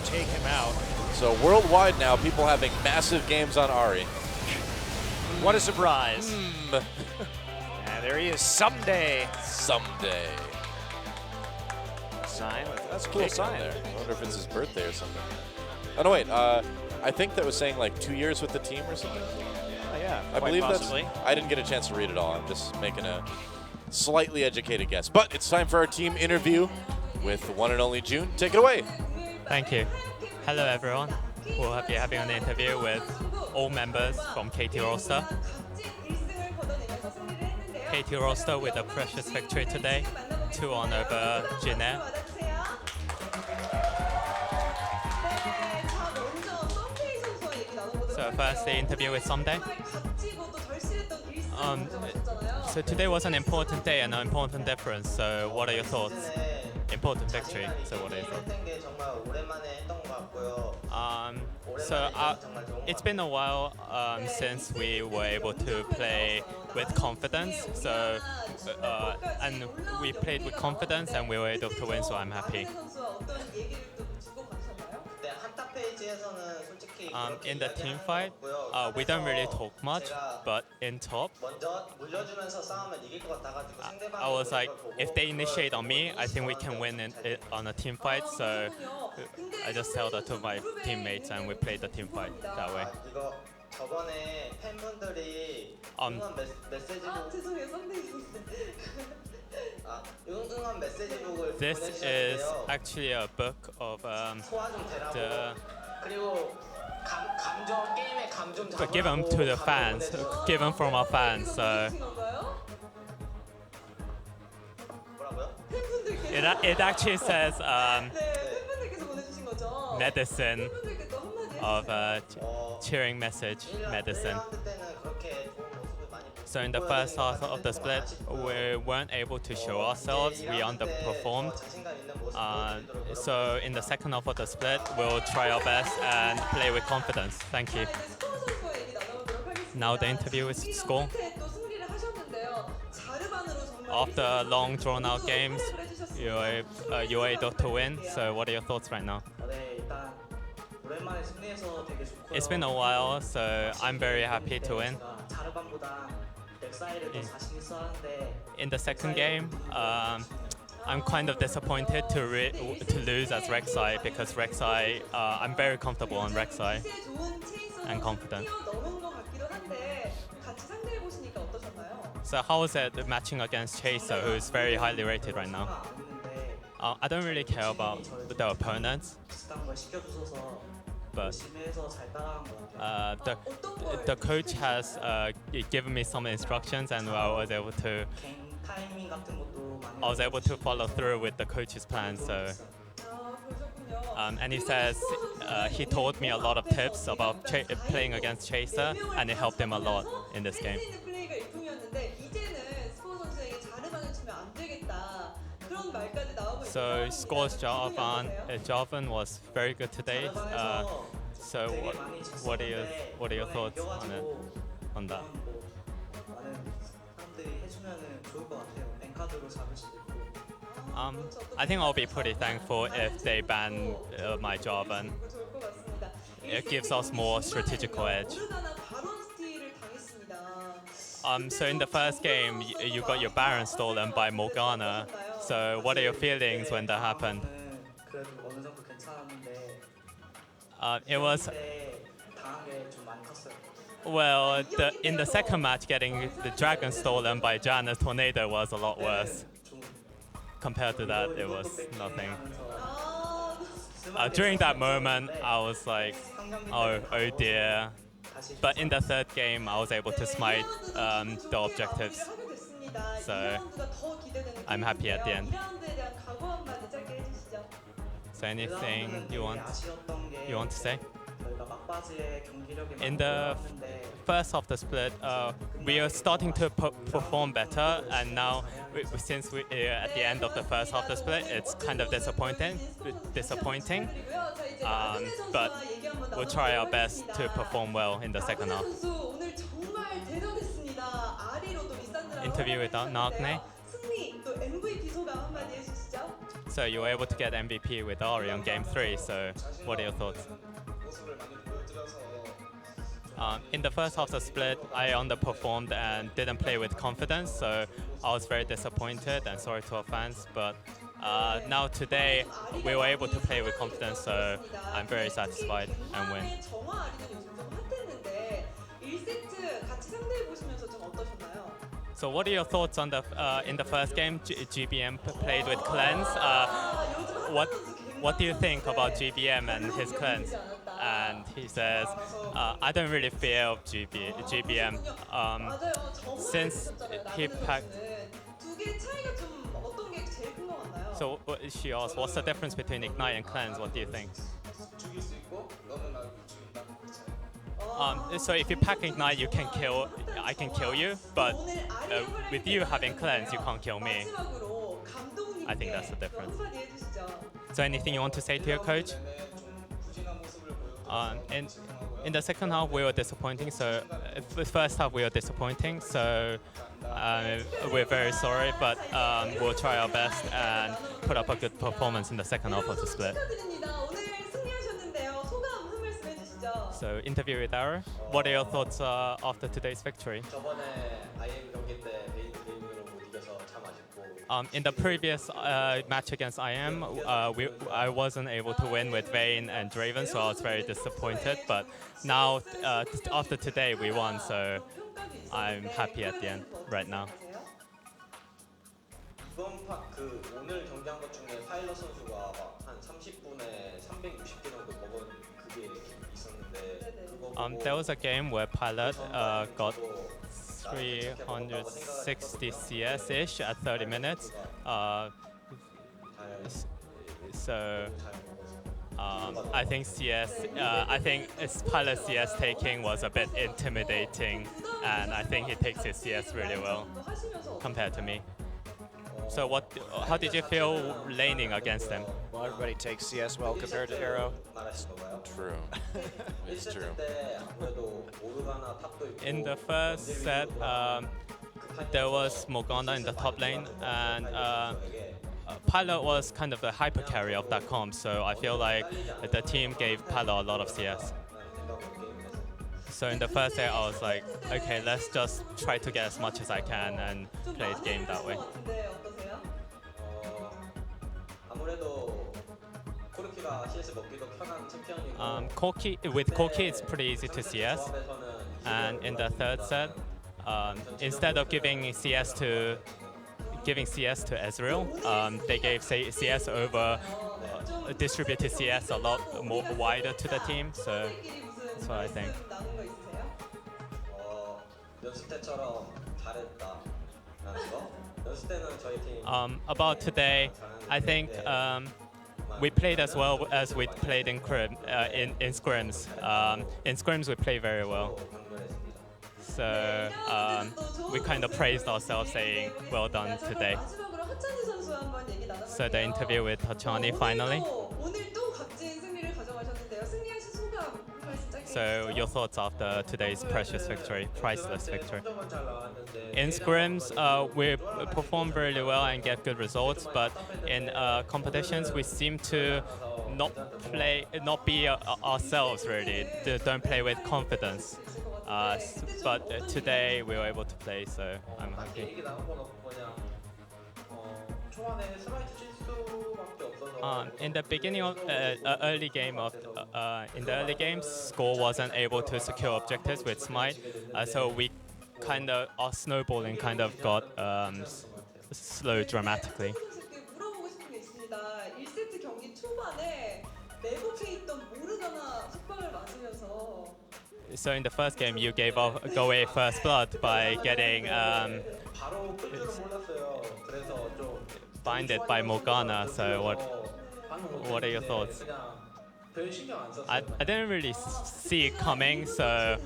take him out. So worldwide now, people having massive games on Ahri. What a surprise. And there he is, someday. Someday. Sign. That's a Cool cool sign sign. there. I wonder if it's his birthday or something. Oh no, wait. I think that was saying like 2 years with the team or something. Oh, yeah, I quite believe possibly. that's. I didn't get a chance to read it all. I'm just making a slightly educated guess. But it's time for our team interview with the one and only June. Take it away. Thank you. Hello everyone. We'll be having an interview with all members from KT roster. KT roster with a precious victory today, 2-1 over Jinair. So first the interview with Someday. So today was an important day and an important difference. So what are your thoughts? Important victory. So what are your thoughts? It's been a while since we were able to play with confidence. So and we played with confidence and we were able to win. So I'm happy. In the team fight, we don't really talk much, but in top, I was like, if they initiate on me, I think we can win on a team fight. So I just tell that to my teammates and we played the team fight that way. This is actually a book of given to the fans, given from our fans. So it actually says medicine of cheering message, medicine. So in the first half of the split, we weren't able to show ourselves. We underperformed. So in the second half of the split, we'll try our best and play with confidence. Thank you. Now the interview is score. After long drawn-out games, you're able to win. So what are your thoughts right now? It's been a while, so I'm very happy to win. In the second game, I'm kind of disappointed to lose as Rek'Sai because Rek'Sai, I'm very comfortable on Rek'Sai and confident. So how is it matching against Chaser, who is very highly rated right now? I don't really care about the opponents, but the coach has given me some instructions, and I was able to follow through with the coach's plan. So, and he says he taught me a lot of tips about playing against Chaser, and it helped him a lot in this game. So scores Jarvan was very good today. So what are your thoughts on that? I think I'll be pretty thankful if they ban my Jarvan. It gives us more strategical edge. So in the first game, you got your Baron stolen by Morgana. So what are your feelings when that happened? It was... Well, in the second match, getting the Dragon stolen by Janna's Tornado was a lot worse. Compared to that, it was nothing. During that moment, I was like, oh dear. But in the third game, I was able to smite the objectives. So I'm happy at the end. So anything you want to say? In the first half of the split, we are starting to perform better, and now since we're at the end of the first half of the split, it's kind of disappointing. But we'll try our best to perform well in the second half. Interview with Nagne. So you were able to get MVP with Ari on game 3. So what are your thoughts? In the first half of the split, I underperformed and didn't play with confidence, so I was very disappointed and sorry to our fans. But now today, we were able to play with confidence, so I'm very satisfied and win. So what are your thoughts on the in the first game? GBM played with Cleanse. What do you think about GBM and his Cleanse? And he says, I don't really fear GBM since he packed. So she asked, what's the difference between Ignite and Cleanse? What do you think? So if you pack Ignite, I can kill you, but with you having Cleanse, you can't kill me. I think that's the difference. So anything you want to say to your coach? In the second half, we were disappointing. So the first half, we were disappointing. So we're very sorry, but we'll try our best and put up a good performance in the second half of the split. So interview with Ara. What are your thoughts after today's victory? In the previous match against IM, I wasn't able to win with Vayne and Draven, so I was very disappointed. But now, after today, we won, so I'm happy at the end right now. 오늘 경기한 것 중에 파일럿 선수가 한 30분에 360개 정도 먹은 그게 있었는데 there was a game where Pilot got 360 CS-ish at 30 minutes. So I think Pilot CS taking was a bit intimidating, and I think he takes his CS really well compared to me. So how did you feel laning against him? Well, everybody takes CS well compared to Arrow. True. It's true. In the first set, there was Morgana in the top lane, and Pilot was kind of the hyper carry of that comp, so I feel like the team gave Pilot a lot of CS. So in the first set, I was like, okay, let's just try to get as much as I can and play the game that way. With Corki, it's pretty easy to CS. And in the third set, instead of giving CS to Ezreal, they gave CS over distributed CS a lot more wider to the team. So that's what I think. About today, I think we played as well as we played in scrims. In scrims, we play very well. So we kind of praised ourselves, saying, well done today. So the interview with Tachani finally. So your thoughts after today's precious victory, priceless victory? In scrims, we perform really well and get good results, but in competitions, we seem to not be ourselves really. Don't play with confidence. But today we were able to play, so I'm happy. In the beginning of early game in the early games, Score wasn't able to secure objectives with Smite, so we our snowballing kind of got slowed dramatically. So in the first game, you gave go away first blood by getting 바로 끌 줄은 몰랐어요. 그래서 좀 Blinded by Morgana. So what are your thoughts? 그냥 별 신경 안 썼어요. I didn't really see it coming, so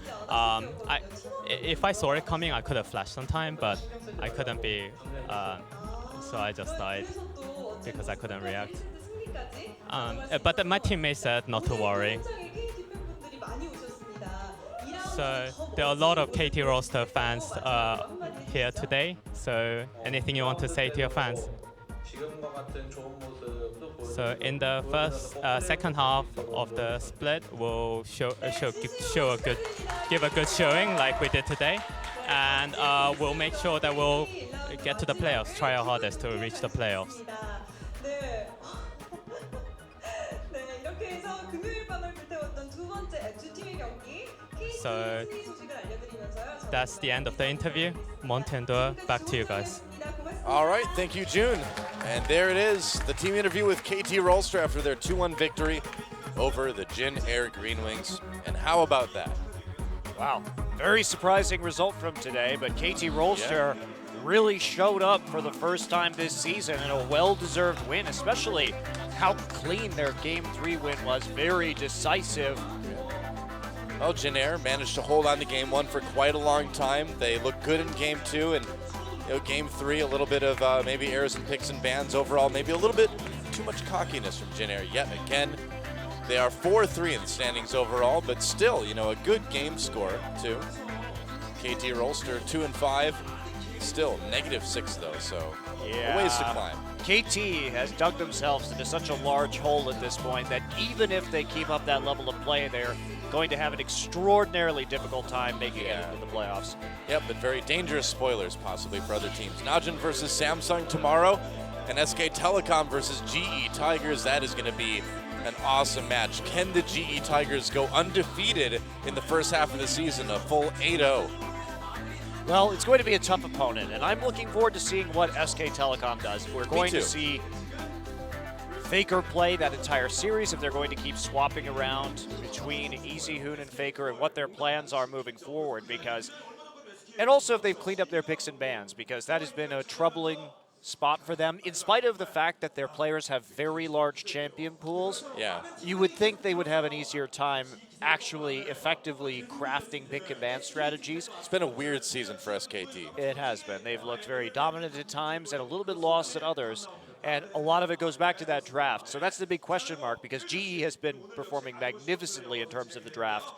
if I saw it coming, I could have flashed on time, but I couldn't be, so I just died because I couldn't react. But my teammate said not to worry. So there are a lot of KT roster fans here today. So anything you want to say to your fans? 지금과 같은 좋은 모습 또 So in the second half of the split, we'll give a good showing like we did today, and we'll make sure that we'll get to the playoffs. Try our hardest to reach the playoffs. 네. 네, 이렇게 해서 금요일 밤을 불태웠던 두 팀의 경기 So 승리 소식을 알려드리면서요. that's the end of the interview. Monte and Dua, back to you guys. All right, thank you, June. And there it is, the team interview with KT Rolster after their 2-1 victory over the Jin Air Green Wings. And how about that? Wow, very surprising result from today, but KT Rolster really showed up for the first time this season in a well-deserved win, especially how clean their Game 3 win was, very decisive. Well, Jin Air managed to hold on to Game 1 for quite a long time. They looked good in Game 2, and Game 3, a little bit of maybe errors and picks and bans overall, maybe a little bit too much cockiness from Jin Air yet again. They are 4-3 in the standings overall, but still, a good game score too. KT Rolster 2-5, still -6 though, so a ways to climb. KT has dug themselves into such a large hole at this point that even if they keep up that level of play, they're going to have an extraordinarily difficult time making it into the playoffs. Yep, but very dangerous spoilers possibly for other teams. Najin versus Samsung tomorrow, and SK Telecom versus GE Tigers. That is going to be an awesome match. Can the GE Tigers go undefeated in the first half of the season, a full 8-0? Well, it's going to be a tough opponent, and I'm looking forward to seeing what SK Telecom does. We're going to see FLICKR play that entire series, if they're going to keep swapping around between EasyHoon and FLICKR and what their plans are moving forward, and also if they've cleaned up their picks and bans, because that has been a troubling spot for them. In spite of the fact that their players have very large champion pools, you would think they would have an easier time actually effectively crafting pick and ban strategies. It's been a weird season for SKT. It has been. They've looked very dominant at times and a little bit lost at others. And a lot of it goes back to that draft. So that's the big question mark, because GE has been performing magnificently in terms of the draft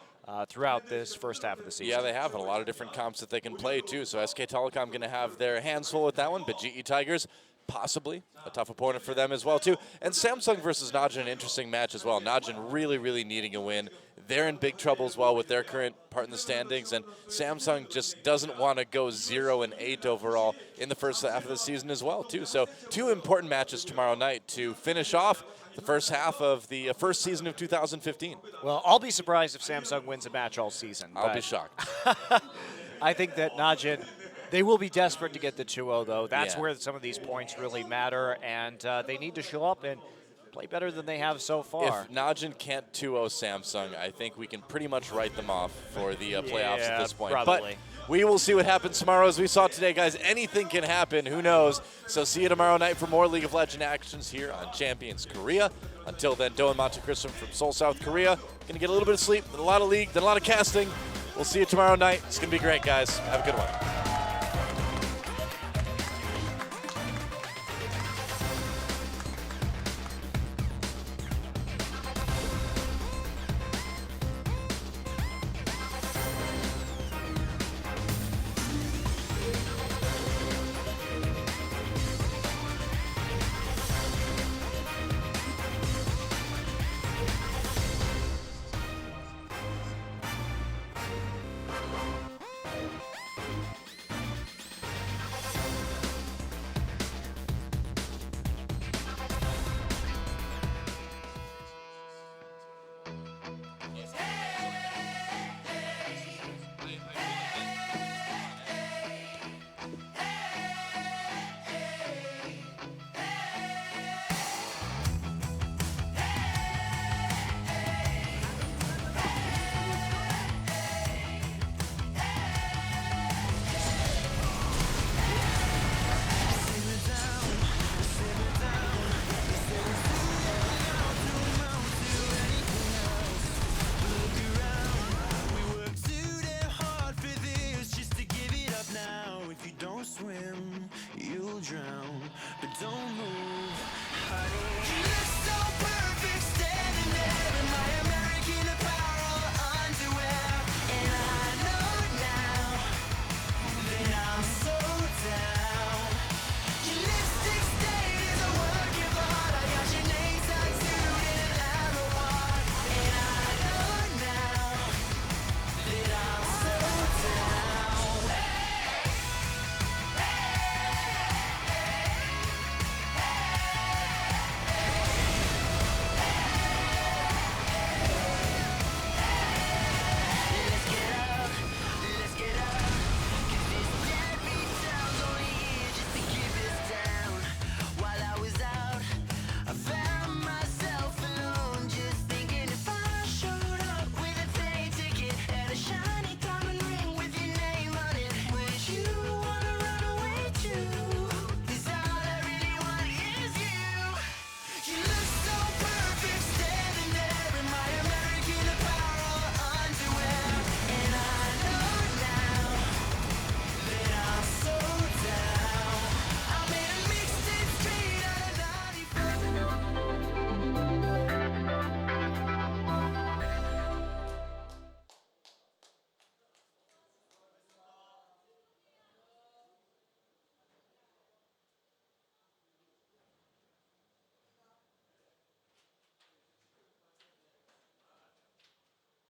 throughout this first half of the season. Yeah, they have, and a lot of different comps that they can play too. So SK Telecom going to have their hands full with that one, but GE Tigers, possibly a tough opponent for them as well too. And Samsung versus Najin, an interesting match as well. Najin really, really needing a win. They're in big trouble as well with their current part in the standings, and Samsung just doesn't want to go 0-8 overall in the first half of the season as well too. So two important matches tomorrow night to finish off the first half of the first season of 2015. Well, I'll be surprised if Samsung wins a match all season. I'll be shocked. I think that Najin, they will be desperate to get the 2-0 though. That's where some of these points really matter, and they need to show up and play better than they have so far. If Najin can't 2-0 Samsung, I think we can pretty much write them off for the playoffs at this point. Probably. But we will see what happens tomorrow. As we saw today, guys, anything can happen. Who knows? So see you tomorrow night for more League of Legends actions here on Champions Korea. Until then, Doan Montecristo from Seoul, South Korea. Going to get a little bit of sleep, then a lot of League, then a lot of casting. We'll see you tomorrow night. It's going to be great, guys. Have a good one. you'll drown. But don't move.